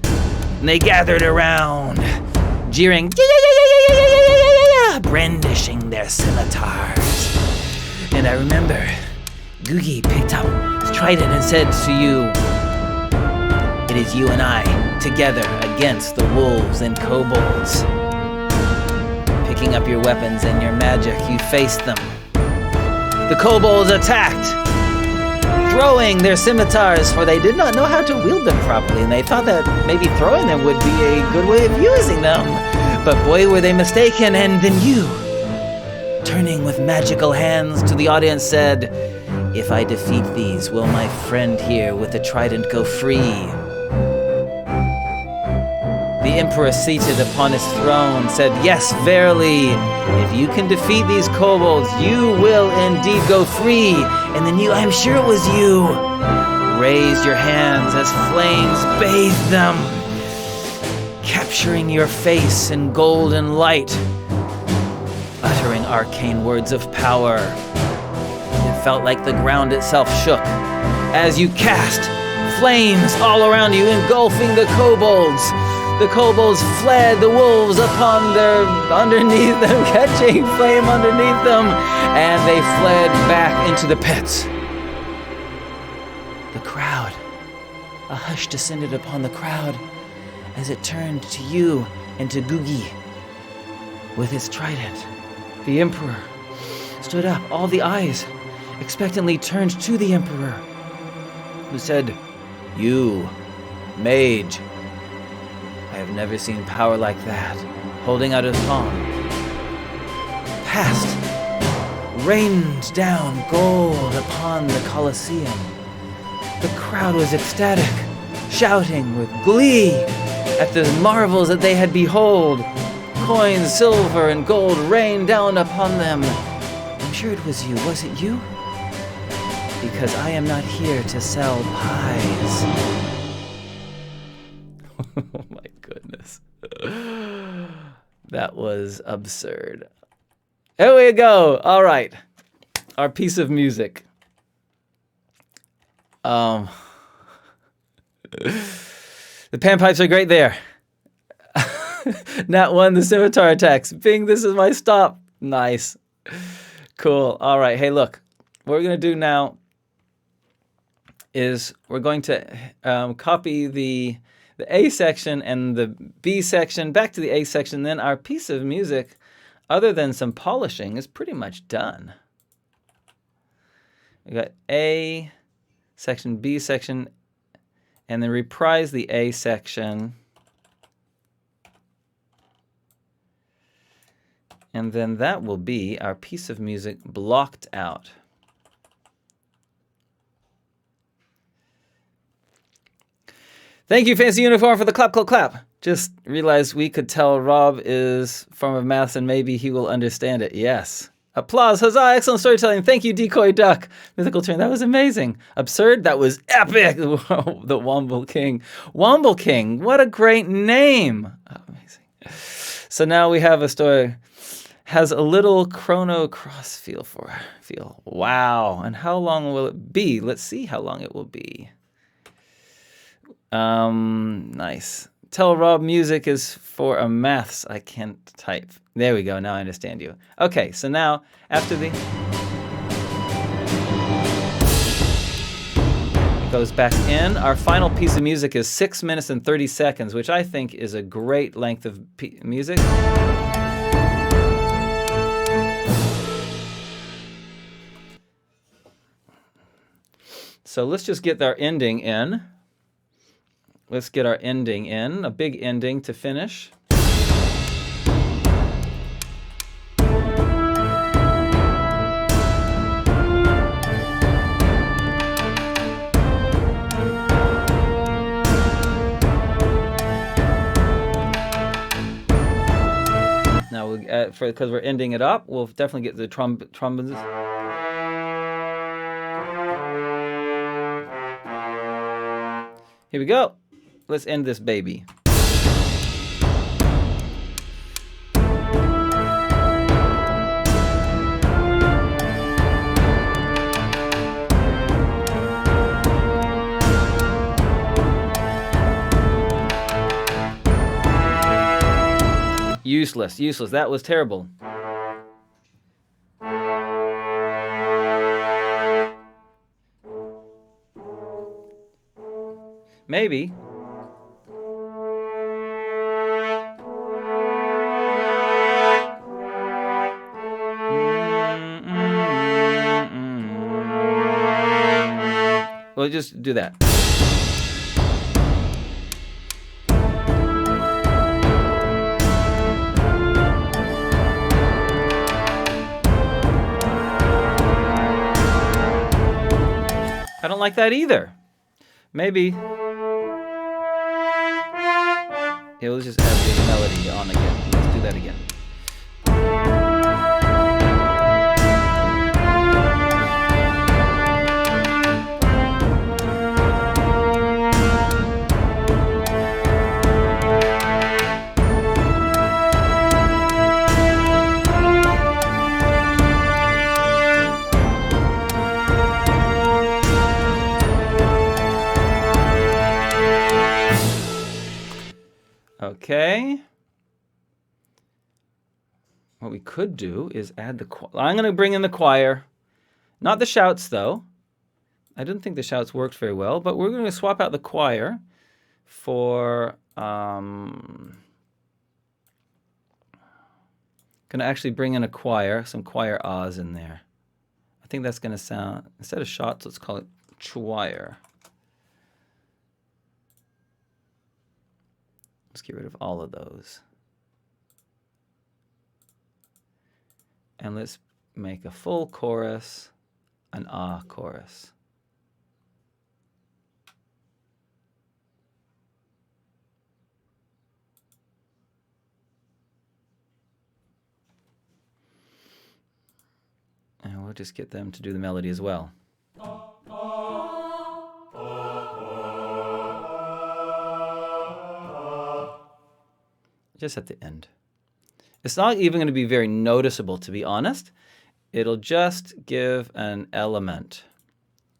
And they gathered around, jeering, brandishing their scimitars. And I remember Googie picked up his trident and said to you, "It is you and I, together against the wolves and kobolds." Picking up your weapons and your magic, you faced them. The kobolds attacked, throwing their scimitars, for they did not know how to wield them properly, and they thought that maybe throwing them would be a good way of using them. But boy, were they mistaken, and then you, turning with magical hands to the audience, said, "If I defeat these, will my friend here with the trident go free?" The emperor, seated upon his throne, said, "Yes, verily, if you can defeat these kobolds, you will indeed go free." And then you, I'm sure it was you, raised your hands as flames bathed them, capturing your face in golden light, uttering arcane words of power. It felt like the ground itself shook as you cast flames all around you, engulfing the kobolds. The kobolds fled, the wolves underneath them, catching flame underneath them, and they fled back into the pits. The crowd, a hush descended upon the crowd as it turned to you and to Googie with his trident. The emperor stood up, all the eyes expectantly turned to the emperor, who said, "You, mage, I have never seen power like that," holding out his palm. Past, rained down gold upon the Colosseum. The crowd was ecstatic, shouting with glee at the marvels that they had beheld. Coins, silver, and gold rained down upon them. I'm sure it was you. Was it you? Because I am not here to sell pies. Oh my goodness. That was absurd. Here we go. All right. Our piece of music. The panpipes are great there. Nat 1, the scimitar attacks. Bing, this is my stop. Nice. Cool. All right. Hey, look. What we're going to do now is we're going to copy the A section and the B section back to the A section. Then our piece of music, other than some polishing, is pretty much done. We got A section, B section, and then reprise the A section. And then that will be our piece of music blocked out. Thank you, Fancy Uniform, for the clap, clap, clap. Just realized we could tell Rob is form of maths and maybe he will understand it. Yes. Applause, huzzah, excellent storytelling. Thank you, Decoy Duck. Mythical turn, that was amazing. Absurd, that was epic. The Womble King. Womble King, what a great name. Oh, amazing. So now we have a story. Has a little Chrono Cross feel. Wow. And how long will it be? Let's see how long it will be. Nice. Tell Rob music is for a maths I can't type. There we go. Now I understand you. Okay, so now after the... It goes back in. Our final piece of music is 6 minutes and 30 seconds, which I think is a great length of music. So let's just get our ending in. Let's get our ending in, a big ending to finish. because we're ending it up, we'll definitely get the trombones. Here we go. Let's end this baby. Useless, useless. That was terrible. Maybe. We'll just do that. I don't like that either. Maybe. Yeah, let's just add the melody on again. Let's do that again. Okay. What we could do is add the choir. I'm going to bring in the choir. Not the shouts, though. I didn't think the shouts worked very well, but we're going to swap out the choir for... going to actually bring in a choir, some choir ahs in there. I think that's going to sound... Instead of shots, let's call it choir. Let's get rid of all of those. And let's make a full chorus, an ah chorus. And we'll just get them to do the melody as well. Just at the end. It's not even going to be very noticeable, to be honest. It'll just give an element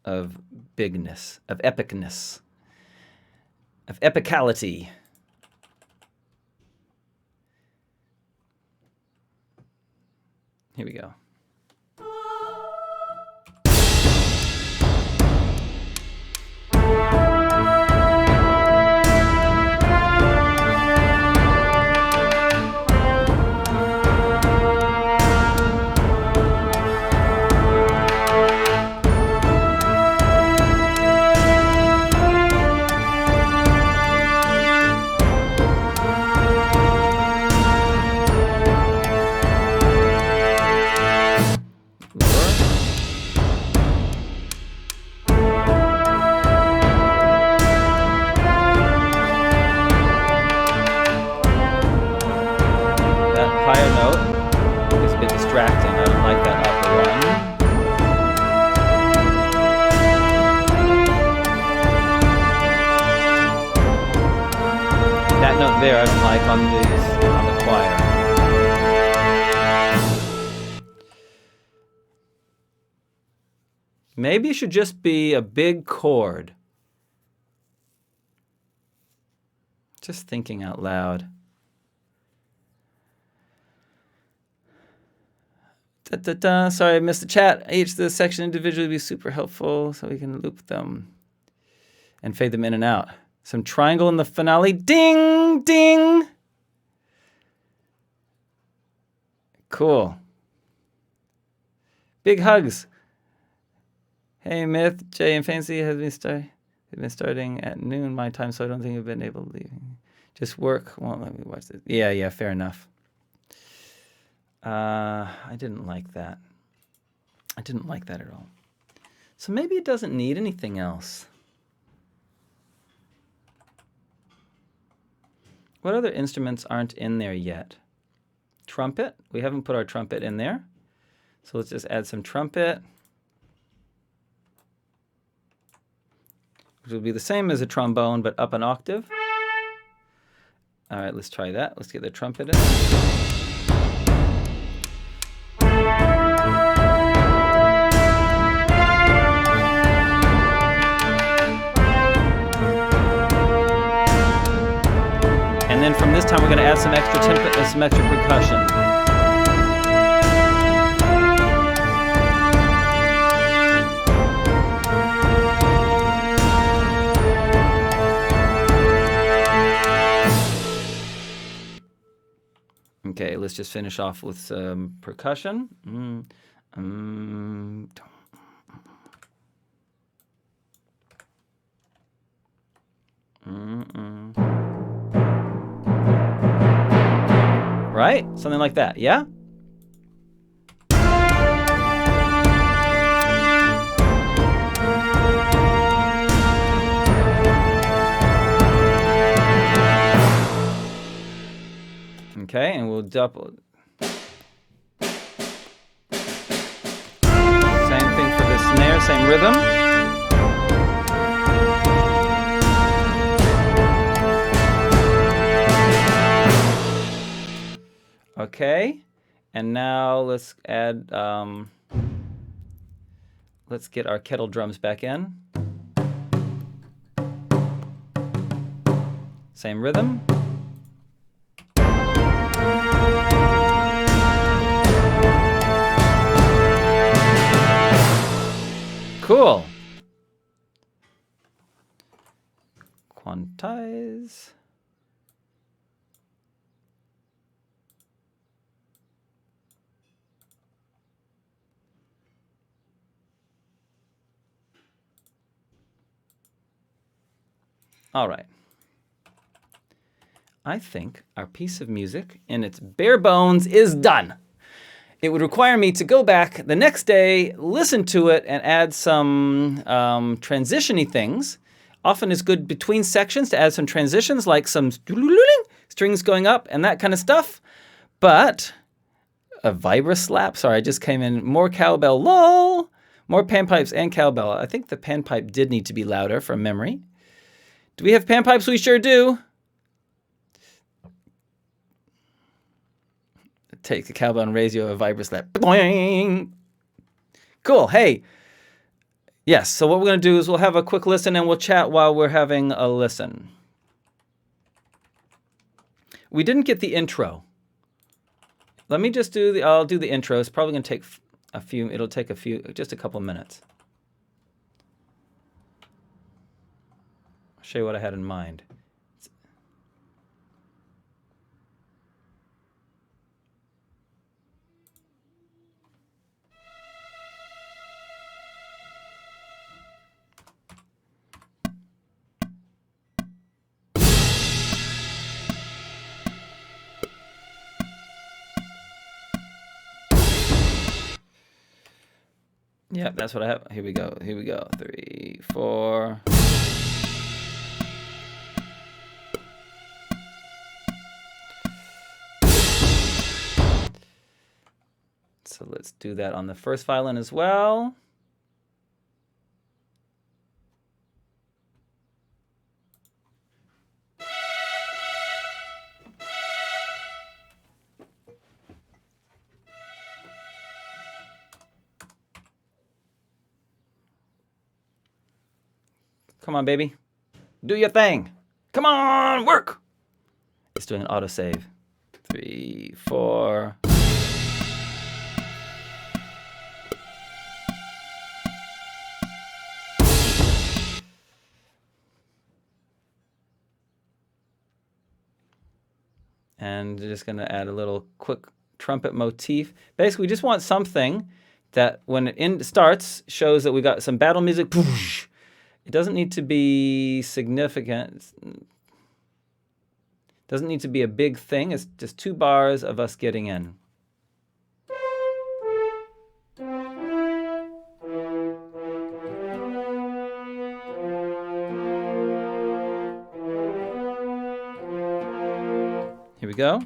of bigness, of epicness, of epicality. Here we go. There, I don't like on the choir. Maybe it should just be a big chord. Just thinking out loud. Sorry, I missed the chat. Each the section individually would be super helpful so we can loop them and fade them in and out. Some triangle in the finale. Ding, ding. Cool. Big hugs. Hey, Myth, Jay, and Fancy have been starting at noon my time, so I don't think I've been able to leave. Just work. Won't let me watch this. Yeah, fair enough. I didn't like that. I didn't like that at all. So maybe it doesn't need anything else. What other instruments aren't in there yet? trumpet. We haven't put our trumpet in there. So let's just add some trumpet, which will be the same as a trombone, but up an octave. All right, let's try that. Let's get the trumpet in. And then from this time, we're going to add some extra tempo, some extra percussion. Okay, let's just finish off with some percussion. Right? Something like that, yeah? Okay, and we'll double. Same thing for the snare, same rhythm. Okay, and now let's add, let's get our kettle drums back in. Same rhythm. Cool. Quantize. All right. I think our piece of music in its bare bones is done. It would require me to go back the next day, listen to it, and add some transition-y things. Often it's good between sections to add some transitions, like some strings going up and that kind of stuff. But a vibra slap, sorry, I just came in, more cowbell, lol, more panpipes and cowbell. I think the panpipe did need to be louder from memory. Do we have panpipes? We sure do. Take the cowbell and raise you a vibra slap. Boing! Cool. Hey. Yes, so what we're going to do is we'll have a quick listen and we'll chat while we're having a listen. We didn't get the intro. Let me just do I'll do the intro. It's probably going to take just a couple of minutes. I'll show you what I had in mind. Yep, that's what I have. Here we go. 3, 4. So let's do that on the first violin as well. Come on, baby. Do your thing. Come on, work. It's doing an autosave. 3, 4. And just going to add a little quick trumpet motif. Basically, we just want something that when it starts shows that we got some battle music. It doesn't need to be significant. It doesn't need to be a big thing. It's just 2 bars of us getting in. Here we go.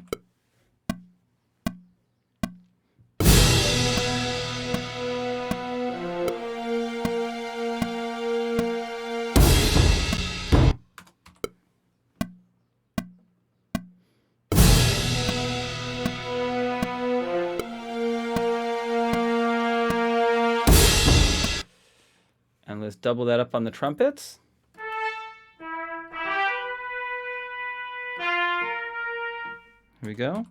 let's double that up on the trumpets. Here we go.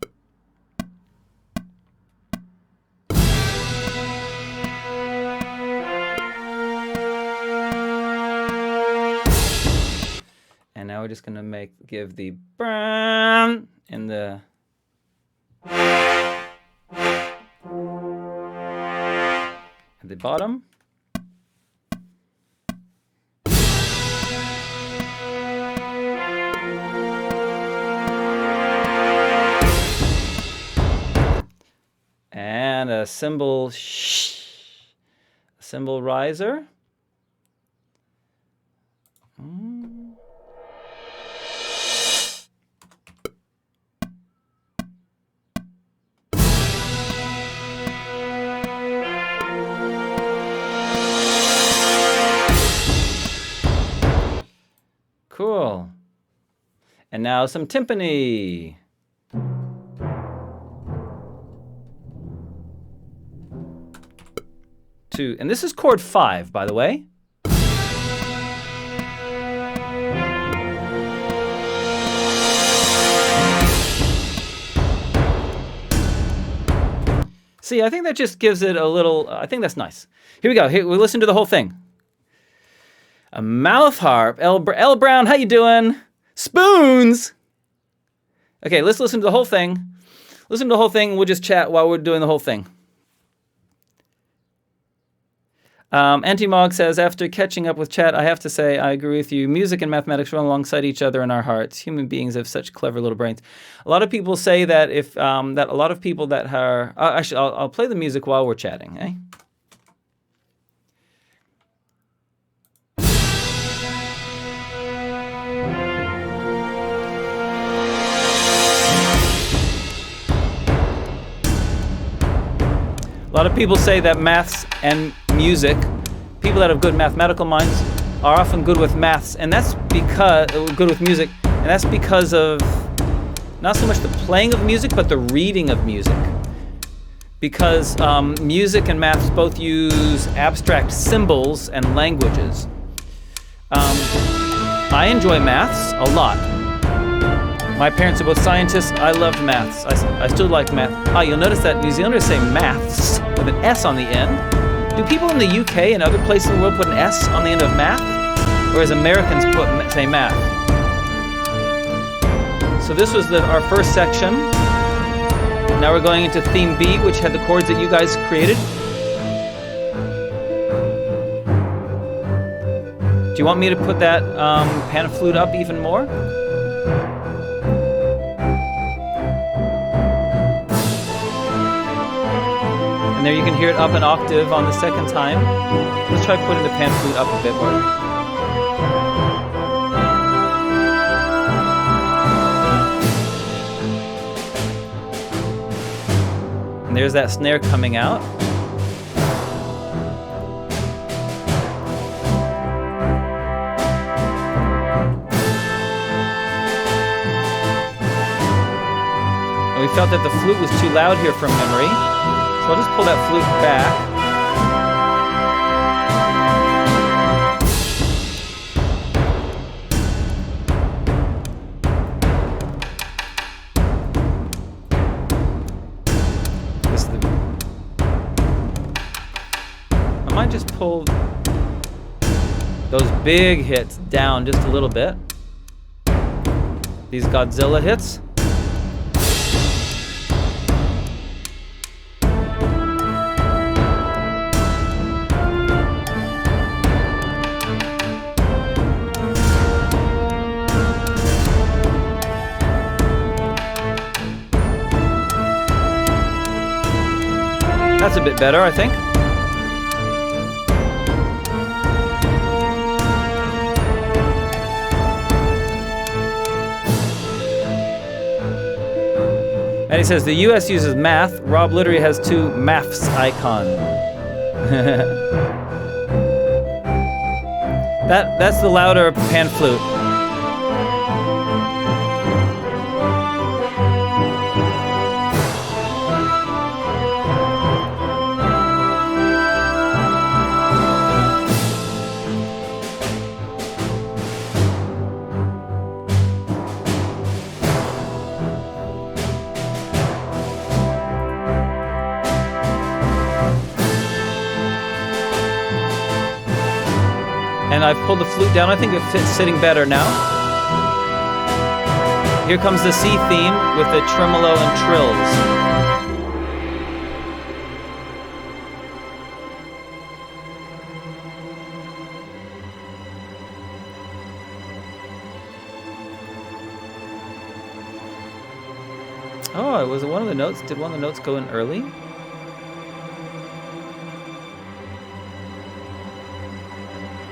And now we're just going to give the brrrr in the at the bottom. And a cymbal riser. Cool. And now some timpani. And this is chord 5, by the way. See, I think that just gives it a little, I think that's nice. Here we go. Here, we listen to the whole thing. A mouth harp. L. Brown, how you doing? Spoons. Okay, let's listen to the whole thing. Listen to the whole thing. We'll just chat while we're doing the whole thing. Antimog says, after catching up with chat, I have to say I agree with you. Music and mathematics run alongside each other in our hearts. Human beings have such clever little brains. A lot of people say that if that a lot of people that are actually, I'll play the music while we're chatting. Eh? A lot of people say that maths and music, people that have good mathematical minds are often good with maths, and that's because good with music, and that's because of not so much the playing of music, but the reading of music. Because music and maths both use abstract symbols and languages. I enjoy maths a lot. My parents are both scientists. I loved maths. I still like math. You'll notice that New Zealanders say maths with an S on the end. Do people in the UK and other places in the world put an S on the end of math? Whereas Americans say math. So this was our first section. Now we're going into theme B, which had the chords that you guys created. Do you want me to put that pan flute up even more? And there you can hear it up an octave on the second time. Let's try putting the pan flute up a bit more. And there's that snare coming out. And we felt that the flute was too loud here from memory. So I'll just pull that flute back. I might just pull those big hits down just a little bit. These Godzilla hits. That's a bit better, I think. And he says, the US uses math. Rob literally has 2 maths icon. That's the louder pan flute. the flute down. I think it fits sitting better now. Here comes the C theme with the tremolo and trills. Oh, was it one of the notes? Did one of the notes go in early?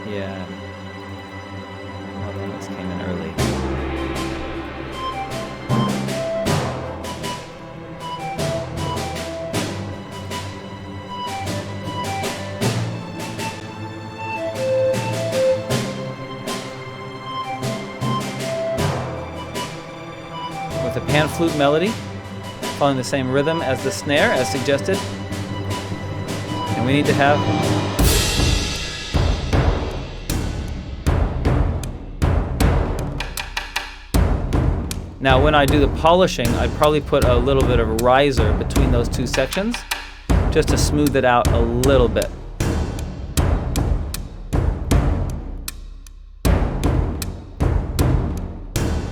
Yeah. One of the notes came in early. With a pan flute melody, following the same rhythm as the snare, as suggested. And we need to have... Now, when I do the polishing, I probably put a little bit of a riser between those two sections, just to smooth it out a little bit.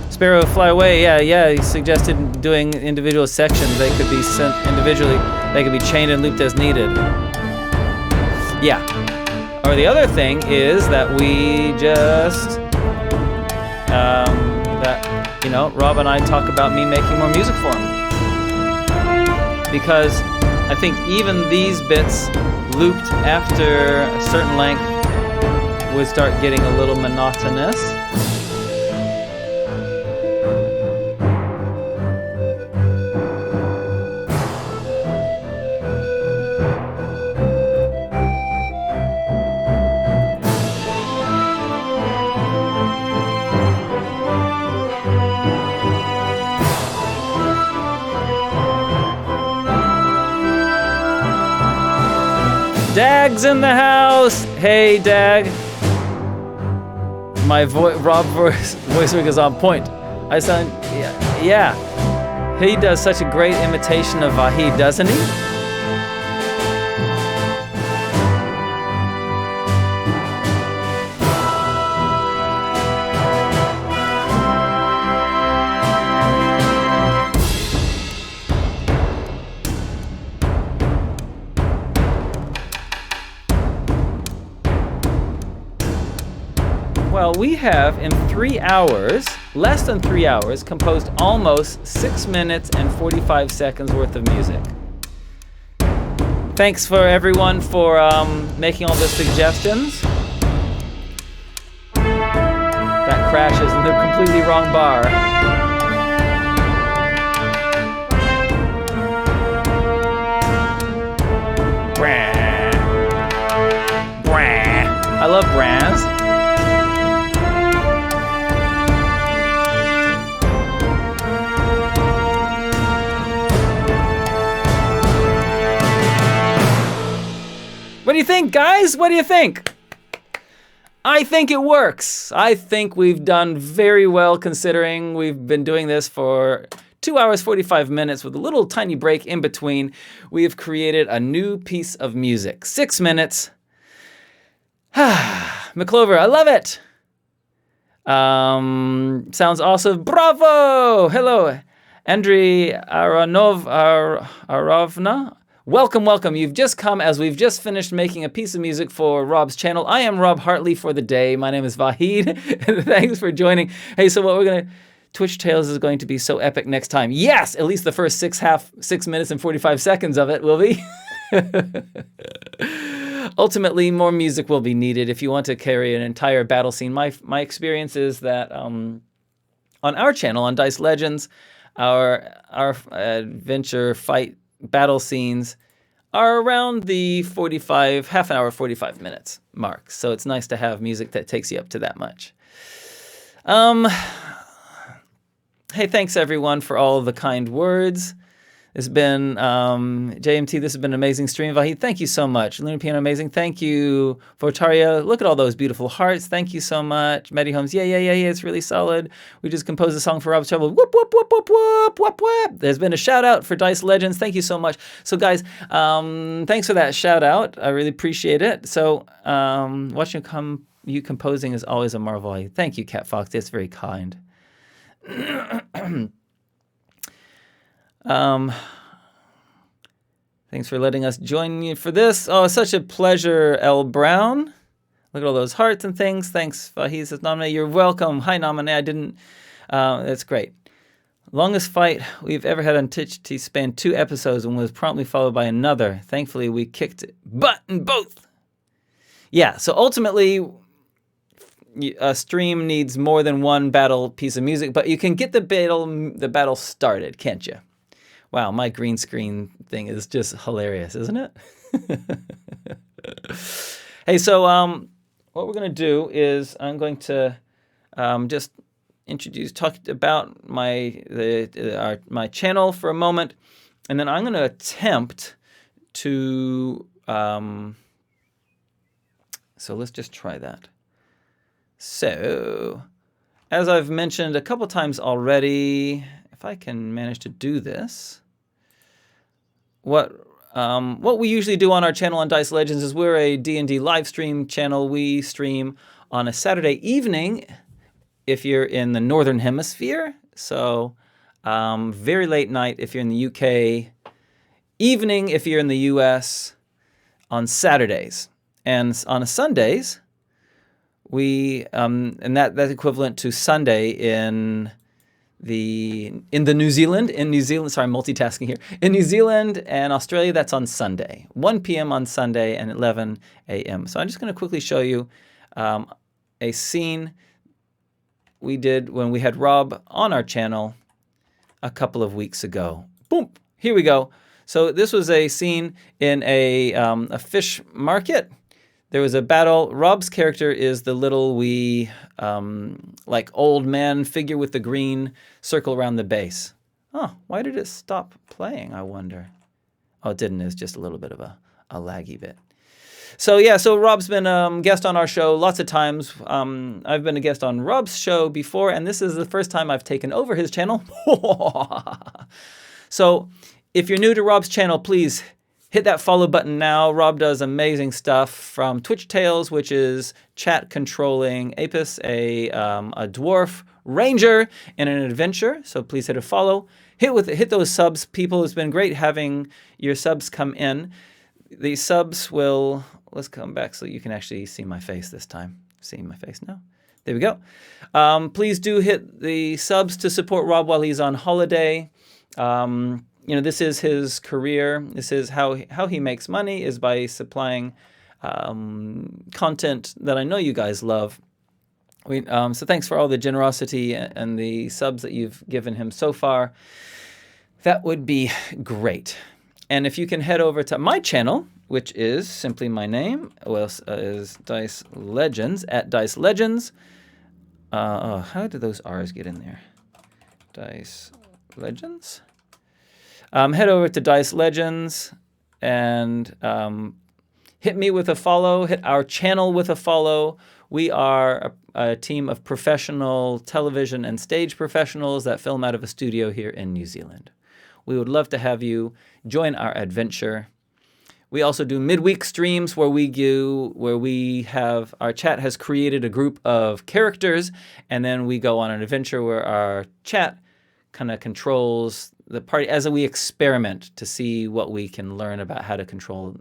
Sparrow Fly Away, yeah, he suggested doing individual sections. They could be sent individually, they could be chained and looped as needed. Yeah. Or the other thing is that we just, Rob and I talk about me making more music for him. Because I think even these bits looped after a certain length would start getting a little monotonous. Dag's in the house. Hey, Dag. My Rob voice work is on point. I sound, yeah. He does such a great imitation of Vahid, doesn't he? Well, we have in 3 hours, less than 3 hours, composed almost 6 minutes and 45 seconds worth of music. Thanks for everyone for making all the suggestions. That crashes in the completely wrong bar. Brah. I love brahs. What do you think, guys? What do you think? I think it works. I think we've done very well considering we've been doing this for 2 hours, 45 minutes with a little tiny break in between. We have created a new piece of music. 6 minutes. McClover, I love it. Sounds awesome. Bravo. Hello. Andriy Arovna. Welcome. You've just come as we've just finished making a piece of music for Rob's channel. I am Rob Hartley for the day. My name is Vahid. Thanks for joining. Hey, so what we're going to... Twitch Tales is going to be so epic next time. Yes, at least the first 6 minutes and 45 seconds of it will be. Ultimately, more music will be needed if you want to carry an entire battle scene. My experience is that on our channel, on Dice Legends, our adventure fight battle scenes are around the half an hour, 45 minutes mark. So it's nice to have music that takes you up to that much. Hey, thanks everyone for all of the kind words. It's been, JMT, this has been an amazing stream. Vahid, thank you so much. Lunar Piano, amazing. Thank you, Fortaria. Look at all those beautiful hearts. Thank you so much. Medi Holmes, yeah, it's really solid. We just composed a song for Rob's Trouble. Whoop, whoop, whoop, whoop, whoop, whoop, whoop. There's been a shout out for Dice Legends. Thank you so much. So guys, thanks for that shout out. I really appreciate it. So watching you composing is always a marvel. Thank you, Cat Fox. That's very kind. Thanks for letting us join you for this. Oh, such a pleasure, L. Brown. Look at all those hearts and things. Thanks, Vahid says, Nominee. You're welcome. Hi, Nominee. I didn't. That's great. Longest fight we've ever had on Twitch spanned 2 episodes and was promptly followed by another. Thankfully, we kicked butt in both. Yeah, so ultimately, a stream needs more than one battle piece of music, but you can get the battle started, can't you? Wow, my green screen thing is just hilarious, isn't it? Hey, so what we're going to do is I'm going to just talk about my channel for a moment, and then I'm going to attempt to. So let's just try that. So, as I've mentioned a couple times already, if I can manage to do this, what we usually do on our channel on Dice Legends is we're a D&D live stream channel. We stream on a Saturday evening if you're in the Northern Hemisphere. So very late night if you're in the UK, evening if you're in the US, on Saturdays. And on Sundays, we and that's equivalent to Sunday in New Zealand. Sorry, I'm multitasking here. In New Zealand and Australia, that's on Sunday, 1 p.m. on Sunday and 11 a.m. So I'm just going to quickly show you a scene we did when we had Rob on our channel a couple of weeks ago. Boom! Here we go. So this was a scene in a fish market. There was a battle. Rob's character is the little wee, like old man figure with the green circle around the base. Oh, why did it stop playing, I wonder? Oh, it didn't. It was just a little bit of a laggy bit. So yeah, so Rob's been a guest on our show lots of times. I've been a guest on Rob's show before, and this is the first time I've taken over his channel. So if you're new to Rob's channel, please hit that follow button now. Rob does amazing stuff from Twitch Tales, which is chat controlling Apis, a dwarf ranger in an adventure. So please hit a follow. Hit those subs, people. It's been great having your subs come in. These subs will, let's come back so you can actually see my face this time. Seeing my face now. There we go. Please do hit the subs to support Rob while he's on holiday. This is his career. This is how he makes money, is by supplying content that I know you guys love. So thanks for all the generosity and the subs that you've given him so far. That would be great. And if you can head over to my channel, which is simply my name, is Dice Legends, at Dice Legends. How did those R's get in there? Dice Legends. Head over to Dice Legends and hit me with a follow. Hit our channel with a follow. We are a team of professional television and stage professionals that film out of a studio here in New Zealand. We would love to have you join our adventure. We also do midweek streams where our chat has created a group of characters, and then we go on an adventure where our chat kind of controls the party as we experiment to see what we can learn about how to control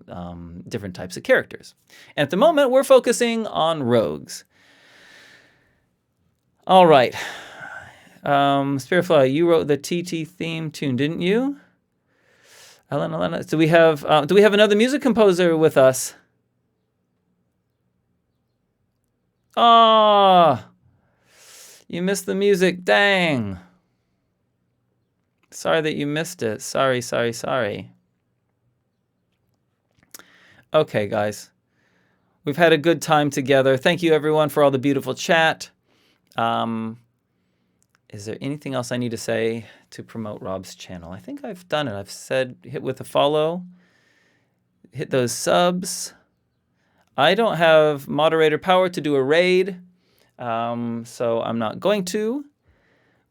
different types of characters. And at the moment, we're focusing on rogues. All right. Spiritfly, you wrote the TT theme tune, didn't you? Elena. Do we have another music composer with us? Ah, you missed the music. Dang. Sorry that you missed it. Sorry. Okay, guys. We've had a good time together. Thank you, everyone, for all the beautiful chat. Is there anything else I need to say to promote Rob's channel? I think I've done it. I've said hit with a follow. Hit those subs. I don't have moderator power to do a raid, so I'm not going to.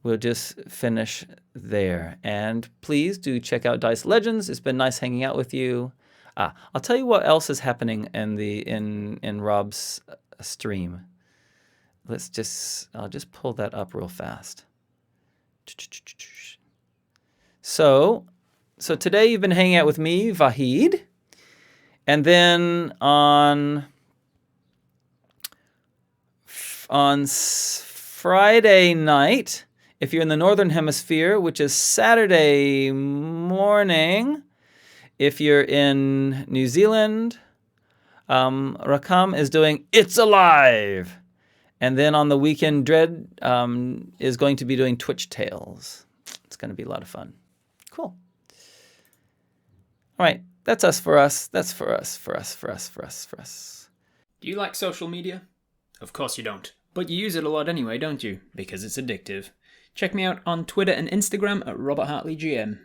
We'll just finish there. And please do check out Dice Legends. It's been nice hanging out with you. I'll tell you what else is happening in Rob's stream. I'll just pull that up real fast. So today you've been hanging out with me, Vahid, and then on Friday night, if you're in the Northern Hemisphere, which is Saturday morning, if you're in New Zealand, Rakam is doing It's Alive. And then on the weekend, Dread is going to be doing Twitch Tales. It's going to be a lot of fun. Cool. All right. That's us for us. That's for us. Do you like social media? Of course you don't. But you use it a lot anyway, don't you? Because it's addictive. Check me out on Twitter and Instagram at Robert Hartley GM.